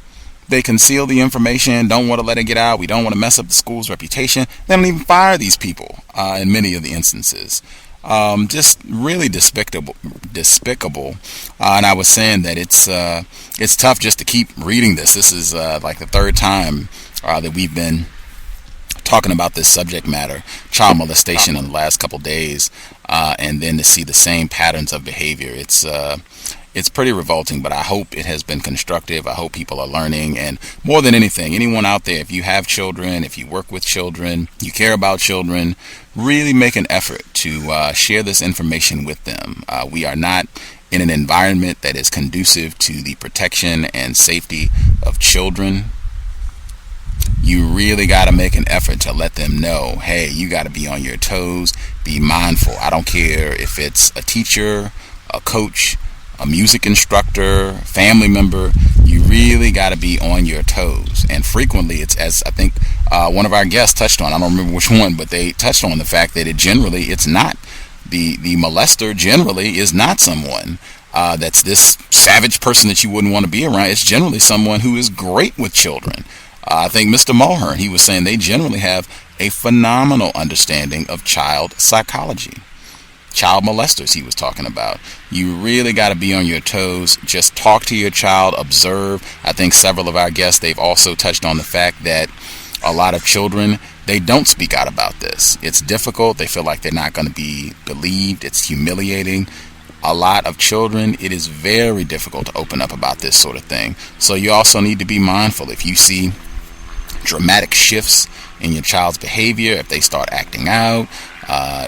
They conceal the information, don't want to let it get out. We don't want to mess up the school's reputation. They don't even fire these people in many of the instances. Just really despicable. And I was saying that it's tough just to keep reading this. This is like the third time that we've been talking about this subject matter, child molestation, in the last couple days, and then to see the same patterns of behavior. It's pretty revolting, but I hope it has been constructive. I hope people are learning, and more than anything, anyone out there, if you have children, if you work with children, you care about children, really make an effort to share this information with them. We are not in an environment that is conducive to the protection and safety of children. You really got to make an effort to let them know, hey, you got to be on your toes, be mindful. I don't care if it's a teacher, a coach, a music instructor, family member, you really got to be on your toes. And frequently, it's, as I think one of our guests touched on, I don't remember which one, but they touched on the fact that it's not, the molester generally is not someone that's this savage person that you wouldn't want to be around. It's generally someone who is great with children. I think Mr. Mulhearn, he was saying they generally have a phenomenal understanding of child psychology. Child molesters he was talking about. You really got to be on your toes. Just talk to your child, observe. I think several of our guests, they've also touched on the fact that a lot of children, they don't speak out about this. It's difficult. They feel like they're not going to be believed. It's humiliating. A lot of children, it is very difficult to open up about this sort of thing. So you also need to be mindful. If you see dramatic shifts in your child's behavior, if they start acting out,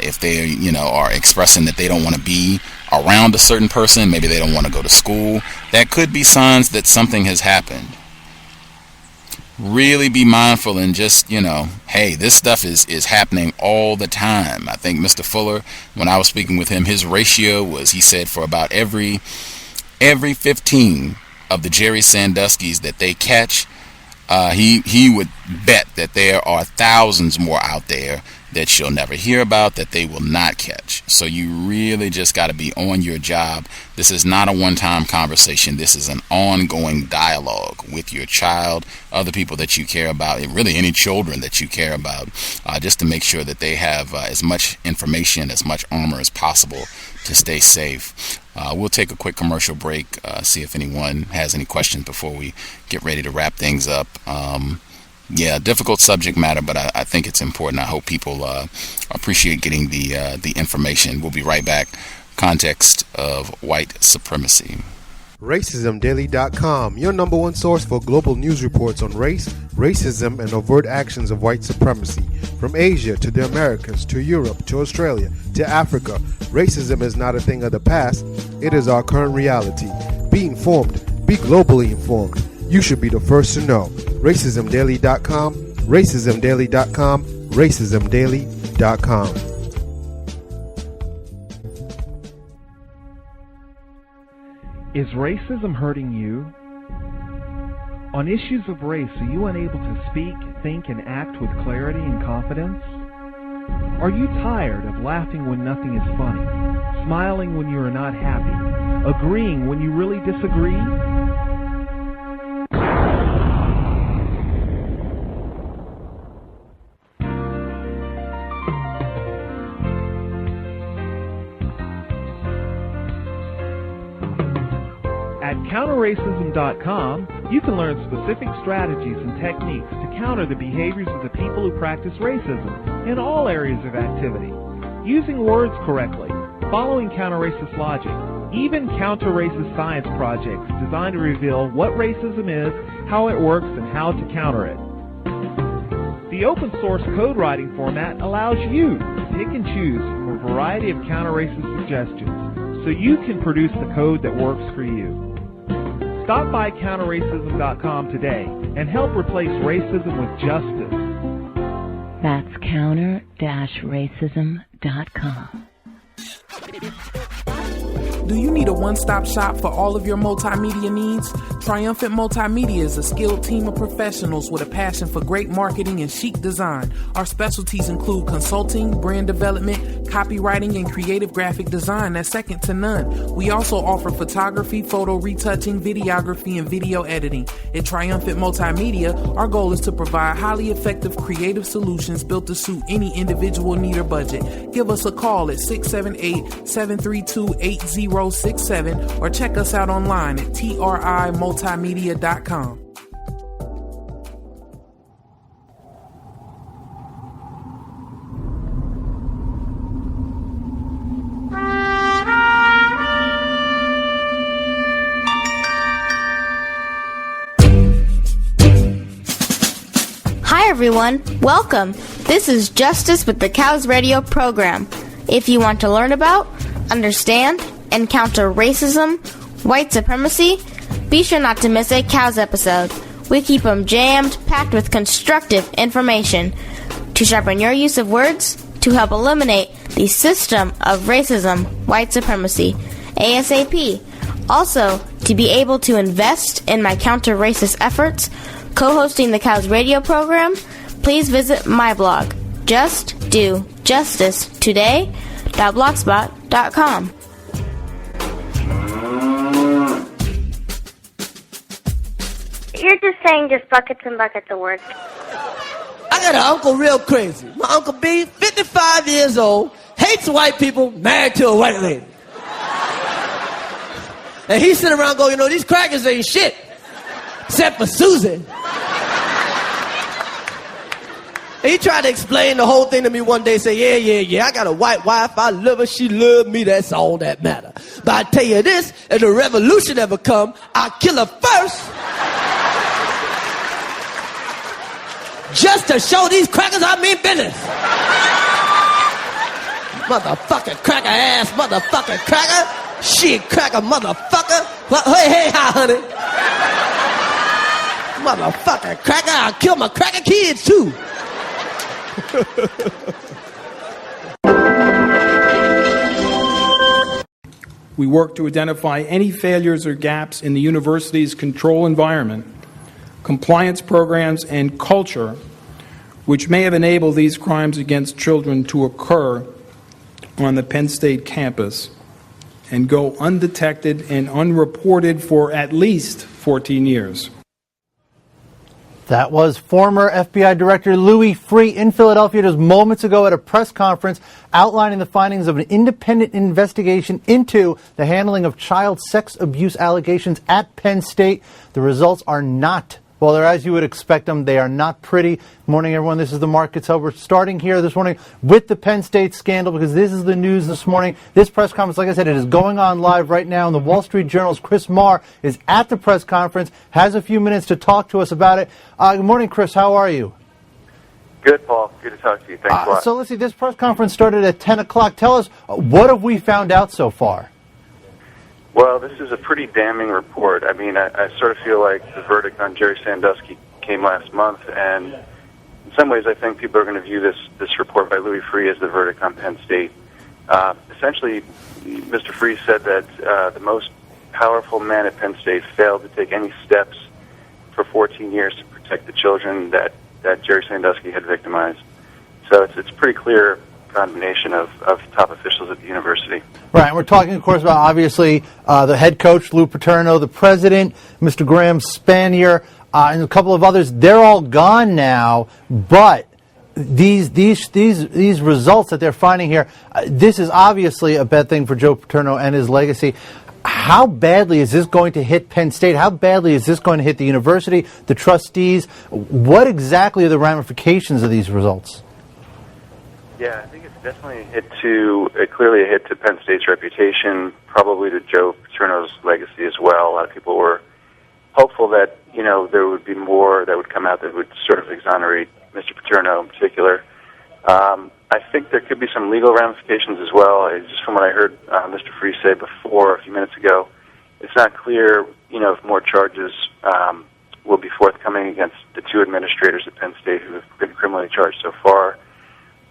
if they, are expressing that they don't want to be around a certain person, maybe they don't want to go to school, that could be signs that something has happened. Really be mindful and just, hey, this stuff is happening all the time. I think Mr. Fuller, when I was speaking with him, his ratio was, he said, for about every 15 of the Jerry Sandusky's that they catch, he would bet that there are thousands more out there that you'll never hear about, that they will not catch. So you really just got to be on your job. This is not a one-time conversation. This is an ongoing dialogue with your child, other people that you care about, and really any children that you care about, just to make sure that they have as much information, as much armor as possible to stay safe. We'll take a quick commercial break, see if anyone has any questions before we get ready to wrap things up. Difficult subject matter, but I think it's important. I hope people appreciate getting the information. We'll be right back. Context of White Supremacy. RacismDaily.com, your number one source for global news reports on race, racism, and overt actions of white supremacy. From Asia to the Americas, to Europe, to Australia, to Africa, racism is not a thing of the past. It is our current reality. Be informed. Be globally informed. You should be the first to know. RacismDaily.com, RacismDaily.com, RacismDaily.com. Is racism hurting you? On issues of race, are you unable to speak, think, and act with clarity and confidence? Are you tired of laughing when nothing is funny, smiling when you are not happy, agreeing when you really disagree? At counterracism.com, you can learn specific strategies and techniques to counter the behaviors of the people who practice racism in all areas of activity, using words correctly, following counter-racist logic, even counter-racist science projects designed to reveal what racism is, how it works, and how to counter it. The open-source code writing format allows you to pick and choose from a variety of counter-racist suggestions so you can produce the code that works for you. Stop by counterracism.com today and help replace racism with justice. That's counter-racism.com. Do you need a one-stop shop for all of your multimedia needs? Triumphant Multimedia is a skilled team of professionals with a passion for great marketing and chic design. Our specialties include consulting, brand development, copywriting, and creative graphic design that's second to none. We also offer photography, photo retouching, videography, and video editing. At Triumphant Multimedia, our goal is to provide highly effective creative solutions built to suit any individual need or budget. Give us a call at 678-732-8067 or check us out online at trimultimedia.com. Hi everyone, welcome. This is Justice with the C.O.W.S radio program. If you want to learn about, understand, and counter racism, white supremacy, be sure not to miss a C.O.W.S episode. We keep them jammed, packed with constructive information to sharpen your use of words to help eliminate the system of racism, white supremacy, ASAP. Also, to be able to invest in my counter-racist efforts, co-hosting the C.O.W.S radio program, please visit my blog, justdojustice.blogspot.com. You're just saying just buckets and buckets of words. I got an uncle real crazy. My Uncle B, 55 years old, hates white people, married to a white lady. And he sit around going, these crackers ain't shit, except for Susan. And he tried to explain the whole thing to me one day, say, yeah, I got a white wife, I love her, she love me, that's all that matter. But I tell you this, if the revolution ever come, I'll kill her first. Just to show these crackers I mean business. Motherfucking cracker ass, motherfucking cracker. Shit cracker, motherfucker. Hey, hi, honey. Motherfucking cracker, I'll kill my cracker kids too. We work to identify any failures or gaps in the university's control environment, compliance programs, and culture which may have enabled these crimes against children to occur on the Penn State campus and go undetected and unreported for at least 14 years. That was former FBI Director Louis Freeh in Philadelphia just moments ago at a press conference outlining the findings of an independent investigation into the handling of child sex abuse allegations at Penn State. The results are not, well, they're as you would expect them. They are not pretty. Morning, everyone. This is the Mark Kitzel. We're starting here this morning with the Penn State scandal because this is the news this morning. This press conference, like I said, it is going on live right now. And the Wall Street Journal's Chris Marr is at the press conference, has a few minutes to talk to us about it. Good morning, Chris. How are you? Good, Paul. Good to talk to you. Thanks a lot. So let's see. This press conference started at 10 o'clock. Tell us, what have we found out so far? Well, this is a pretty damning report. I mean, I sort of feel like the verdict on Jerry Sandusky came last month, and in some ways I think people are going to view this report by Louis Freeh as the verdict on Penn State. Essentially, Mr. Freeh said that the most powerful man at Penn State failed to take any steps for 14 years to protect the children that Jerry Sandusky had victimized. So it's pretty clear condemnation of top officials at the university. Right, and we're talking, of course, about obviously the head coach, Lou Paterno, the president, Mr. Graham Spanier, and a couple of others. They're all gone now, but these results that they're finding here, this is obviously a bad thing for Joe Paterno and his legacy. How badly is this going to hit Penn State? How badly is this going to hit the university, the trustees? What exactly are the ramifications of these results? Yeah, I think it's definitely clearly a hit to Penn State's reputation, probably to Joe Paterno's legacy as well. A lot of people were hopeful that, there would be more that would come out that would sort of exonerate Mr. Paterno in particular. I think there could be some legal ramifications as well. Just from what I heard Mr. Freeh say before, a few minutes ago, it's not clear, if more charges will be forthcoming against the two administrators at Penn State who have been criminally charged so far.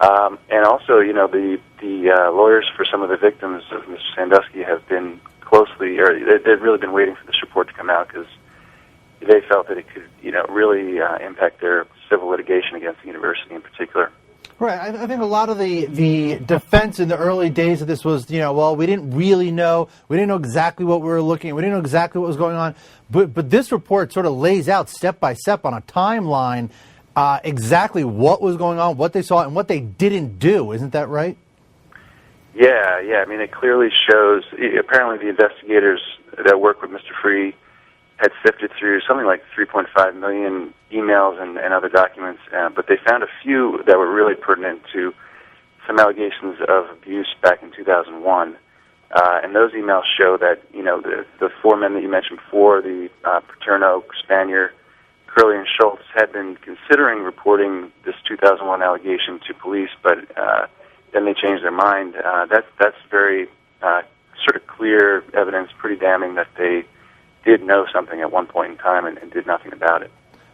And also, the lawyers for some of the victims of Mr. Sandusky have been closely, or they'd really been waiting for this report to come out because they felt that it could, really impact their civil litigation against the university in particular. Right. I think a lot of the defense in the early days of this was, well, we didn't really know. We didn't know exactly what we were looking at. We didn't know exactly what was going on. But this report sort of lays out step by step on a timeline exactly what was going on, what they saw, and what they didn't do. Isn't that right? Yeah. I mean, it clearly shows, apparently the investigators that work with Mr. Free had sifted through something like 3.5 million emails and other documents, but they found a few that were really pertinent to some allegations of abuse back in 2001. And those emails show that, the four men that you mentioned before, the Paterno, Spanier, Curley, and Schultz, had been considering reporting this 2001 allegation to police, but then they changed their mind. That's very sort of clear evidence, pretty damning, that they did know something at one point in time and did nothing about it.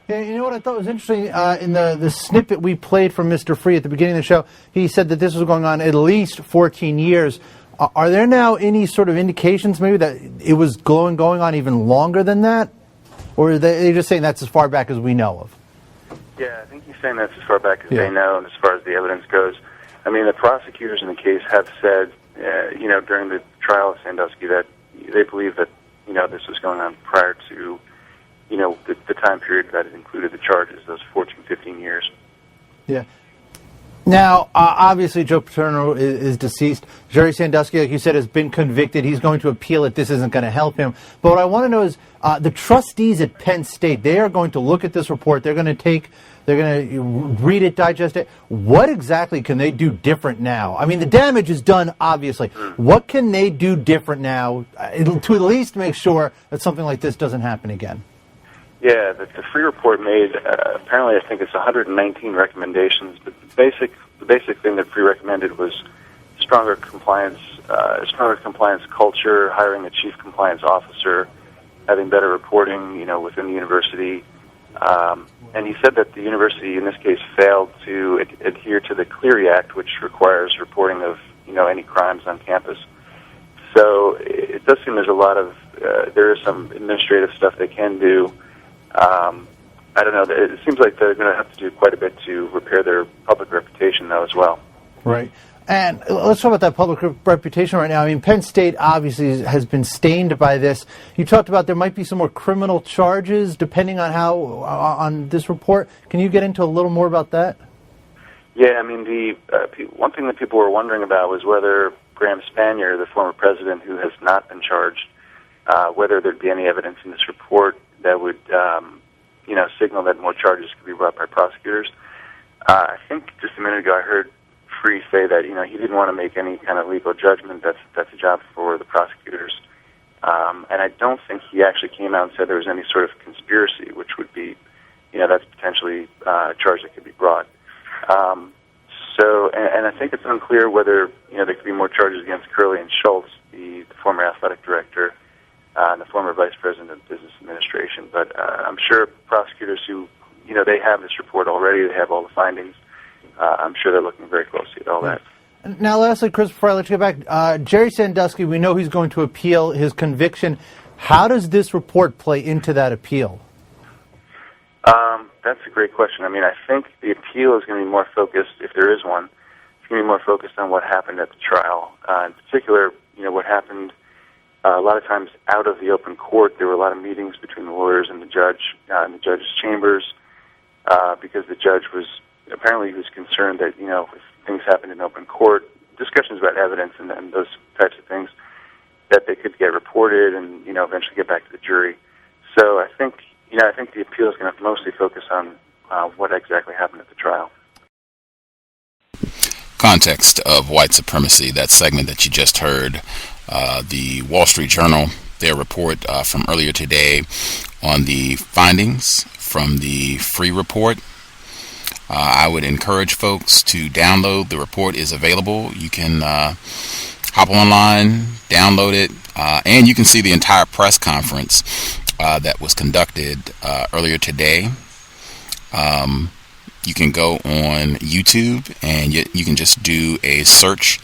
Yeah, you know what I thought was interesting? In the snippet we played from Mr. Free at the beginning of the show, he said that this was going on at least 14 years. Are there now any sort of indications maybe that it was going on even longer than that? Or are they just saying that's as far back as we know of? Yeah, I think he's saying that's as far back as they know and as far as the evidence goes. I mean, the prosecutors in the case have said, during the trial of Sandusky that they believe that, this was going on prior to, the time period that it included the charges, those 14, 15 years. Yeah. Now, obviously, Joe Paterno is deceased. Jerry Sandusky, like you said, has been convicted. He's going to appeal it. This isn't going to help him. But what I want to know is the trustees at Penn State, they are going to look at this report. They're going to read it, digest it. What exactly can they do different now? I mean, the damage is done, obviously. What can they do different now to at least make sure that something like this doesn't happen again? Yeah, the Free report made, apparently I think it's 119 recommendations, but the basic thing that Free recommended was stronger compliance culture, hiring a chief compliance officer, having better reporting, within the university. And he said that the university, in this case, failed to adhere to the Clery Act, which requires reporting of, any crimes on campus. So it does seem there's a lot of, there is some administrative stuff they can do. I don't know. It seems like they're going to have to do quite a bit to repair their public reputation, though, as well. Right. And let's talk about that public reputation right now. I mean, Penn State obviously has been stained by this. You talked about there might be some more criminal charges depending on on this report. Can you get into a little more about that? Yeah, I mean, the one thing that people were wondering about was whether Graham Spanier, the former president who has not been charged, whether there'd be any evidence in this report that would, signal that more charges could be brought by prosecutors. I think just a minute ago I heard Free say that, he didn't want to make any kind of legal judgment. That's a job for the prosecutors. And I don't think he actually came out and said there was any sort of conspiracy, which would be, that's potentially a charge that could be brought. And I think it's unclear whether, there could be more charges against Curley and Schultz, the former athletic director, and the former vice president of business administration. But I'm sure prosecutors who, they have this report already, they have all the findings. I'm sure they're looking very closely at all that. Now, lastly, Chris, before I let you get back, Jerry Sandusky, we know he's going to appeal his conviction. How does this report play into that appeal? That's a great question. I mean, I think the appeal is going to be more focused, if there is one, it's going to be more focused on what happened at the trial. In particular, what happened a lot of times out of the open court. There were a lot of meetings between the lawyers and the judge in the judge's chambers because the judge was apparently concerned that, if things happened in open court, discussions about evidence and those types of things, that they could get reported and, eventually get back to the jury. So I think the appeal is going to mostly focus on what exactly happened at the trial. Context of White Supremacy, that segment that you just heard, the Wall Street Journal, their report from earlier today on the findings from the Free report. I would encourage folks to download. The report is available. You can hop online, download it, and you can see the entire press conference that was conducted earlier today. You can go on YouTube and you can just do a search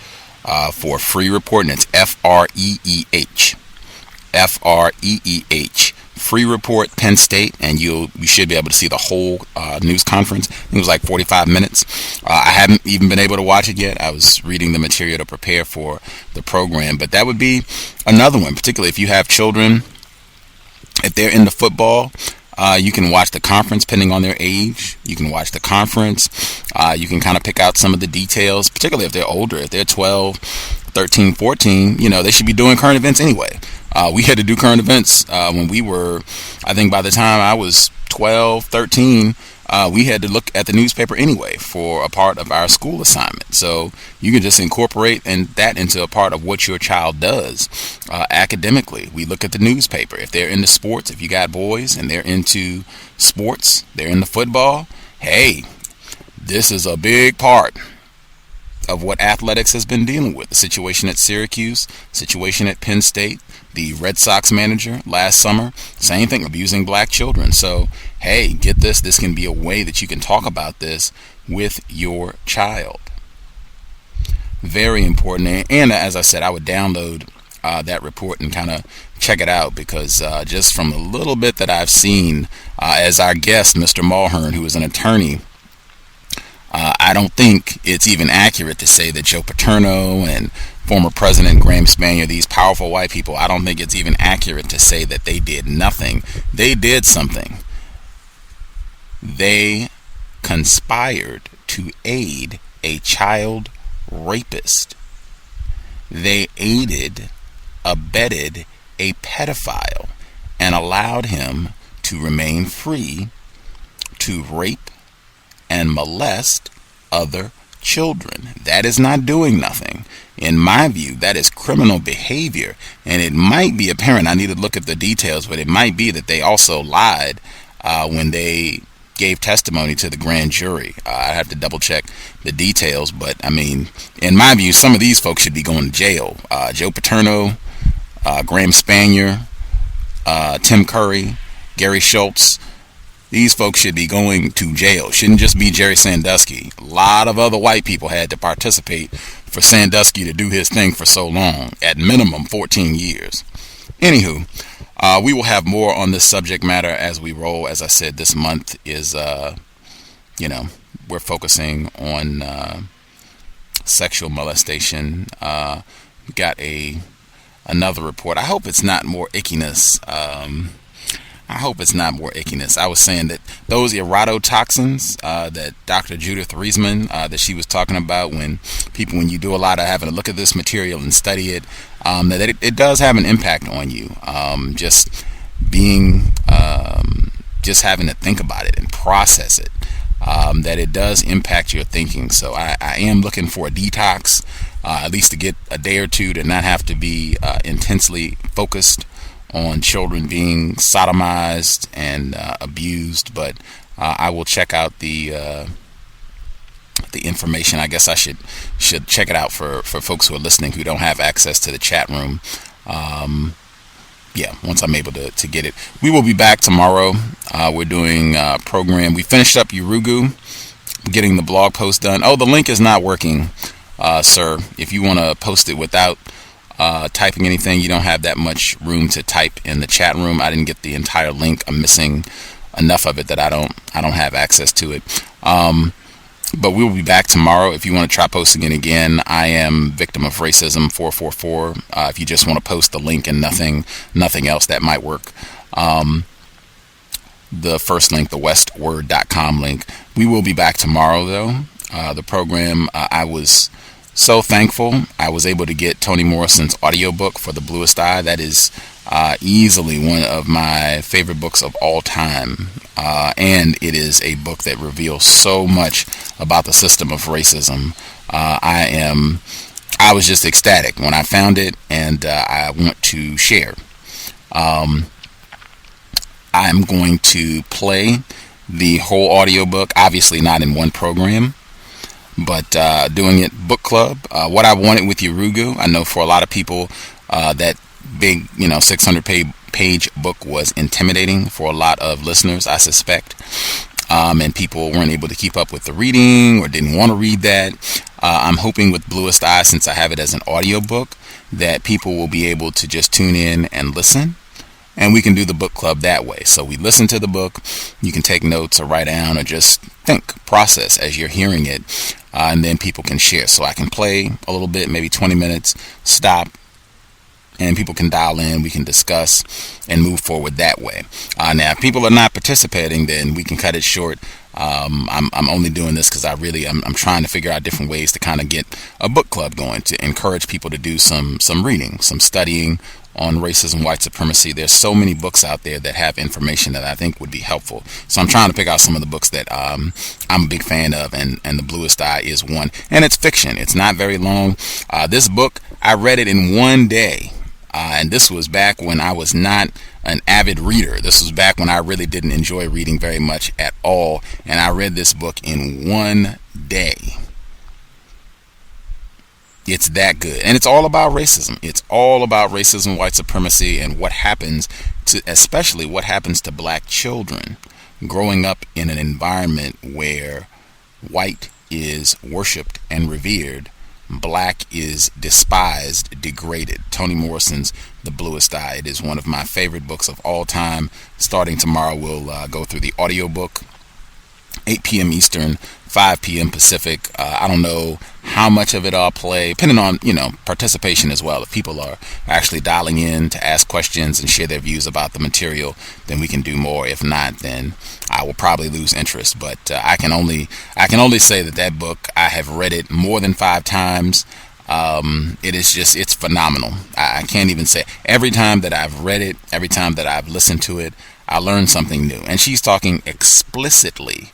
for Free report, and it's FREEH. FREEH. Free report, Penn State, and you should be able to see the whole news conference. I think it was like 45 minutes. I haven't even been able to watch it yet. I was reading the material to prepare for the program, but that would be another one, particularly if you have children. If they're into football, you can watch the conference depending on their age. You can watch the conference. You can kind of pick out some of the details, particularly if they're older. If they're 12, 13, 14, they should be doing current events anyway. We had to do current events when we were, I think by the time I was 12, 13, we had to look at the newspaper anyway for a part of our school assignment. So you can just incorporate that into a part of what your child does academically. We look at the newspaper. If they're into sports, if you got boys and they're into sports, they're into football, hey, this is a big part of what athletics has been dealing with. The situation at Syracuse, situation at Penn State, the Red Sox manager last summer, same thing, abusing black children. So, hey, get this. This can be a way that you can talk about this with your child. Very important. And as I said, I would download that report and kind of check it out, because just from a little bit that I've seen, as our guest, Mr. Mulhearn, who is an attorney, I don't think it's even accurate to say that Joe Paterno and former President Graham Spanier, these powerful white people, I don't think it's even accurate to say that they did nothing. They did something. They conspired to aid a child rapist. They aided, abetted a pedophile and allowed him to remain free to rape and molest other children. That is not doing nothing. In my view, that is criminal behavior, and it might be apparent. I need to look at the details, but it might be that they also lied when they gave testimony to the grand jury. I have to double check the details, but I mean, in my view, some of these folks should be going to jail. Joe Paterno, Graham Spanier, Tim Curry, Gary Schultz. These folks should be going to jail. Shouldn't just be Jerry Sandusky. A lot of other white people had to participate for Sandusky to do his thing for so long. At minimum, 14 years. Anywho, we will have more on this subject matter as we roll. As I said, this month is, we're focusing on sexual molestation. We got another report. I hope it's not more ickiness. I was saying that those erototoxins that Dr. Judith Riesman, that she was talking about, when you do a lot of having to look at this material and study it, that it does have an impact on you. Just having to think about it and process it, that it does impact your thinking. So I am looking for a detox, at least to get a day or two to not have to be intensely focused on children being sodomized and abused. But I will check out the information. I guess I should check it out for folks who are listening who don't have access to the chat room. Once I'm able to get it. We will be back tomorrow. We're doing a program. We finished up Urugu, getting the blog post done. Oh, the link is not working, sir. If you want to post it without typing anything, you don't have that much room to type in the chat room. I didn't get the entire link. I'm missing enough of it that I don't have access to it. But we will be back tomorrow. If you want to try posting it again, I am victim of racism 444. If you just want to post the link and nothing else, that might work. The first link, the westword.com link. We will be back tomorrow, though. The program, I was so thankful I was able to get Toni Morrison's audiobook for The Bluest Eye. That is easily one of my favorite books of all time. And it is a book that reveals so much about the system of racism. I was just ecstatic when I found it, and I want to share. I'm going to play the whole audiobook, obviously not in one program, but doing it book club. What I wanted with Urugu, I know for a lot of people that big 600 page book was intimidating for a lot of listeners, I suspect, and people weren't able to keep up with the reading or didn't want to read that. I'm hoping with Bluest Eye, since I have it as an audiobook, that people will be able to just tune in and listen. And we can do the book club that way. So we listen to the book. You can take notes or write down or just think, process as you're hearing it. And then people can share. So I can play a little bit, maybe 20 minutes, stop, and people can dial in. We can discuss and move forward that way. Now, if people are not participating, then we can cut it short. I'm only doing this because I'm trying to figure out different ways to kind of get a book club going, to encourage people to do some reading, some studying on racism, white supremacy. There's so many books out there that have information that I think would be helpful. So I'm trying to pick out some of the books that I'm a big fan of, and The Bluest Eye is one. And it's fiction. It's not very long. This book, I read it in one day. And this was back when I was not an avid reader. This was back when I really didn't enjoy reading very much at all. And I read this book in one day. It's that good. And it's all about racism. It's all about racism, white supremacy, and what happens to, especially what happens to black children growing up in an environment where white is worshipped and revered, black is despised, degraded. Toni Morrison's The Bluest Eye. It is one of my favorite books of all time. Starting tomorrow, we'll go through the audiobook, 8 p.m. Eastern, 5 p.m. Pacific. I don't know how much of it I'll play, depending on, participation as well. If people are actually dialing in to ask questions and share their views about the material, then we can do more. If not, then I will probably lose interest. But I can only say that book, I have read it more than 5 times. It's phenomenal. I can't even say. Every time that I've read it, every time that I've listened to it, I learned something new. And she's talking explicitly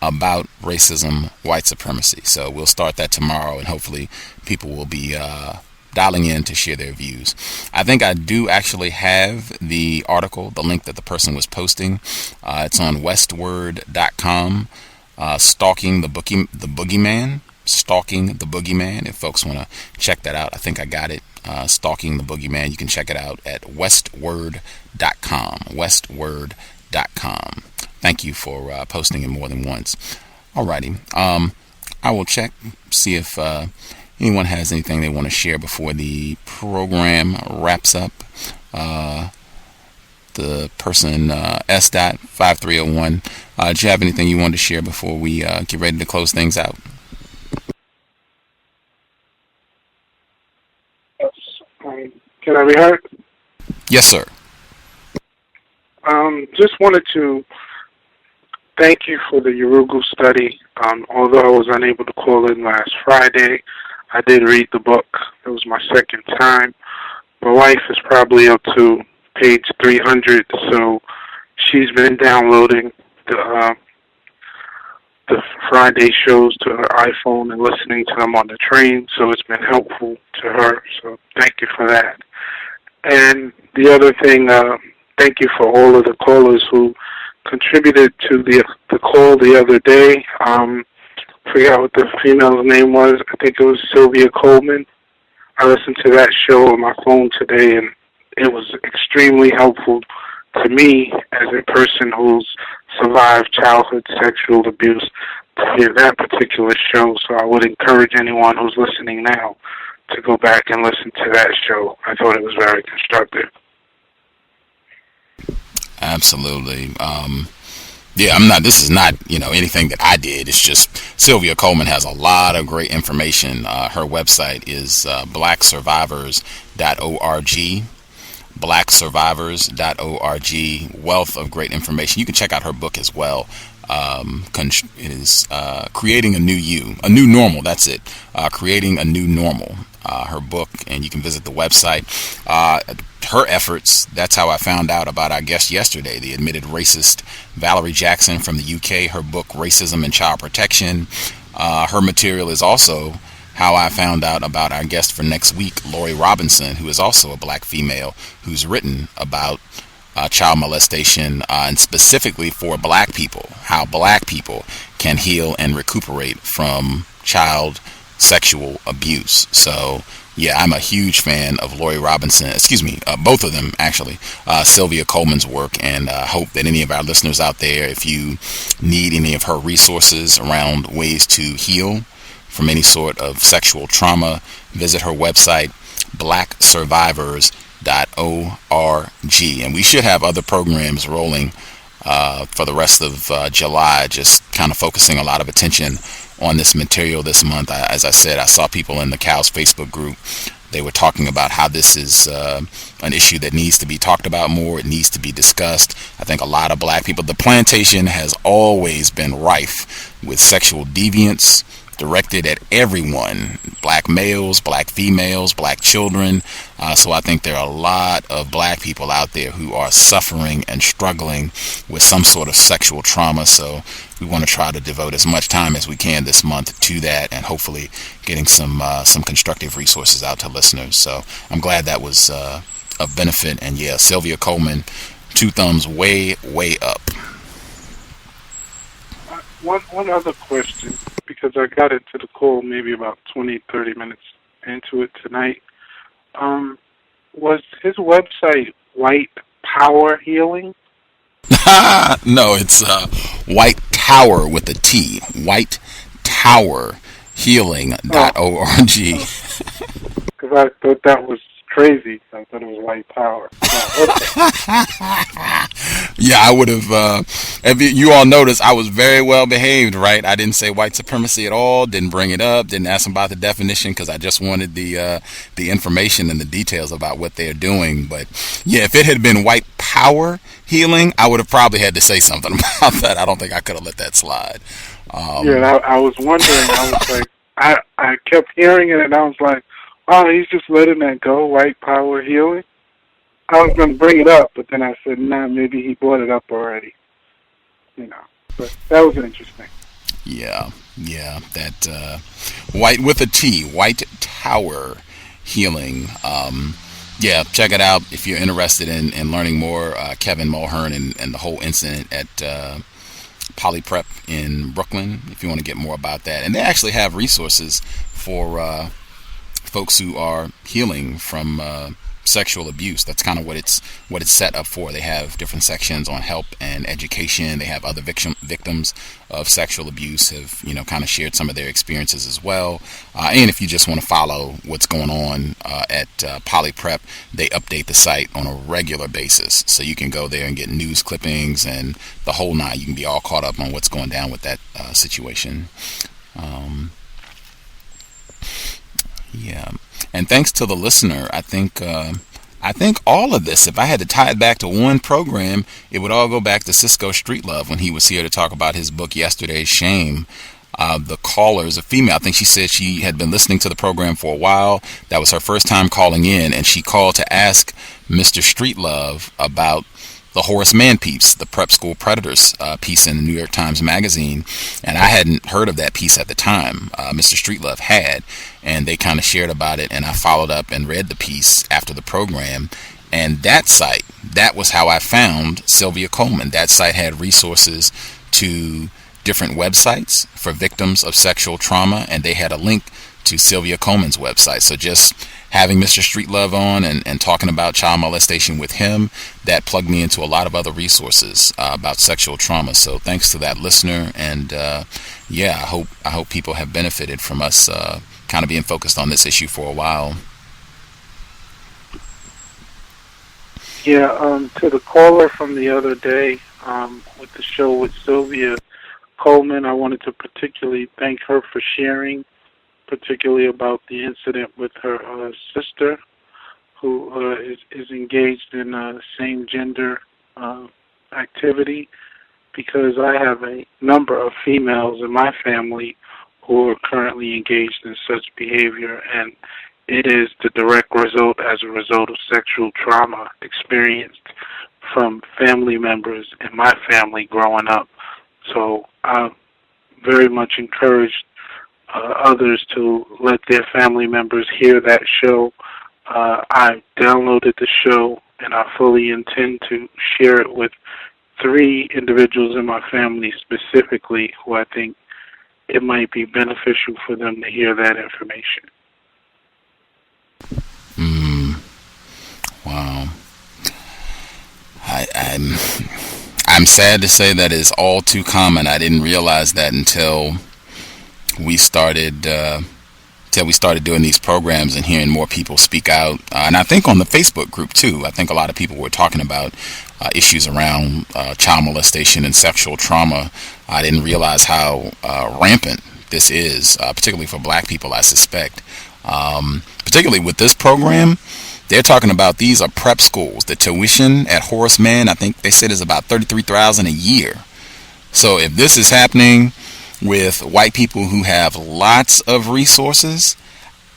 about racism, white supremacy. So we'll start that tomorrow, and hopefully people will be dialing in to share their views. I think I do actually have the article, the link that the person was posting. It's on westword.com, Stalking the Boogeyman. Stalking the Boogeyman. If folks want to check that out, I think I got it. Stalking the Boogeyman. You can check it out at westword.com. Westword.com. Thank you for posting it more than once. Alrighty. I will check, see if anyone has anything they want to share before the program wraps up. The person S.5301. Do you have anything you want to share before we get ready to close things out? Can I be heard? Yes, sir. Just wanted to thank you for the Urugu study. Although I was unable to call in last Friday, I did read the book. It was my second time. My wife is probably up to page 300, so she's been downloading the Friday shows to her iPhone and listening to them on the train, so it's been helpful to her, so thank you for that. And the other thing, thank you for all of the callers who contributed to the call the other day. I forgot what the female's name was. I think it was Sylvia Coleman. I listened to that show on my phone today, and it was extremely helpful to me as a person who's survived childhood sexual abuse to hear that particular show. So I would encourage anyone who's listening now to go back and listen to that show. I thought it was very constructive. Absolutely. This is not, anything that I did. It's just Sylvia Coleman has a lot of great information. Her website is blacksurvivors.org. blacksurvivors.org. Wealth of great information. You can check out her book as well. It is Creating a New Normal. That's it. Creating a New Normal. Her book, and you can visit the website. Her efforts, that's how I found out about our guest yesterday, the admitted racist Valerie Jackson from the UK. Her book, Racism and Child Protection. Her material is also how I found out about our guest for next week, Lori Robinson, who is also a black female who's written about child molestation, and specifically for black people, how black people can heal and recuperate from child sexual abuse. So yeah, I'm a huge fan of Lori Robinson, both of them actually, Sylvia Coleman's work, and hope that any of our listeners out there, if you need any of her resources around ways to heal from any sort of sexual trauma, visit her website, blacksurvivors.org. And we should have other programs rolling for the rest of July, just kind of focusing a lot of attention on this material this month. As I said, I saw people in the C.O.W.S Facebook group. They were talking about how this is an issue that needs to be talked about more. It needs to be discussed. I think a lot of black people, the plantation has always been rife with sexual deviance directed at everyone, black males, black females, black children. So I think there are a lot of black people out there who are suffering and struggling with some sort of sexual trauma. So we want to try to devote as much time as we can this month to that, and hopefully getting some constructive resources out to listeners. So I'm glad that was of benefit. And yeah, Sylvia Coleman, 2 thumbs way up. One other question, because I got into the call maybe about 20-30 minutes into it tonight. Was his website White Power Healing? No, it's White Tower with a T. White Tower Healing.org. Because I thought that was crazy. I thought it was White Power. Yeah, I would have. If you all noticed, I was very well behaved, right? I didn't say white supremacy at all. Didn't bring it up. Didn't ask them about the definition because I just wanted the information and the details about what they're doing. But yeah, if it had been White Power Healing, I would have probably had to say something about that. I don't think I could have let that slide. Yeah, I was wondering. I was like, I kept hearing it, and I was like, oh, he's just letting that go, White Power Healing. I was going to bring it up, but then I said, nah, maybe he brought it up already. But that was interesting. Yeah, that White with a T, White Tower Healing. Yeah, check it out if you're interested in learning more. Kevin Mulhearn and the whole incident at Poly Prep in Brooklyn, if you want to get more about that. And they actually have resources for folks who are healing from sexual abuse. That's kind of what it's set up for. They have different sections on help and education. They have other victims of sexual abuse have kind of shared some of their experiences as well. And if you just want to follow what's going on at Poly Prep, they update the site on a regular basis, so you can go there and get news clippings and the whole nine. You can be all caught up on what's going down with that situation. Yeah, and thanks to the listener, I think all of this, if I had to tie it back to one program, it would all go back to Cisco Street Love when he was here to talk about his book yesterday, Sham. The caller is a female. I think she said she had been listening to the program for a while. That was her first time calling in, and she called to ask Mr. Street Love about the Horace Mann piece, the Prep School Predators piece in the New York Times Magazine. And I hadn't heard of that piece at the time. Mr. Streetlove had, and they kind of shared about it, and I followed up and read the piece after the program. And that site, that was how I found Sylvia Coleman. That site had resources to different websites for victims of sexual trauma, and they had a link to Sylvia Coleman's website. So just having Mr. Streetlove on and talking about child molestation with him, that plugged me into a lot of other resources about sexual trauma. So thanks to that listener, and yeah, I hope people have benefited from us kind of being focused on this issue for a while. Yeah, to the caller from the other day with the show with Sylvia Coleman, I wanted to particularly thank her for sharing, particularly about the incident with her sister, who is engaged in same-gender activity, because I have a number of females in my family who are currently engaged in such behavior, and it is the direct result as a result of sexual trauma experienced from family members in my family growing up. So I very much encouraged others to let their family members hear that show. I downloaded the show, and I fully intend to share it with 3 individuals in my family specifically who I think it might be beneficial for them to hear that information. Wow. I'm sad to say that is all too common. I didn't realize that until we started doing these programs and hearing more people speak out, and I think on the Facebook group too, I think a lot of people were talking about issues around child molestation and sexual trauma. I didn't realize how rampant this is, particularly for black people, I suspect. Particularly with this program, they're talking about these are prep schools. The tuition at Horace Mann, I think they said, is about $33,000 a year. So if this is happening with white people who have lots of resources,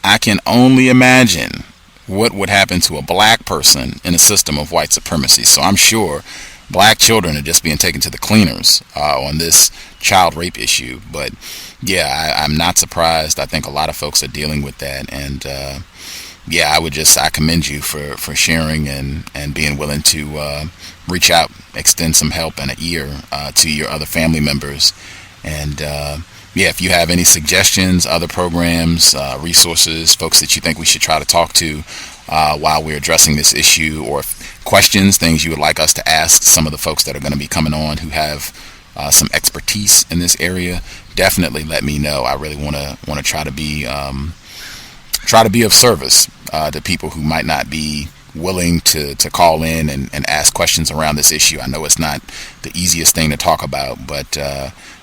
I can only imagine what would happen to a black person in a system of white supremacy. So I'm sure black children are just being taken to the cleaners on this child rape issue. But yeah, I'm not surprised. I think a lot of folks are dealing with that. And yeah, I commend you for sharing and being willing to reach out, extend some help and an ear to your other family members. And yeah, if you have any suggestions, other programs, resources, folks that you think we should try to talk to while we're addressing this issue, or questions, things you would like us to ask some of the folks that are going to be coming on who have some expertise in this area, definitely let me know. I really want to try to be of service to people who might not be willing to call in and ask questions around this issue. I know it's not the easiest thing to talk about, but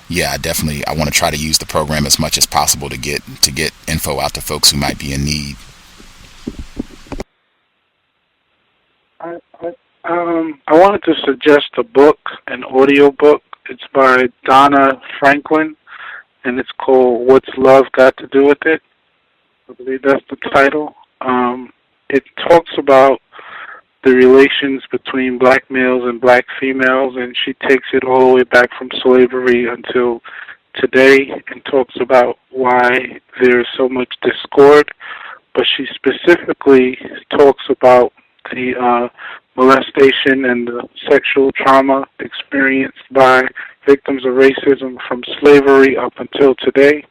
yeah, I want to try to use the program as much as possible to get info out to folks who might be in need. I wanted to suggest a book, an audio book. It's by Donna Franklin, and it's called What's Love Got to Do with It? I believe that's the title. It talks about the relations between black males and black females, and she takes it all the way back from slavery until today and talks about why there's so much discord. But she specifically talks about the molestation and the sexual trauma experienced by victims of racism from slavery up until today.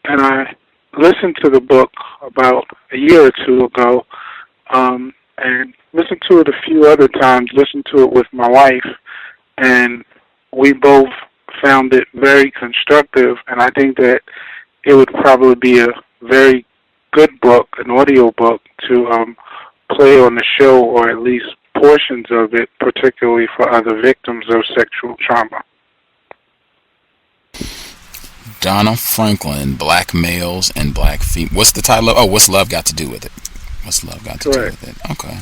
And I listened to the book about a year or two ago, and listened to it a few other times, listened to it with my wife, and we both found it very constructive, and I think that it would probably be a very good book, an audio book, to play on the show, or at least portions of it, particularly for other victims of sexual trauma. Donna Franklin, Black Males and Black Females. What's the title of? Oh, What's Love Got to Do with It? What's Love Got to Do with It? Okay.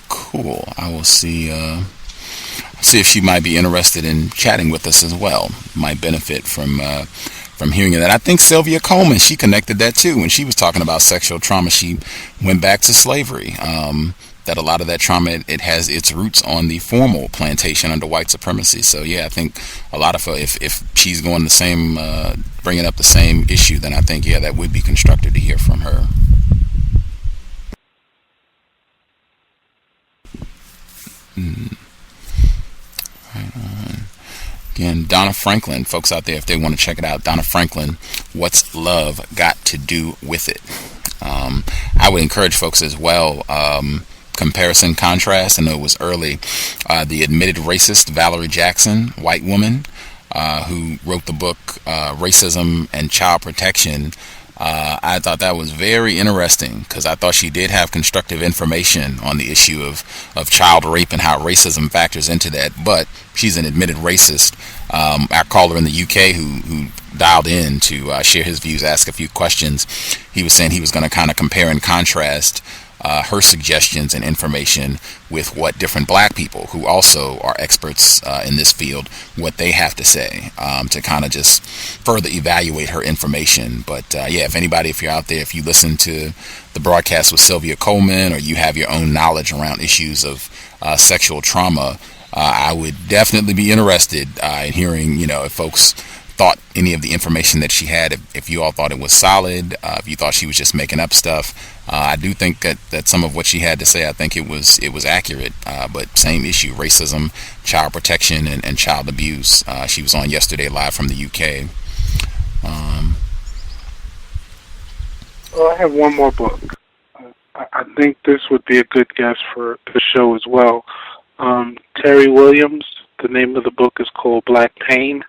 Cool. I will see if she might be interested in chatting with us as well. Might benefit from hearing that. I think Sylvia Coleman, she connected that too. When she was talking about sexual trauma, she went back to slavery. That a lot of that trauma, it has its roots on the formal plantation under white supremacy. So yeah, I think a lot of if she's going the same, bringing up the same issue, then I think yeah, that would be constructive to hear from her. Right on. Again, Donna Franklin, folks out there, if they want to check it out, Donna Franklin, What's Love Got to Do with It? I would encourage folks as well. Comparison, contrast. I know it was early. The admitted racist Valerie Jackson, white woman, who wrote the book Racism and Child Protection. I thought that was very interesting because I thought she did have constructive information on the issue of child rape and how racism factors into that. But she's an admitted racist. Our caller in the UK who dialed in to share his views, ask a few questions, he was saying he was going to kind of compare and contrast her suggestions and information with what different black people who also are experts in this field, what they have to say, to kind of just further evaluate her information. But yeah, if you're out there, if you listen to the broadcast with Sylvia Coleman, or you have your own knowledge around issues of sexual trauma, I would definitely be interested in hearing, if folks thought any of the information that she had, if you all thought it was solid, if you thought she was just making up stuff. I do think that some of what she had to say, I think it was accurate, but same issue, racism, child protection, and child abuse. She was on yesterday live from the UK. Well, I have one more book. I think this would be a good guest for the show as well. Terry Williams, The name of the book is called Black Pain,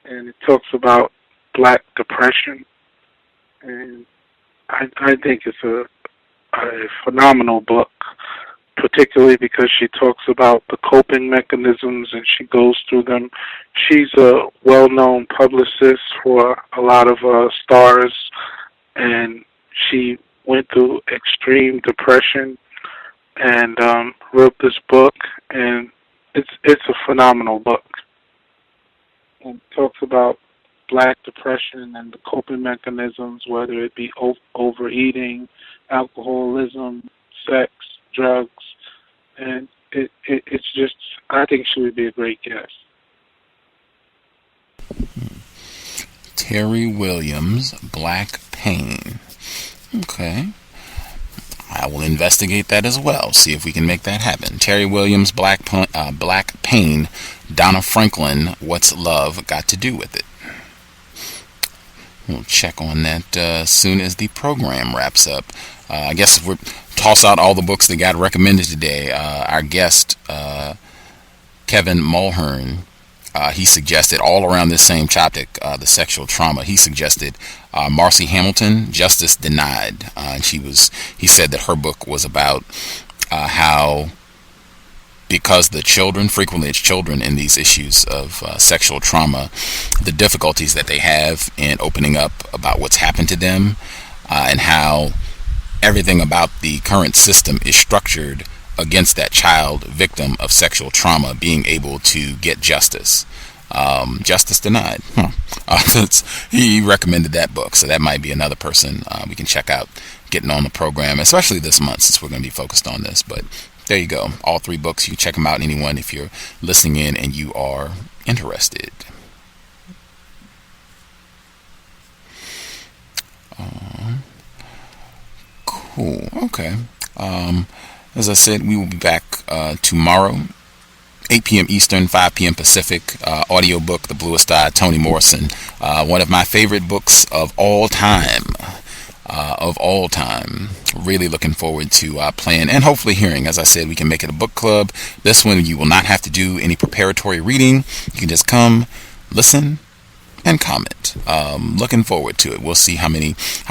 and it talks about Black depression. And I think it's a phenomenal book, particularly because she talks about the coping mechanisms and she goes through them. She's a well-known publicist for a lot of stars, and she went through extreme depression and wrote this book, and it's a phenomenal book. And it talks about Black depression and the coping mechanisms, whether it be overeating, alcoholism, sex, drugs, and it's just, I think she would be a great guest. Terry Williams, Black Pain. Okay. I will investigate that as well, see if we can make that happen. Terry Williams, Black Pain, Donna Franklin, What's Love Got to Do with It? We'll check on that as soon as the program wraps up. I guess we'll toss out all the books that got recommended today. Our guest, Kevin Mulhearn, he suggested, all around this same topic, the sexual trauma, he suggested Marcy Hamilton, Justice Denied. And he said that her book was about how, because the children, frequently it's children in these issues of sexual trauma, the difficulties that they have in opening up about what's happened to them, and how everything about the current system is structured against that child victim of sexual trauma being able to get justice. Justice Denied. He recommended that book, so that might be another person we can check out getting on the program, especially this month since we're going to be focused on this. But there you go. All three books. You check them out, anyone, if you're listening in and you are interested. Cool. Okay. As I said, we will be back tomorrow, 8 p.m. Eastern, 5 p.m. Pacific. Audiobook, The Bluest Eye, Toni Morrison. One of my favorite books of all time. Really looking forward to playing and hopefully hearing. As I said, we can make it a book club. This one, you will not have to do any preparatory reading. You can just come, listen, and comment. Looking forward to it. We'll see how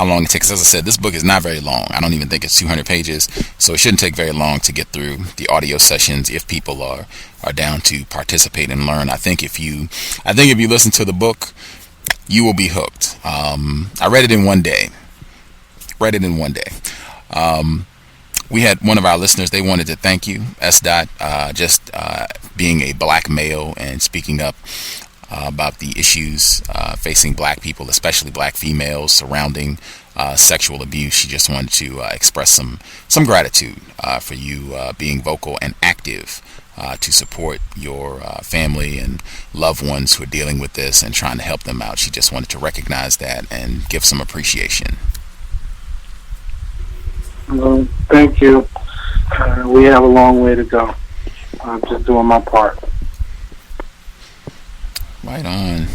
long it takes. As I said, this book is not very long. I don't even think it's 200 pages, so it shouldn't take very long to get through the audio sessions if people are down to participate and learn. I think if you listen to the book, you will be hooked. I read it in one day. We had one of our listeners, they wanted to thank you, S. Just being a black male and speaking up about the issues facing black people, especially black females, surrounding sexual abuse. She just wanted to express some gratitude for you being vocal and active to support your family and loved ones who are dealing with this and trying to help them out. She just wanted to recognize that and give some appreciation. Thank you. We have a long way to go. I'm just doing my part. Right on.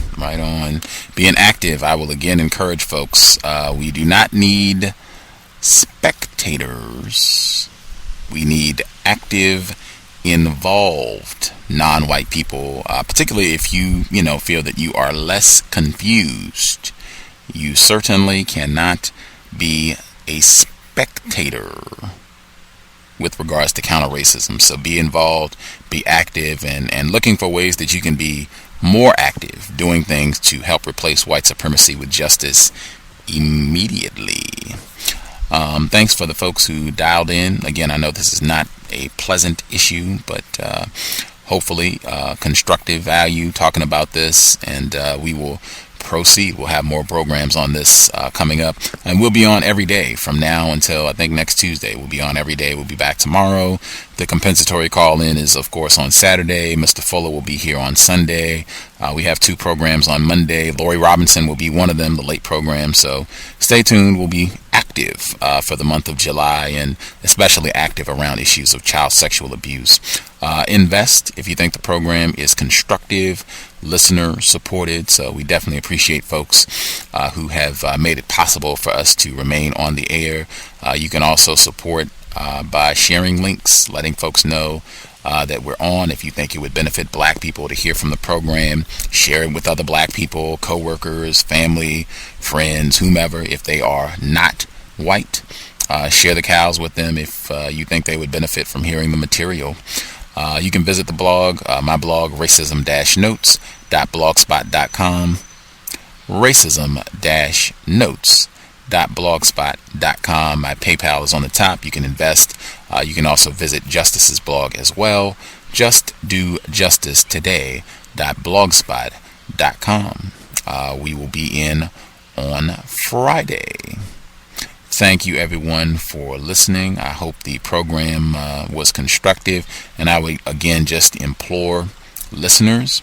Being active, I will again encourage folks. We do not need spectators. We need active, involved, non-white people, particularly if you feel that you are less confused. You certainly cannot be a spectator with regards to counter-racism. So be involved, be active, and looking for ways that you can be more active, doing things to help replace white supremacy with justice immediately. Thanks for the folks who dialed in. Again, I know this is not a pleasant issue, but hopefully constructive value talking about this, and we will proceed. We'll have more programs on this coming up, and we'll be on every day from now until I think next Tuesday. We'll be on every day. We'll be back tomorrow. The compensatory call-in is, of course, on Saturday. Mr. Fuller will be here on Sunday. We have 2 programs on Monday. Lori Robinson will be one of them, the late program. So stay tuned. We'll be active for the month of July, and especially active around issues of child sexual abuse. Invest if you think the program is constructive, listener supported. So we definitely appreciate folks who have made it possible for us to remain on the air. You can also support by sharing links, letting folks know that we're on. If you think it would benefit black people to hear from the program, share it with other black people, co-workers, family, friends, whomever, if they are not white. Share the cows with them if you think they would benefit from hearing the material. You can visit the blog, my blog, racism-notes.blogspot.com, racism-notes.blogspot.com. My PayPal is on the top. You can invest. You can also visit Justice's blog as well, justdojusticetoday.blogspot.com. We will be in on Friday. Thank you, everyone, for listening. I hope the program was constructive, and I would again just implore listeners,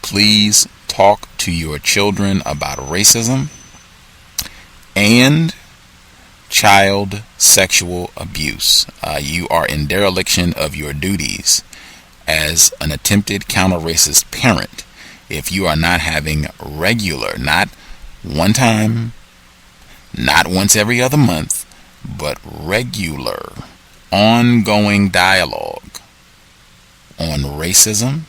please talk to your children about racism and child sexual abuse. You are in dereliction of your duties as an attempted counter-racist parent if you are not having regular, not one time, not once every other month, but regular, ongoing dialogue on racism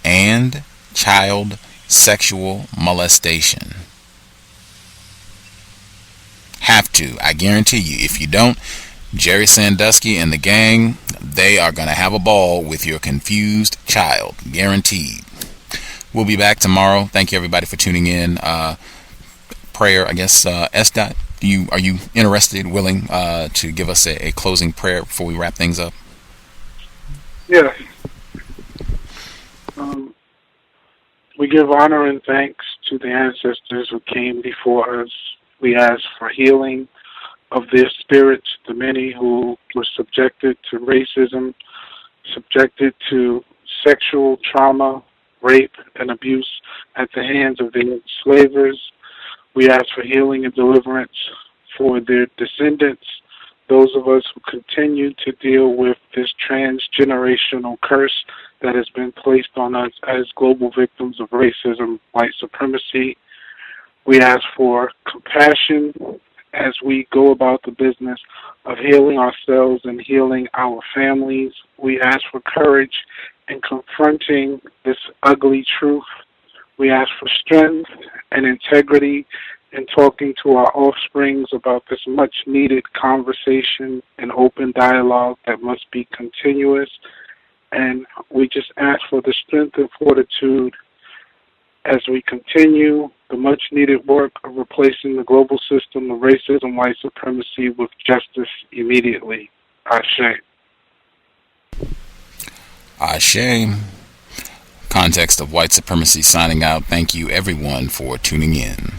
and child sexual molestation. Have to. I guarantee you. If you don't, Jerry Sandusky and the gang, they are going to have a ball with your confused child. Guaranteed. We'll be back tomorrow. Thank you, everybody, for tuning in. Prayer, I guess, S. Dot, are you interested, willing to give us a closing prayer before we wrap things up? Yes. We give honor and thanks to the ancestors who came before us. We ask for healing of their spirits, the many who were subjected to racism, subjected to sexual trauma, rape, and abuse at the hands of their enslavers. We ask for healing and deliverance for their descendants, those of us who continue to deal with this transgenerational curse that has been placed on us as global victims of racism, white supremacy. We ask for compassion as we go about the business of healing ourselves and healing our families. We ask for courage in confronting this ugly truth. We ask for strength and integrity in talking to our offsprings about this much-needed conversation and open dialogue that must be continuous. And we just ask for the strength and fortitude as we continue the much-needed work of replacing the global system of racism, white supremacy with justice immediately. Ashe. Ashe. Context of White Supremacy signing out. Thank you, everyone, for tuning in.